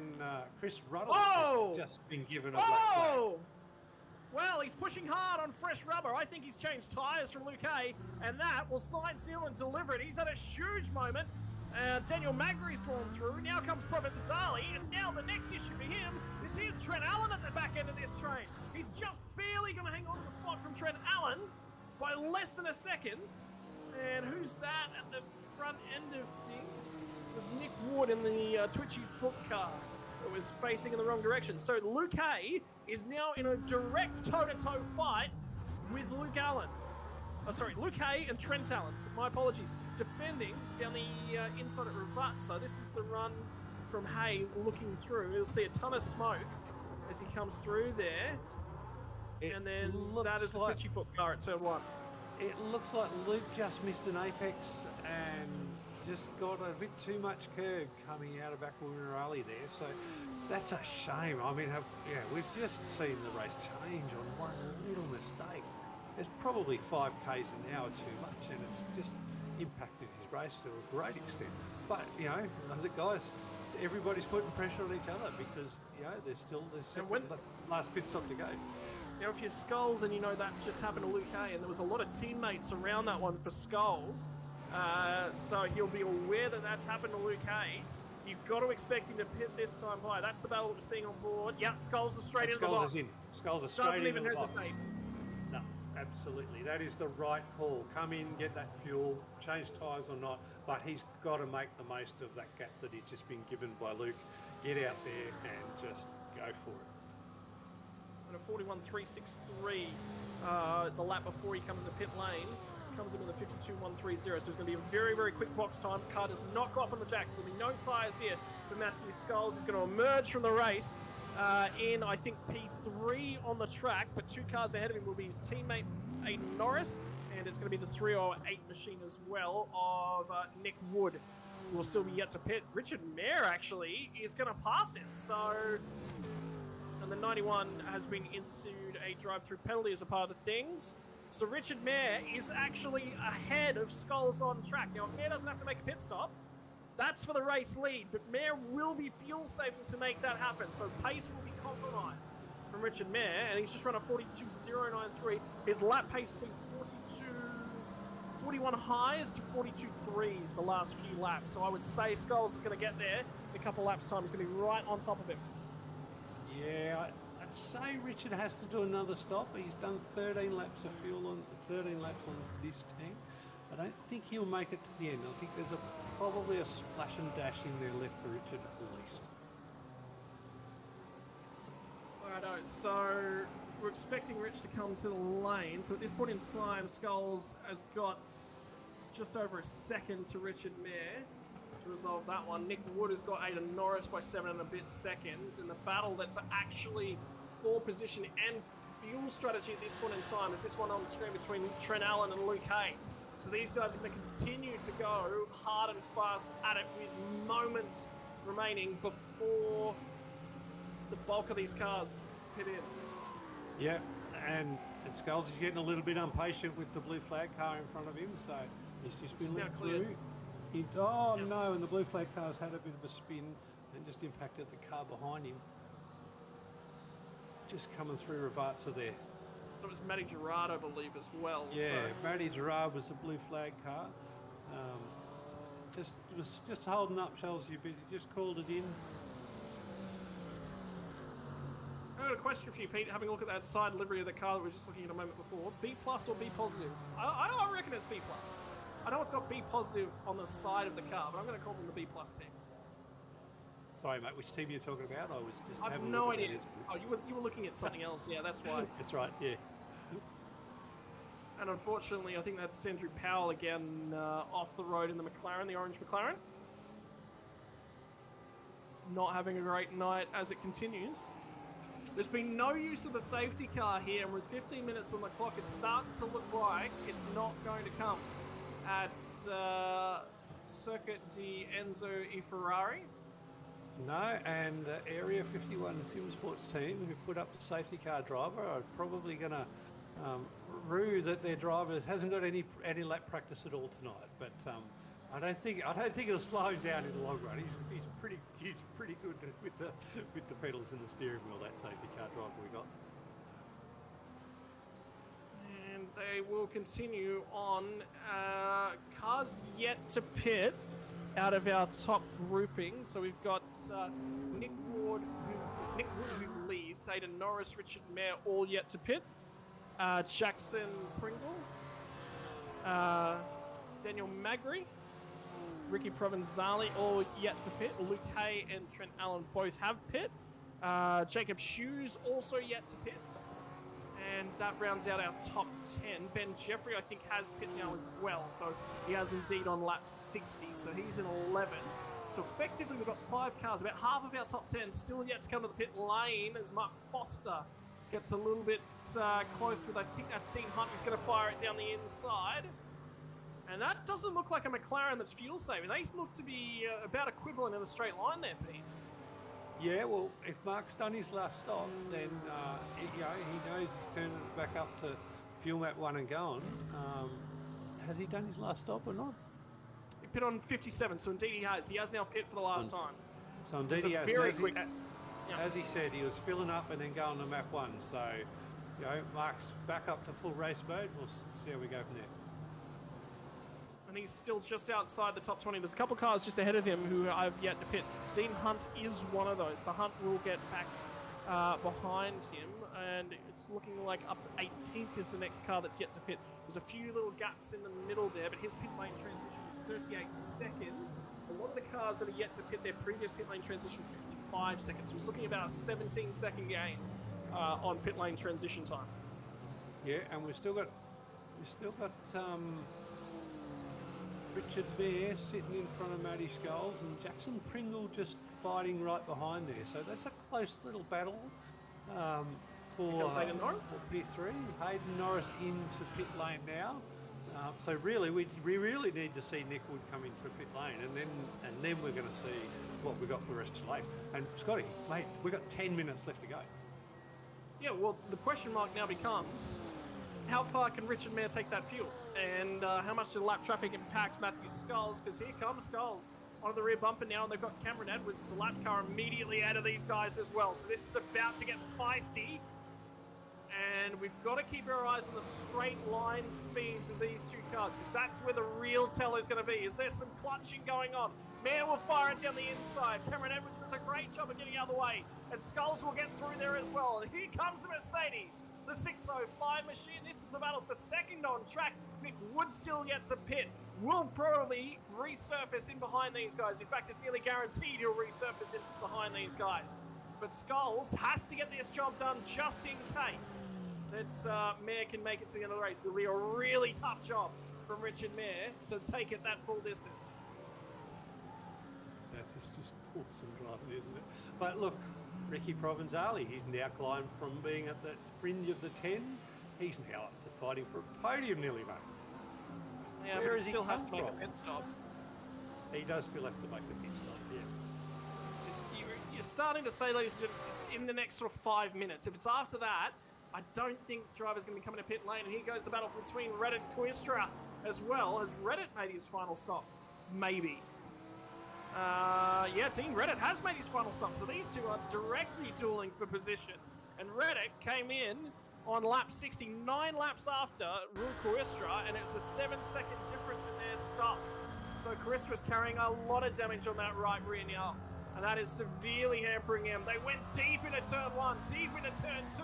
Chris Ruddle Whoa! has just been given a black flag. Oh! Well, he's pushing hard on fresh rubber. I think he's changed tyres from Luke Hay, and that will side seal and deliver it. He's had a huge moment. Daniel Magri's gone through. Now comes Prophet Bizarrely, and now the next issue for him is here's Trent Allen at the back end of this train. He's just barely going to hang on to the spot from Trent Allen by less than a second. And who's that at the front end of things? It was Nick Wood in the twitchy foot car that was facing in the wrong direction. So Luke Hay is now in a direct toe-to-toe fight with Luke Allen. Oh, sorry, Luke Hay and Trent Allen. My apologies. Defending down the inside at Ravat. So this is the run from Hay looking through. You'll see a ton of smoke as he comes through there. And then that is the twitchy foot car at turn 1. It looks like Luke just missed an apex and just got a bit too much curb coming out of Aquaman Rally there. So that's a shame. I mean, we've just seen the race change on one little mistake. It's probably 5 k's an hour too much, and it's just impacted his race to a great extent. But, you know, the guys, everybody's putting pressure on each other because, you know, there's still the last pit stop to go. Now, if you're Skulls and you know that's just happened to Luke Hay, and there was a lot of teammates around that one for Skulls, so he'll be aware that that's happened to Luke Hay. You've got to expect him to pit this time high. That's the battle that we're seeing on board. Yep, Skulls are straight into the box. Skulls are straight into the box. Doesn't even hesitate. No, absolutely. That is the right call. Come in, get that fuel, change tyres or not, but he's got to make the most of that gap that he's just been given by Luke. Get out there and just go for it. And a 41.363, the lap before he comes into pit lane, comes in with a 52.130. So it's going to be a very, very quick box time. Car does not go up on the jacks. There'll be no tyres here for Matthew Skulls. He's going to emerge from the race in, I think, P3 on the track, but 2 cars ahead of him will be his teammate Aiden Norris, and it's going to be the 308 machine as well of Nick Wood, who will still be yet to pit. Richard Mayer, actually, is going to pass him. So... And the 91 has been issued a drive-through penalty as a part of things. So Richard Mayer is actually ahead of Skulls on track. Now, if Mayer doesn't have to make a pit stop, that's for the race lead. But Mayer will be fuel-saving to make that happen. So pace will be compromised from Richard Mayer. And he's just run a 42.093. His lap pace has been 41 highs to 42.3s the last few laps. So I would say Skulls is going to get there. A couple laps time is going to be right on top of him. Yeah, I'd say Richard has to do another stop. He's done 13 laps of fuel on 13 laps on this team. I don't think he'll make it to the end. I think there's probably a splash and dash in there left for Richard at least. Righto, so we're expecting Rich to come to the lane. So at this point in time, Skulls has got just over a second to Richard Mayer to resolve that one. Nick Wood has got Aidan Norris by 7 and a bit seconds. In the battle that's actually for position and fuel strategy at this point in time is this one on the screen between Trent Allen and Luke Hay. So these guys are going to continue to go hard and fast at it with moments remaining before the bulk of these cars hit in. Yeah, and Skulls is getting a little bit impatient with the blue flag car in front of him, so he's just been let through. No, and the blue flag car's had a bit of a spin and just impacted the car behind him. Just coming through Ravazza there. So it was Matty Gerard, I believe, as well. Yeah, so. Matty Gerard was the blue flag car. Was just holding up Chelsea a bit. He just called it in. I've got a question for you, Pete. Having a look at that side livery of the car that we were just looking at a moment before. B plus or B positive? I reckon it's B plus. I know it's got B positive on the side of the car, but I'm going to call them the B plus team. Sorry, mate. Which team are you talking about? I was just I have having no a look idea. at that. Oh, you were looking at something else. Yeah, that's why. That's right. Yeah. And unfortunately, I think that's Andrew Powell again off the road in the McLaren, the orange McLaren. Not having a great night as it continues. There's been no use of the safety car here, and with 15 minutes on the clock, it's starting to look like it's not going to come at Circuit di Enzo e Ferrari. No, and Area 51 SimSports team who put up the safety car driver are probably going to rue that their driver hasn't got any lap practice at all tonight. But I don't think it'll slow him down in the long run. He's pretty good with the pedals and the steering wheel. That safety car driver we got. And they will continue on. Cars yet to pit out of our top grouping. So we've got Nick Wood who leads, Aidan Norris, Richard Mayer, all yet to pit. Jackson Pringle, Daniel Magri, Ricky Provenzali, all yet to pit. Luke Hay and Trent Allen both have pit. Jacob Hughes also yet to pit. And that rounds out our top 10. Ben Jeffrey, I think, has pit now as well. So he has indeed on lap 60. So he's in 11. So effectively, we've got 5 cars. About half of our top 10 still yet to come to the pit lane as Mark Foster gets a little bit close with, I think that's Dean Hunt. He's going to fire it down the inside. And that doesn't look like a McLaren that's fuel saving. They look to be about equivalent in a straight line there, Pete. Yeah, well, if Mark's done his last stop, then he knows he's turning it back up to fuel map 1 and going. Has he done his last stop or not? He pit on 57, so indeed he has. He has now pit for the last time. So indeed he has. Very quick. As he said, he was filling up and then going to map 1. So, Mark's back up to full race mode. We'll see how we go from there. And he's still just outside the top 20. There's a couple of cars just ahead of him who I've yet to pit. Dean Hunt is one of those. So Hunt will get back behind him. And it's looking like up to 18th is the next car that's yet to pit. There's a few little gaps in the middle there, but his pit lane transition is 38 seconds. A lot of the cars that are yet to pit, their previous pit lane transition was 55 seconds. So he's looking at about a 17-second gain on pit lane transition time. Yeah, and we've still got Richard Mayer sitting in front of Matty Skulls and Jackson Pringle just fighting right behind there. So that's a close little battle for P3. Hayden Norris into pit lane now. So really, we really need to see Nick Wood come into pit lane, and then we're going to see what we got for the rest of the lane. And Scotty, mate, we've got 10 minutes left to go. Yeah, well, the question mark now becomes, how far can Richard Mayer take that fuel? And how much did lap traffic impact Matthew Skulls? Because here comes Skulls on the rear bumper now, and they've got Cameron Edwards as a lap car immediately out of these guys as well. So this is about to get feisty. And we've got to keep our eyes on the straight line speeds of these two cars, because that's where the real tell is going to be. Is there some clutching going on? Mayer will fire it down the inside. Cameron Edwards does a great job of getting out of the way. And Skulls will get through there as well. And here comes the Mercedes, the 605 machine. This is the battle for second on track. Nick Wood still yet to pit. Will probably resurface in behind these guys. In fact, it's nearly guaranteed he'll resurface in behind these guys. But Skulls has to get this job done just in case that Mayer can make it to the end of the race. It'll be a really tough job from Richard Mayer to take it that full distance. That's just awesome driving, isn't it? But look, Ricky Provenzali, he's now climbed from being at the fringe of the 10. He's now up to fighting for a podium nearly, mate. Yeah, Where but has he he still has come to make a from? pit stop. He does still have to make the pit stop, yeah. You're starting to say, ladies and gentlemen, it's in the next sort of 5 minutes. If it's after that, I don't think driver's going to be coming to pit lane. And here goes the battle between Reddit and Quistra as well. Has Reddit made his final stop? Maybe. Yeah, Dean Reddit has made his final stop. So these two are directly dueling for position. And Reddit came in on lap 69 laps after Rue Quistra, and it's a 7-second difference in their stops. So Quistra's carrying a lot of damage on that right rear now. And that is severely hampering him. They went deep into turn 1, deep into turn 2.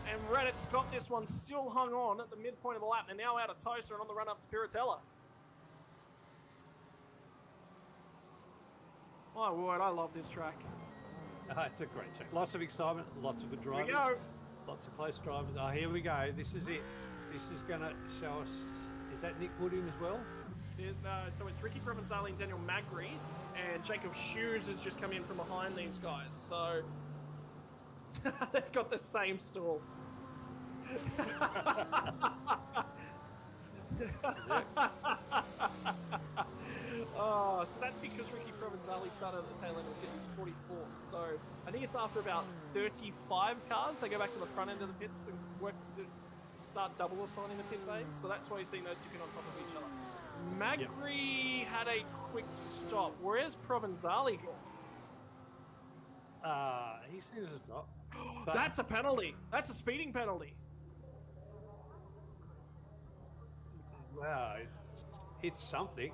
And Reddit's got this one still hung on at the midpoint of the lap. They're now out of Toaster and on the run up to Piratella. My word, I love this track. It's a great track. Lots of excitement, lots of good Here we drivers. go. Lots of close drivers. Oh, here we go. This is it. This is going to show us... Is that Nick Wood in as well? So it's Ricky Provenzali and Daniel Magri, and Jacob Hughes has just come in from behind these guys. So they've got the same stall. Oh, so that's because Ricky Provenzali started at the tail end of the pit. He was 44th. So I think it's after about 35 cars they go back to the front end of the pits and start double assigning the pit bays. So that's why you're seeing those two pin on top of each other. Magri had a quick stop. Where's Provenzali gone? He's in a stop. That's a penalty. That's a speeding penalty. Wow, it's something.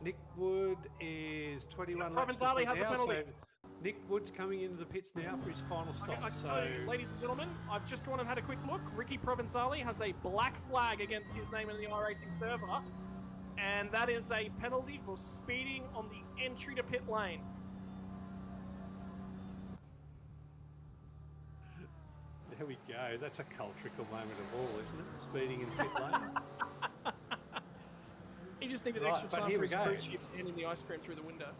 Nick Wood is 21 laps. Provenzali has a now, penalty. So Nick Wood's coming into the pits now for his final stop. I can tell you, ladies and gentlemen, I've just gone and had a quick look. Ricky Provenzali has a black flag against his name in the iRacing server, and that is a penalty for speeding on the entry to pit lane. There we go. That's a cultrical moment of all, isn't it? Speeding in pit lane. He just needed Right, extra but time here for we his go. crew chief handing the ice cream through the window.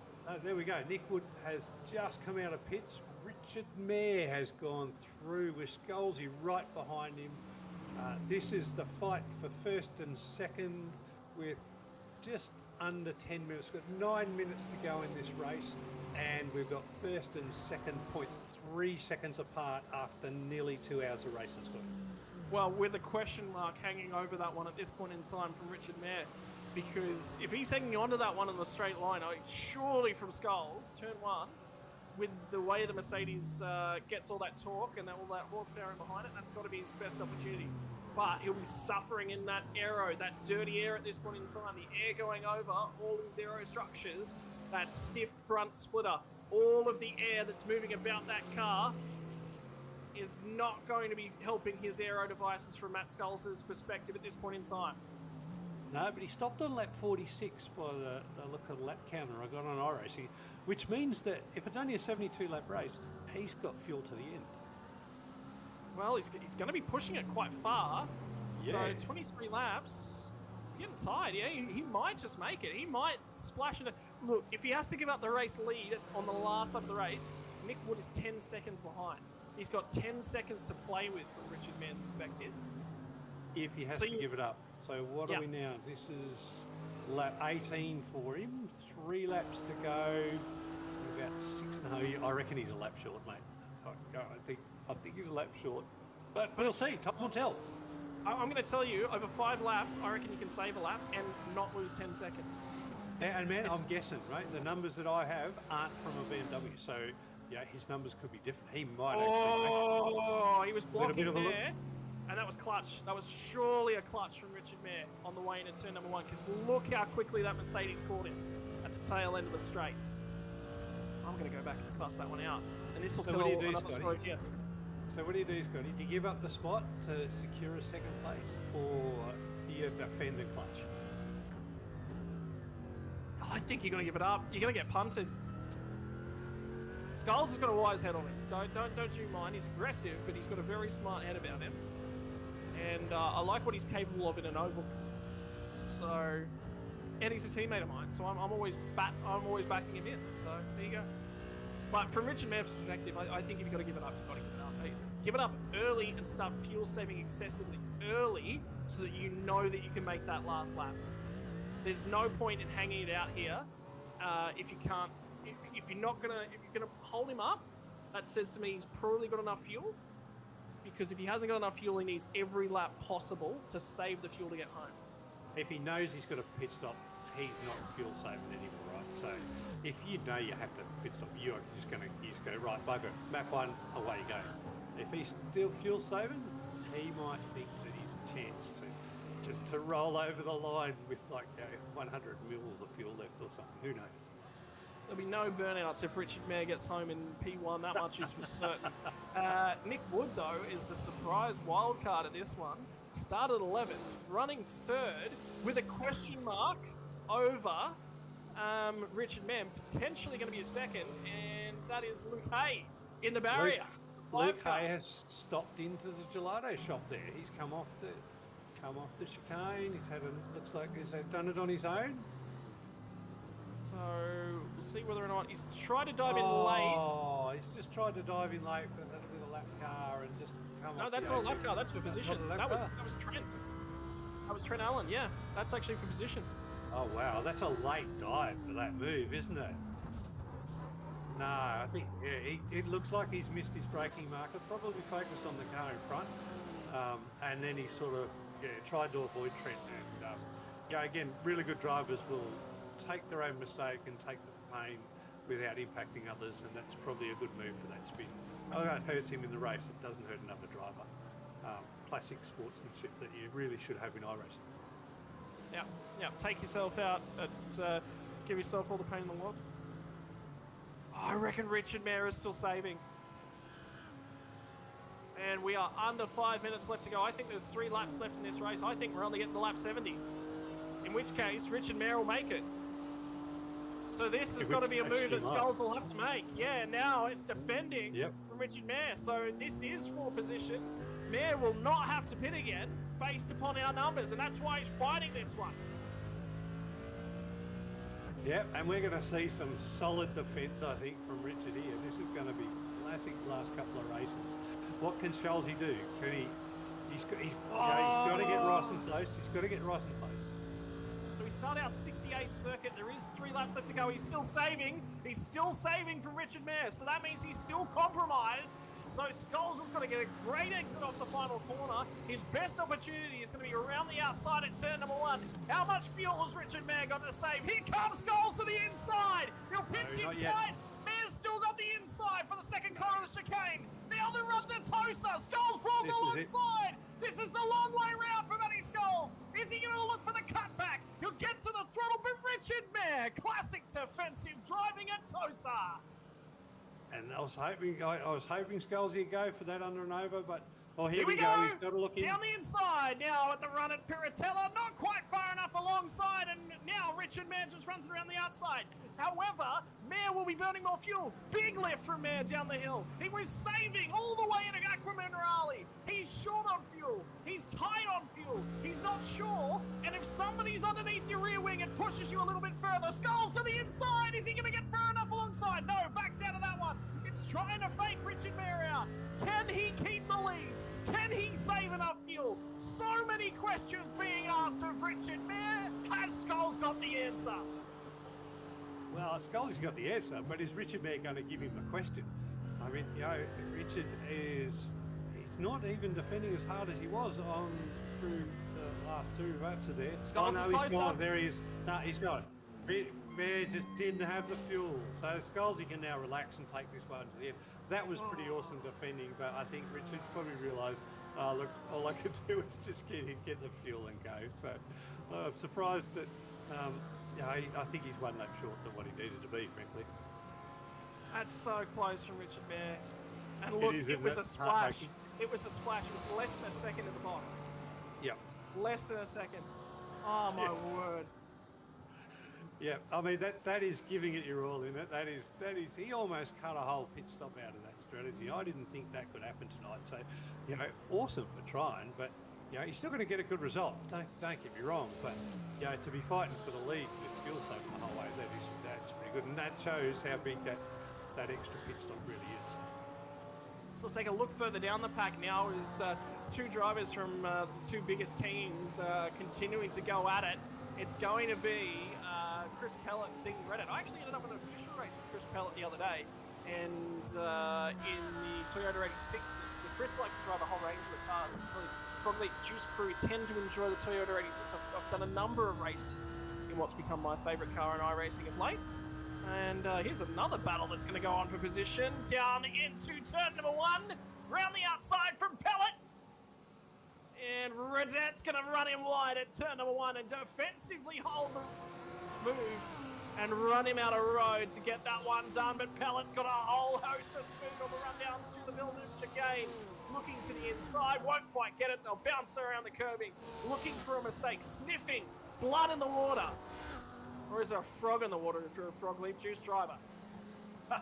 There we go. Nick Wood has just come out of pits. Richard Mayer has gone through with Scalzi right behind him. This is the fight for first and second with just under 10 minutes. We've got 9 minutes to go in this race, and we've got first and second 0.3 seconds apart after nearly 2 hours of racing, Scott. Well, with a question mark hanging over that one at this point in time from Richard Mayer, because if he's hanging onto that one in the straight line, surely from Skulls, turn 1, with the way the Mercedes gets all that torque and all that horsepower in behind it, that's got to be his best opportunity. But he'll be suffering in that aero, that dirty air at this point in time, the air going over all these aero structures, that stiff front splitter, all of the air that's moving about that car is not going to be helping his aero devices from Matt Skulls' perspective at this point in time. No, but he stopped on lap 46 by the look of the lap counter I got on iRacing, which means that if it's only a 72-lap race, he's got fuel to the end. Well, he's going to be pushing it quite far. Yeah. So 23 laps, getting tired. Yeah, he might just make it. He might splash into... Look, if he has to give up the race lead on the last lap of the race, Nick Wood is 10 seconds behind. He's got 10 seconds to play with from Richard Mayer's perspective. If he has to give it up. So what are we now? This is lap 18 for him. 3 laps to go. About 6. No, I reckon he's a lap short, mate. I think he's a lap short. But we'll see. Time will tell. I'm going to tell you, over 5 laps, I reckon you can save a lap and not lose 10 seconds. And man, I'm guessing, right? The numbers that I have aren't from a BMW, so yeah, his numbers could be different. He might actually. He was blocking of a look. there, and that was clutch. That was surely a clutch from Richard Mayer on the way into turn number 1. Because look how quickly that Mercedes caught him. tail end of the straight. I'm going to go back and suss that one out. And this will So tell what do you do, another Scotty? story here. So what do you do, Scotty? Do you give up the spot to secure a second place, or do you defend and clutch? I think you're going to give it up. You're going to get punted. Skulls has got a wise head on him. Don't you mind. He's aggressive, but he's got a very smart head about him. And I like what he's capable of in an oval. So, and he's a teammate of mine, so I'm always backing him in. So there you go. But from Richard Mapp's perspective, I think if you've got to give it up, you've got to give it up. Give it up early and start fuel saving excessively early, so that you know that you can make that last lap. There's no point in hanging it out here if you can't. If you're gonna hold him up, that says to me he's probably got enough fuel. Because if he hasn't got enough fuel, he needs every lap possible to save the fuel to get home. If he knows he's got a pit stop, he's not fuel saving anymore, right? So if you know you have to pit stop, you're just going to right, bugger, map one, away you go. If he's still fuel saving, he might think that he's a chance to roll over the line with like 100 mils of fuel left or something. Who knows? There'll be no burnouts if Richard Mayer gets home in P1, that much is for certain. Nick Wood, though, is the surprise wildcard at this one. Started 11th, running 3rd, with a question mark over Richard Mayer, potentially going to be a 2nd, and that is Luke Hay in the barrier. Luke Hay has stopped into the gelato shop there. He's come off the chicane. He's had looks like he's done it on his own. So we'll see whether or not he's tried to dive in late. Oh, he's just tried to dive in late with a little lap car and just come off. No, that's not a lap car. That's for position. That was Trent. That was Trent Allen. Yeah, that's actually for position. Oh wow, that's a late dive for that move, isn't it? No, I think it looks like he's missed his braking marker. Probably focused on the car in front, and then he sort of tried to avoid Trent. And again, really good drivers will take their own mistake and take the pain without impacting others, and that's probably a good move for that spin. Although it hurts him in the race, it doesn't hurt another driver. Classic sportsmanship that you really should have in iRacing. Yeah. Take yourself out and give yourself all the pain in the world. Oh, I reckon Richard Mayer is still saving. And we are under 5 minutes left to go. I think there's 3 laps left in this race. I think we're only getting to lap 70. In which case, Richard Mayer will make it. So this has got to be a move that Skulls will have to make. Yeah, now it's defending from Richard Mayer. So this is for position. Mayer will not have to pit again based upon our numbers, and that's why he's fighting this one. Yep, and we're going to see some solid defence, I think, from Richard here. This is going to be classic last couple of races. What can Scholesy do? Can he? He's got to get Ryson close. He's got to get Ryson close. So we start our 68th circuit. There is 3 laps left to go. He's still saving. He's still saving from Richard Mayer. So that means he's still compromised. So Skulls has got to get a great exit off the final corner. His best opportunity is going to be around the outside at turn number 1. How much fuel has Richard Mayer got to save? Here comes Skulls to the inside. He'll pinch him tight. Mayer's still got the inside for the second corner of the chicane. The other run to Tosa. Skulls pulls alongside. This is the long way round for Matty Skulls. Is he going to look for the cutback? He'll get to the throttle, but Richard Mayer, classic defensive driving at Tosa. And I was hoping Skulls would go for that under and over, but here we go. He's got to look in. Down the inside now at the run at Piratella, not quite far enough alongside, and now Richard Mayer just runs it around the outside. However, Mayer will be burning more fuel. Big lift from Mayer down the hill. He was saving all the way into Aqua Minerale. He's short on fuel. He's tight on fuel. He's not sure. And if somebody's underneath your rear wing, it pushes you a little bit further. Skulls to the inside. Is he going to get far enough alongside? No, backs out of that one. It's trying to fake Richard Mayer out. Can he keep the lead? Can he save enough fuel? So many questions being asked of Richard Mayer. Has Skulls got the answer? Well, Scully's got the answer, but is Richard Mayer going to give him the question? I mean, Richard he's not even defending as hard as he was on through the last 2 laps of there. Skulls is he's gone. There he is. No, he's not. Mayer just didn't have the fuel, so Scholesy can now relax and take this one to the end. That was pretty awesome defending, but I think Richard's probably realised, look, all I could do is just get the fuel and go. So I'm surprised that Yeah, I think he's 1 lap short than what he needed to be, frankly. That's so close from Richard Bear. And look, is, it was isn't a it? splash. Heartbreaking. It was a splash. It was less than a second in the box. Yep. Less than a second. Oh my word. Yeah, I mean that is giving it your all in it. That is he almost cut a whole pit stop out of that strategy. I didn't think that could happen tonight. So, awesome for trying, but you're still going to get a good result. Don't get me wrong, but to be fighting for the lead with fuel soaking the whole way, that's pretty good, and that shows how big that extra pit stop really is. So take a look further down the pack now as two drivers from the two biggest teams continuing to go at it. It's going to be Chris Pellet and Dean Reddit. I actually ended up in an official race with Chris Pellet the other day, and in the Toyota 86s. So Chris likes to drive a whole range of the cars. I can tell you, from the Juice crew tend to enjoy the Toyota 86. I've done a number of races in what's become my favourite car in iRacing of late. And here's another battle that's going to go on for position. Down into turn number 1. Round the outside from Pellet. And Redette's going to run him wide at turn number 1 and defensively hold the move and run him out of road to get that one done. But Pellet's got a whole host of speed on the run down to the Villeneuve chicane. Looking to the inside, won't quite get it. They'll bounce around the curbings. Looking for a mistake, sniffing blood in the water. Or is there a frog in the water if you're a Frog Leap Juice driver? A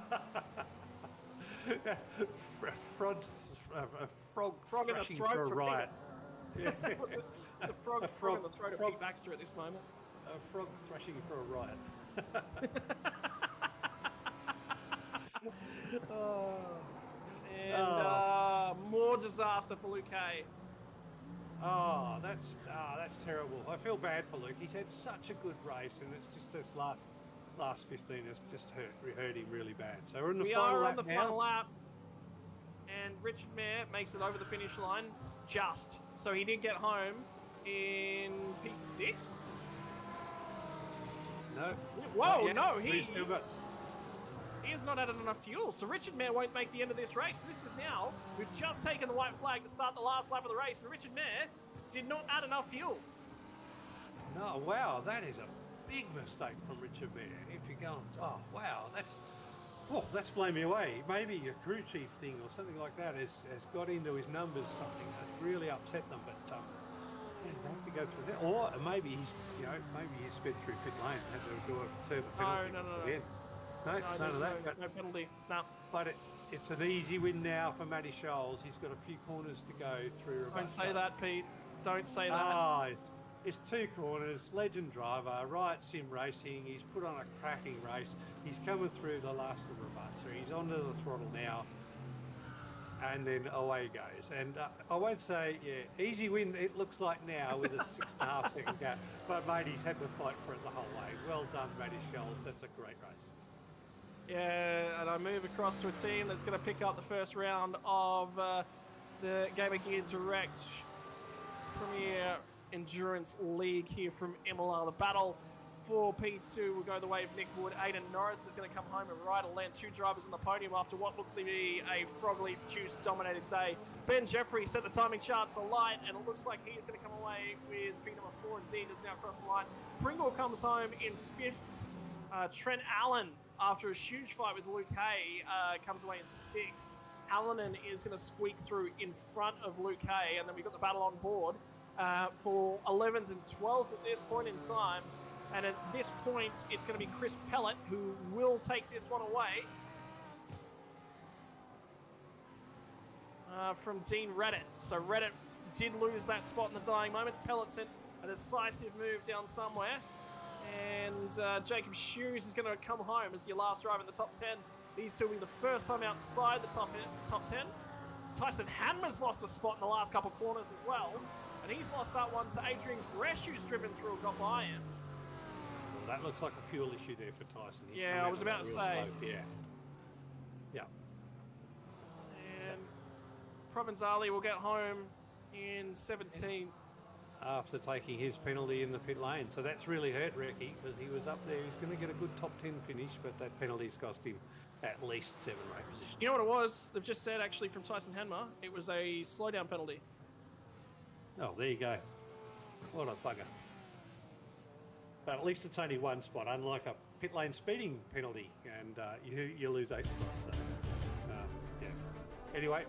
frog Frog in the thrashing throat for a from riot. Yeah. Was it the frog in the throat of Pete Baxter at this moment? A frog thrashing for a riot. More disaster for Luke Hay. Oh, that's terrible. I feel bad for Luke. He's had such a good race, and it's just this last 15 has just hurt him really bad. So we're in the final lap now. Final lap, and Richard Mayer makes it over the finish line just. So he did get home in P6. No. Whoa, no, He's still got. he has not added enough fuel, so Richard Mayer won't make the end of this race. This is now, we've just taken the white flag to start the last lap of the race, and Richard Mayer did not add enough fuel. No, wow, that is a big mistake from Richard Mayer. If you're going, oh wow, that's blown me away. Maybe a crew chief thing or something like that has got into his numbers. Something that's really upset them, but they have to go through that. Or maybe he's sped through pit lane, had to do a serve a penalty. No. No, none of that. No penalty. No. But it's an easy win now for Matty Scholes. He's got a few corners to go through. Don't say that, Pete. Don't say that. Ah, it's 2 corners. Legend driver, Riot Sim Racing. He's put on a cracking race. He's coming through the last of the ruts. So he's onto the throttle now. And then away he goes. And I won't say, easy win, it looks like now with a 6.5 second gap. But, mate, he's had to fight for it the whole way. Well done, Matty Scholes. That's a great race. Yeah, and I move across to a team that's going to pick up the first round of the Gamer Gear Direct Premier Endurance League here from Imola. The battle for P2 will go the way of Nick Wood. Aidan Norris is going to come home and ride and land 2 drivers on the podium after what looked to be a Frog Leap Juice dominated day. Ben Jeffrey set the timing charts alight, and it looks like he's going to come away with P number 4, and Dean is now across the line. Pringle comes home in 5th. Trent Allen, after a huge fight with Luke Hay, comes away in 6th. Hallinan is going to squeak through in front of Luke Hay, and then we've got the battle on board for 11th and 12th at this point in time. And at this point, it's going to be Chris Pellet who will take this one away from Dean Reddit. So Reddit did lose that spot in the dying moments. Pellet sent a decisive move down somewhere. And Jacob Hughes is going to come home as your last driver in the top 10. These two will be the first time outside the top 10. Tyson Hanmer's lost a spot in the last couple corners as well. And he's lost that one to Adrian Gresh, who's driven through and got by him. Well, that looks like a fuel issue there for Tyson. He's I was about to say. Yeah. And Provenzali will get home in 17. After taking his penalty in the pit lane. So that's really hurt Ricky, because he was up there. He's going to get a good top 10 finish, but that penalty's cost him at least 7 or 8 positions. You know what it was? They've just said, actually, from Tyson Hanmer, it was a slowdown penalty. Oh, there you go. What a bugger. But at least it's only one spot, unlike a pit lane speeding penalty, and you lose 8 spots. So, yeah. Anyway,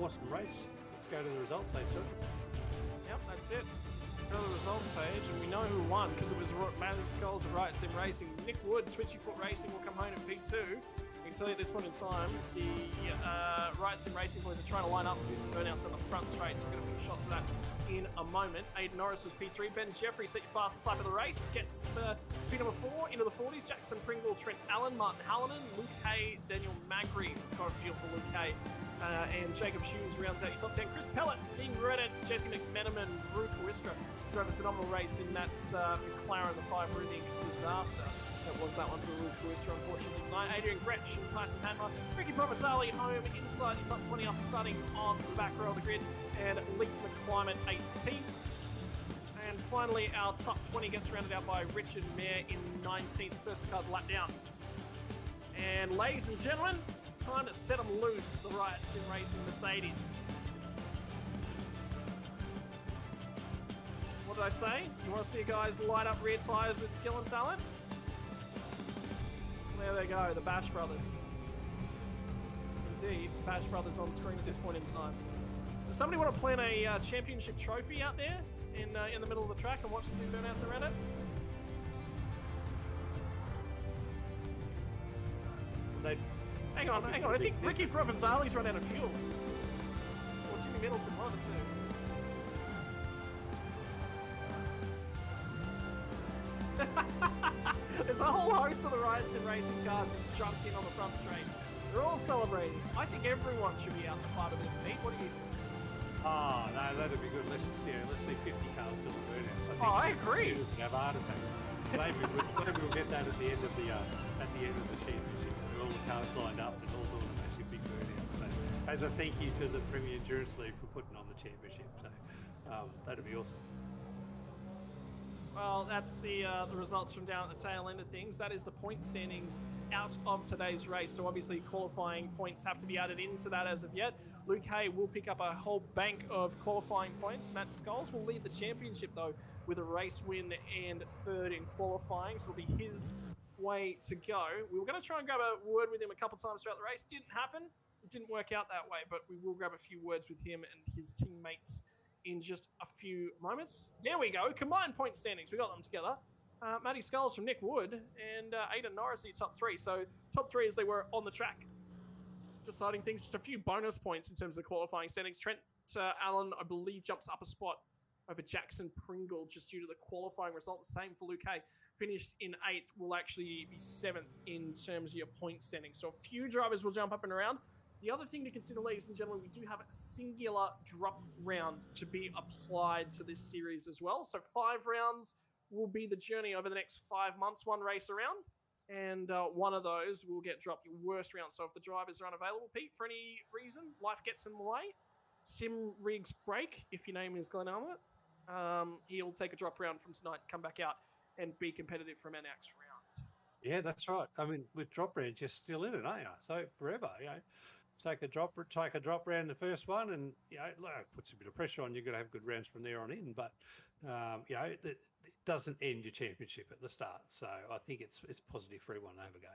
awesome race. Let's go to the results, Scott. Yep, that's it. Go to the results page, and we know who won because it was Matty Skulls of Right Sim Racing. Nick Wood, Twitchy Foot Racing will come home in P2. I can tell you at this point in time, the Right Sim Racing boys are trying to line up and do some burnouts on the front straight, so we'll get a few shots of that in a moment. Aiden Norris was P3. Ben Jeffrey set your fastest lap of the race. Gets P number 4 into the 40s. Jackson Pringle, Trent Allen, Martin Hallinan, Luke Hay, Daniel Magri. Got a feel for Luke Hay. And Jacob Hughes rounds out your top 10. Chris Pellet, Dean Reddit, Jesse McMenamin, Rue Coistra drove a phenomenal race in that McLaren, the 5-breathing disaster. That was that one for Rue Coistra, unfortunately, tonight. Adrian Gretsch and Tyson Hanma. Ricky Provenzali home inside the top 20 after starting on the back row of the grid. And Leaf McClimate 18th. And finally, our top 20 gets rounded out by Richard Mayer in 19th. First car's lap down. And ladies and gentlemen, time to set them loose, the Riot Sim Racing Mercedes. What did I say? You want to see guys light up rear tyres with skill and talent? There they go, the Bash Brothers. Indeed, Bash Brothers on screen at this point in time. Does somebody want to plan a championship trophy out there in the middle of the track and watch them do burnouts around it? Hang on. I think Ricky Provenzali's run out of fuel. Or Jimmy Middleton, one of the two. There's a whole host of the Riot Sim Racing cars jumped in on the front straight. They're all celebrating. I think everyone should be out the part of this, Pete. What do you think? Oh, no, that'd be good. Let's see 50 cars do the burnouts. I agree. It's going to have a heart attack. Maybe we'll get that at the end of the championship. All the cars lined up and all doing a massive big burnout. So, as a thank you to the Premier Endurance League for putting on the championship. So, that'd be awesome. Well, that's the results from down at the tail end of things. That is the point standings out of today's race. So obviously qualifying points have to be added into that as of yet. Luke Hay will pick up a whole bank of qualifying points. Matt Skulls will lead the championship though with a race win and third in qualifying. So it'll be his way to go. We were going to try and grab a word with him a couple times throughout the race. Didn't happen. It didn't work out that way, but we will grab a few words with him and his teammates in just a few moments. There we go. Combined point standings. We got them together. Matty Skulls from Nick Wood and Aiden Norris in top 3. So top 3 as they were on the track. Deciding things, just a few bonus points in terms of qualifying standings. Trent Allen, I believe, jumps up a spot over Jackson Pringle just due to the qualifying result. The same for Luke Hay. Finished in 8th, will actually be 7th in terms of your point standing. So a few drivers will jump up and around. The other thing to consider, ladies and gentlemen, we do have a singular drop round to be applied to this series as well. So 5 rounds will be the journey over the next 5 months, 1 race around. And one of those will get dropped your worst round. So if the drivers are unavailable, Pete, for any reason, life gets in the way, Sim Rigs break, if your name is Glenn Armott, he'll take a drop round from tonight, come back out and be competitive from our next round. Yeah, that's right. I mean, with drop rounds, you're still in it, aren't you? So forever, you know. Take a drop round the first one, and you know, it puts a bit of pressure on. You've got to have good rounds from there on in, but you know, it doesn't end your championship at the start. So I think it's positive for everyone to have a go.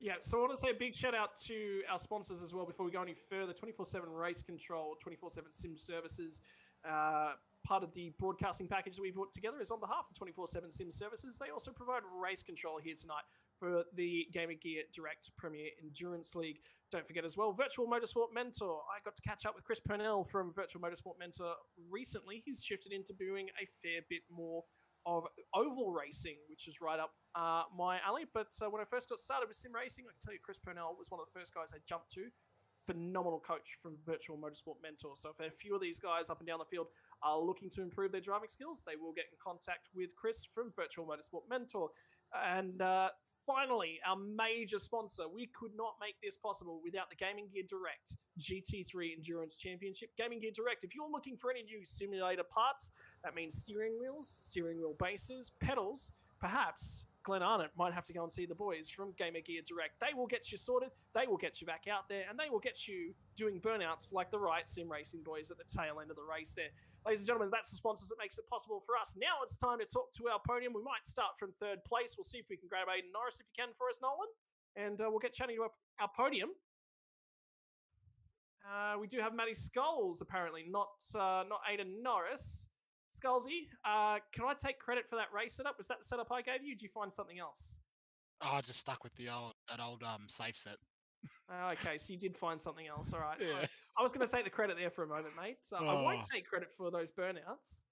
Yeah, so I want to say a big shout out to our sponsors as well before we go any further. 24/7 Race Control, 24/7 Sim Services. Part of the broadcasting package that we put together is on behalf of 24/7 Sim Services. They also provide race control here tonight for the Gamer Gear Direct Premier Endurance League. Don't forget as well, Virtual Motorsport Mentor. I got to catch up with Chris Purnell from Virtual Motorsport Mentor recently. He's shifted into doing a fair bit more of oval racing, which is right up my alley. But when I first got started with sim racing, I can tell you Chris Purnell was one of the first guys I jumped to. Phenomenal coach from Virtual Motorsport Mentor. So if a few of these guys up and down the field are looking to improve their driving skills, they will get in contact with Chris from Virtual Motorsport Mentor. And finally, our major sponsor. We could not make this possible without the Gaming Gear Direct GT3 Endurance Championship. Gaming Gear Direct, if you're looking for any new simulator parts, that means steering wheels, steering wheel bases, pedals, perhaps Glenn Arnott might have to go and see the boys from Gamer Gear Direct. They will get you sorted, they will get you back out there, and they will get you doing burnouts like the right sim racing boys at the tail end of the race there. Ladies and gentlemen, that's the sponsors that makes it possible for us. Now it's time to talk to our podium. We might start from third place. We'll see if we can grab Aiden Norris if you can for us, Nolan. And we'll get chatting to our podium. We do have Matty Skulls, apparently, not Aiden Norris. Skullsy, can I take credit for that race setup? Was that the setup I gave you? Did you find something else? I just stuck with the old safe set. Okay, so you did find something else. All right. Yeah. I was going to take the credit there for a moment, mate. So I won't take credit for those burnouts.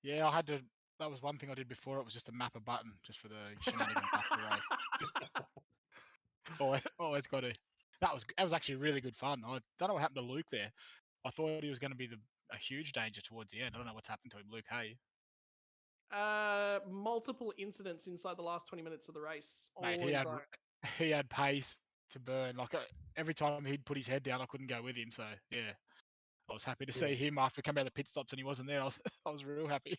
Yeah, I had to. That was one thing I did before. It was just to map a button just for the shenanigans after the race. Always got to. That was actually really good fun. I don't know what happened to Luke there. I thought he was going to be a huge danger towards the end. I don't know what's happened to him, Luke. Hey. Multiple incidents inside the last 20 minutes of the race. Mate, he had pace to burn. Like every time he'd put his head down, I couldn't go with him. So yeah, I was happy to see him after coming out of the pit stops and he wasn't there. I was real happy.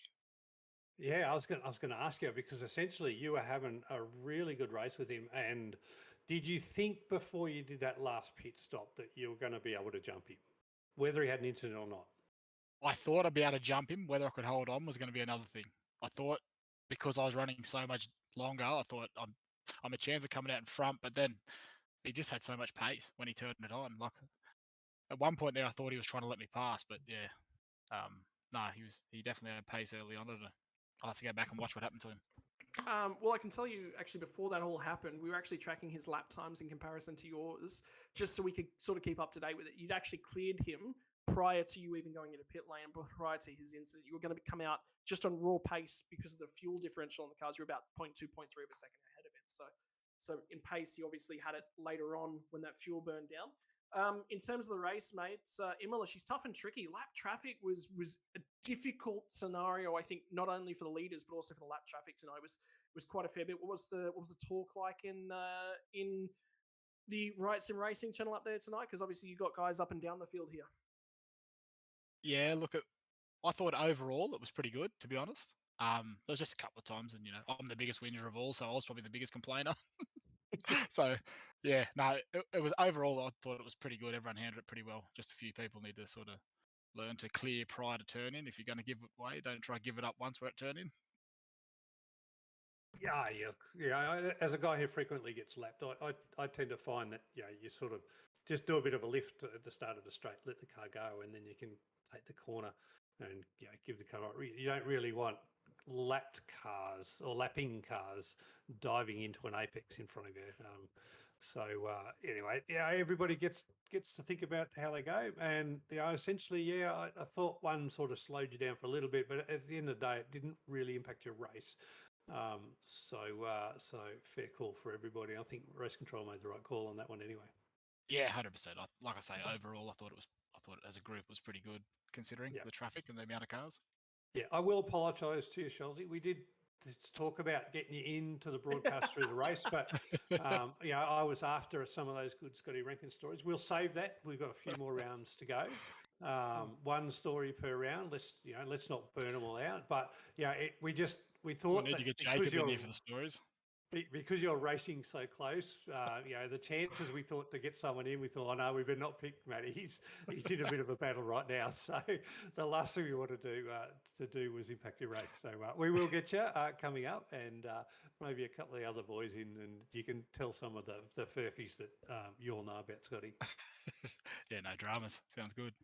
Yeah, I was going to ask you, because essentially you were having a really good race with him. And did you think before you did that last pit stop that you were going to be able to jump him, whether he had an incident or not? I thought I'd be able to jump him. Whether I could hold on was going to be another thing. I thought because I was running so much longer, I thought I'm a chance of coming out in front. But then he just had so much pace when he turned it on. Like at one point there, I thought he was trying to let me pass, but yeah, no, he definitely had pace early on. I'll have to go back and watch what happened to him. Well, I can tell you, actually, before that all happened, we were actually tracking his lap times in comparison to yours, just so we could sort of keep up to date with it. You'd actually cleared him prior to you even going into pit lane, prior to his incident. You were going to come out just on raw pace because of the fuel differential on the cars. You're about 0.2, 0.3 of a second ahead of it. So in pace, he obviously had it later on when that fuel burned down. In terms of the race, mates, Imola, she's tough and tricky. Lap traffic was a difficult scenario, I think, not only for the leaders but also for the lap traffic tonight. Was quite a fair bit. What was the talk like in the Right Sim Racing channel up there tonight? Because obviously you got guys up and down the field here. Yeah, look, I thought overall it was pretty good, to be honest. There was just a couple of times, and I'm the biggest whinger of all, so I was probably the biggest complainer. So, yeah, no, it was overall, I thought it was pretty good. Everyone handled it pretty well. Just a few people need to sort of learn to clear prior to turn in. If you're going to give it away, don't try to give it up once we're at turn in. Yeah. As a guy who frequently gets lapped, I tend to find that you sort of just do a bit of a lift at the start of the straight, let the car go, and then you can take the corner and give the car. You don't really want lapped cars or lapping cars diving into an apex in front of you. Anyway, everybody gets to think about how they go, and essentially, I thought one sort of slowed you down for a little bit, but at the end of the day, it didn't really impact your race. So fair call for everybody. I think race control made the right call on that one anyway. Yeah, 100%. Like I say, overall, I thought as a group was pretty good considering the traffic and the amount of cars. Yeah, I will apologise to you, Shelzy. We did talk about getting you into the broadcast through the race, but I was after some of those good Scotty Rankin stories. We'll save that. We've got a few more rounds to go. One story per round. Let's not burn them all out. But we thought we need to get Jacob in there for the stories. Because you're racing so close, the chances we thought to get someone in, we thought, oh no, we better not pick Matty. He's in a bit of a battle right now. So the last thing we wanted to do was impact your race. So we will get you coming up, and maybe a couple of the other boys in, and you can tell some of the furfies that you all know about, Scotty. Yeah, no dramas. Sounds good.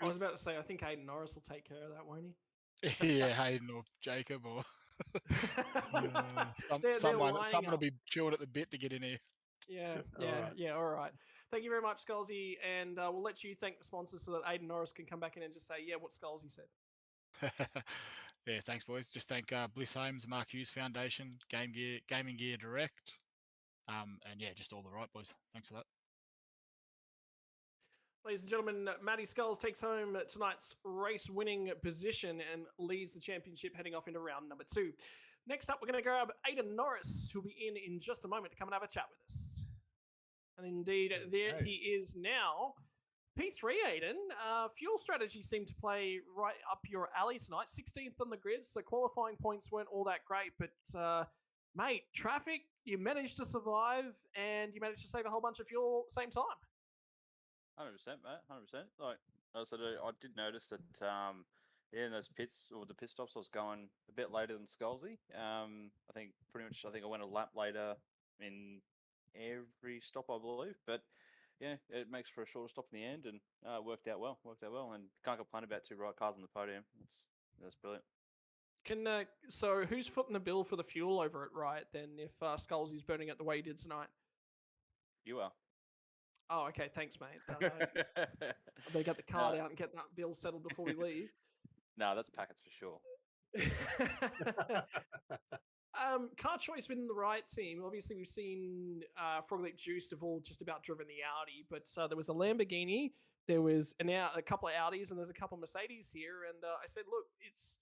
I was about to say, I think Aiden Norris will take care of that, won't he? Yeah, Hayden or Jacob or someone will be chewing at the bit to get in here. Yeah. All right. Thank you very much, Skullsy, and we'll let you thank the sponsors so that Aiden Norris can come back in and just say, what Skullsy said. Yeah, thanks, boys. Just thank Bliss Homes, Mark Hughes Foundation, Gaming Gear Direct, and just all the right boys. Thanks for that. Ladies and gentlemen, Matty Skulls takes home tonight's race-winning position and leads the championship heading off into round number 2. Next up, we're going to grab Aiden Norris, who'll be in just a moment to come and have a chat with us. And indeed, there he is now. P3, Aiden. Fuel strategy seemed to play right up your alley tonight. 16th on the grid, so qualifying points weren't all that great, but Mate, traffic, you managed to survive and you managed to save a whole bunch of fuel at the same time. 100%, mate. 100%. Like I said, I did notice that. In those pits or the pit stops, I was going a bit later than Scalzi. I think I went a lap later in every stop, I believe. But yeah, it makes for a shorter stop in the end, and it worked out well. And can't complain about 2 right cars on the podium. That's brilliant. So who's footing the bill for the fuel over at Riot then? If Scalzi's burning it the way he did tonight. You are. Oh, okay. Thanks, mate. I better get the card out and get that bill settled before we leave. No, that's packets for sure. Car choice within the Riot team. Obviously, we've seen Frogleap Juice have all just about driven the Audi, but there was a Lamborghini, there was a couple of Audis, and there's a couple of Mercedes here. And I said, look, it's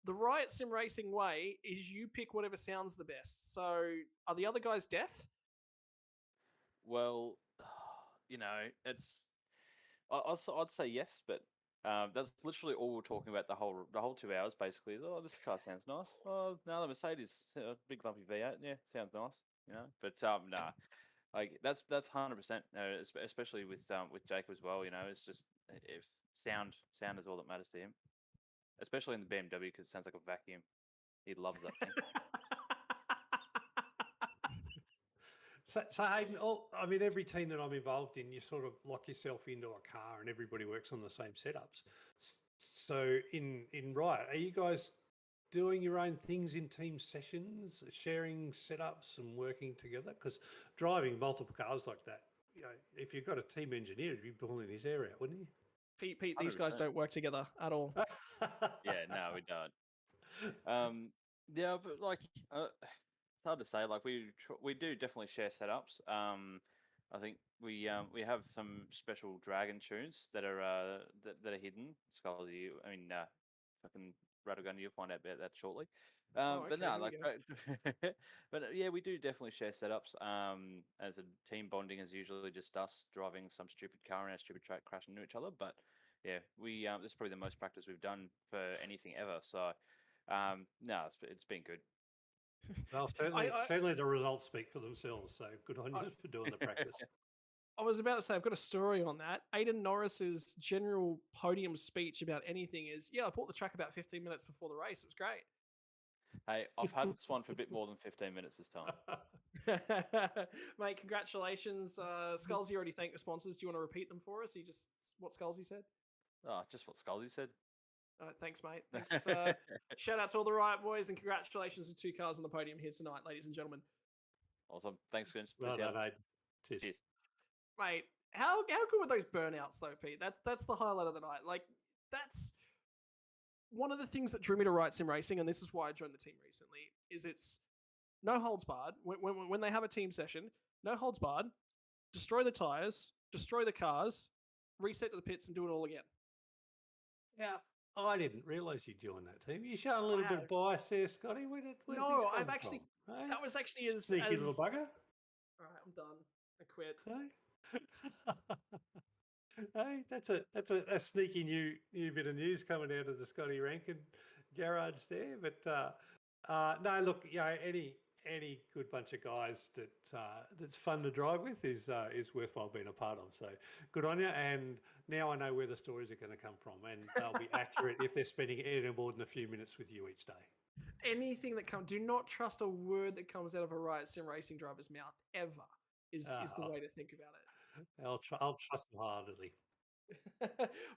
the Riot Sim Racing way is you pick whatever sounds the best. So are the other guys deaf? Well, it's. I'd say yes, but that's literally all we're talking about the whole 2 hours. Basically, oh, this car sounds nice. Oh, no, the Mercedes, big lumpy V8, yeah, sounds nice, But nah, like that's 100%. Especially with Jake as well. It's just if sound is all that matters to him, especially in the BMW because it sounds like a vacuum. He loves that thing. So Hayden, every team that I'm involved in, you sort of lock yourself into a car and everybody works on the same setups. So in Riot, are you guys doing your own things in team sessions, sharing setups and working together? Because driving multiple cars like that, if you've got a team engineer, you'd be pulling his hair out, wouldn't you? Pete, these guys don't work together at all. Yeah, no, we don't. Yeah, but like. It's hard to say. Like we do definitely share setups. I think we have some special dragon tunes that are hidden. Scalzi, fucking Rattlegun, you'll find out about that shortly. But no, like, but yeah, we do definitely share setups. As a team, bonding is usually just us driving some stupid car in our stupid track, crashing into each other. But yeah, we this is probably the most practice we've done for anything ever. So no, it's been good. Well, certainly the results speak for themselves. So good on you for doing the practice. I was about to say, I've got a story on that. Aiden Norris's general podium speech about anything is, I bought the track about 15 minutes before the race. It's great. Hey, I've had this one for a bit more than 15 minutes this time. Mate, congratulations. Scalzi already thanked the sponsors. Do you want to repeat them for us? What Scalzi said? Oh, just what Scalzi said. Thanks, mate. Thanks. Shout out to all the Riot boys and congratulations to 2 cars on the podium here tonight, ladies and gentlemen. Awesome. Thanks, Vince. Well done, mate. Cheers. Mate, how good were those burnouts though, Pete? That's the highlight of the night. Like, that's one of the things that drew me to Riot Sim Racing, and this is why I joined the team recently, is it's no holds barred. When they have a team session, no holds barred, destroy the tires, destroy the cars, reset to the pits and do it all again. Yeah. I didn't realise you joined that team. You showing a little bit of bias there, Scotty. Where's this I've come actually. from? Hey? That was actually as sneaky little bugger. All right, I'm done. I quit. Hey, hey, that's a sneaky new bit of news coming out of the Scotty Rankin garage there. But no, look, any good bunch of guys that's fun to drive with is worthwhile being a part of. So good on you. And now I know where the stories are going to come from, and they'll be accurate if they're spending any more than a few minutes with you each day. Anything that comes, do not trust a word that comes out of a Riot Sim Racing driver's mouth ever. Is the way to think about it. I'll trust them wholeheartedly.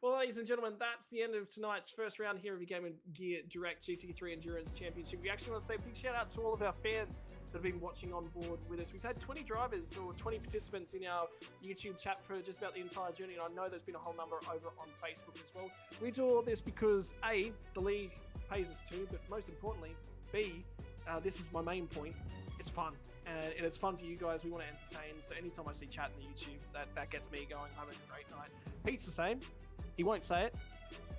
Well, ladies and gentlemen, that's the end of tonight's first round here of your Game & Gear Direct GT3 Endurance Championship. We actually want to say a big shout out to all of our fans that have been watching on board with us. We've had 20 drivers or 20 participants in our YouTube chat for just about the entire journey, and I know there's been a whole number over on Facebook as well. We do all this because A, the league pays us to, but most importantly, B, this is my main point, it's fun. And it's fun for you guys. We want to entertain. So anytime I see chat in the YouTube, that gets me going. I'm having a great night. Pete's the same. He won't say it,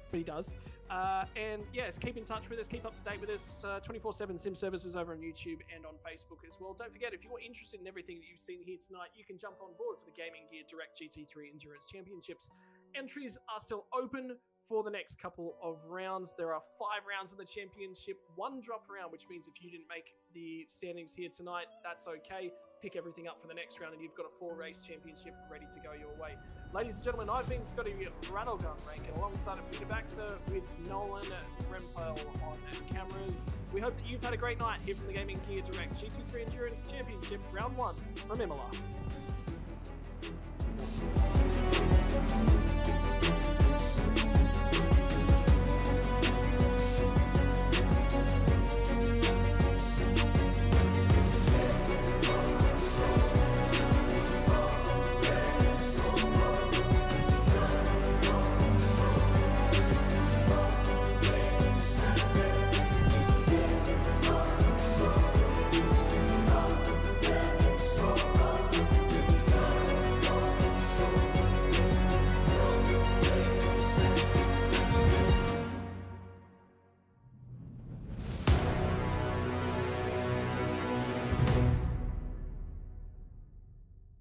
but he does. And yes, keep in touch with us. Keep up to date with us. 24/7 Sim services over on YouTube and on Facebook as well. Don't forget, if you're interested in everything that you've seen here tonight, you can jump on board for the Gaming Gear Direct GT3 Endurance Championships. Entries are still open for the next couple of rounds. There are 5 rounds in the championship, 1 drop round, which means if you didn't make the standings here tonight, that's okay. Pick everything up for the next round and you've got a 4-race championship ready to go your way. Ladies and gentlemen, I've been Scotty Rattlegun Rankin alongside of Peter Baxter with Nolan Rempel on cameras. We hope that you've had a great night here from the Gaming Gear Direct GT3 Endurance Championship Round 1 from Imola.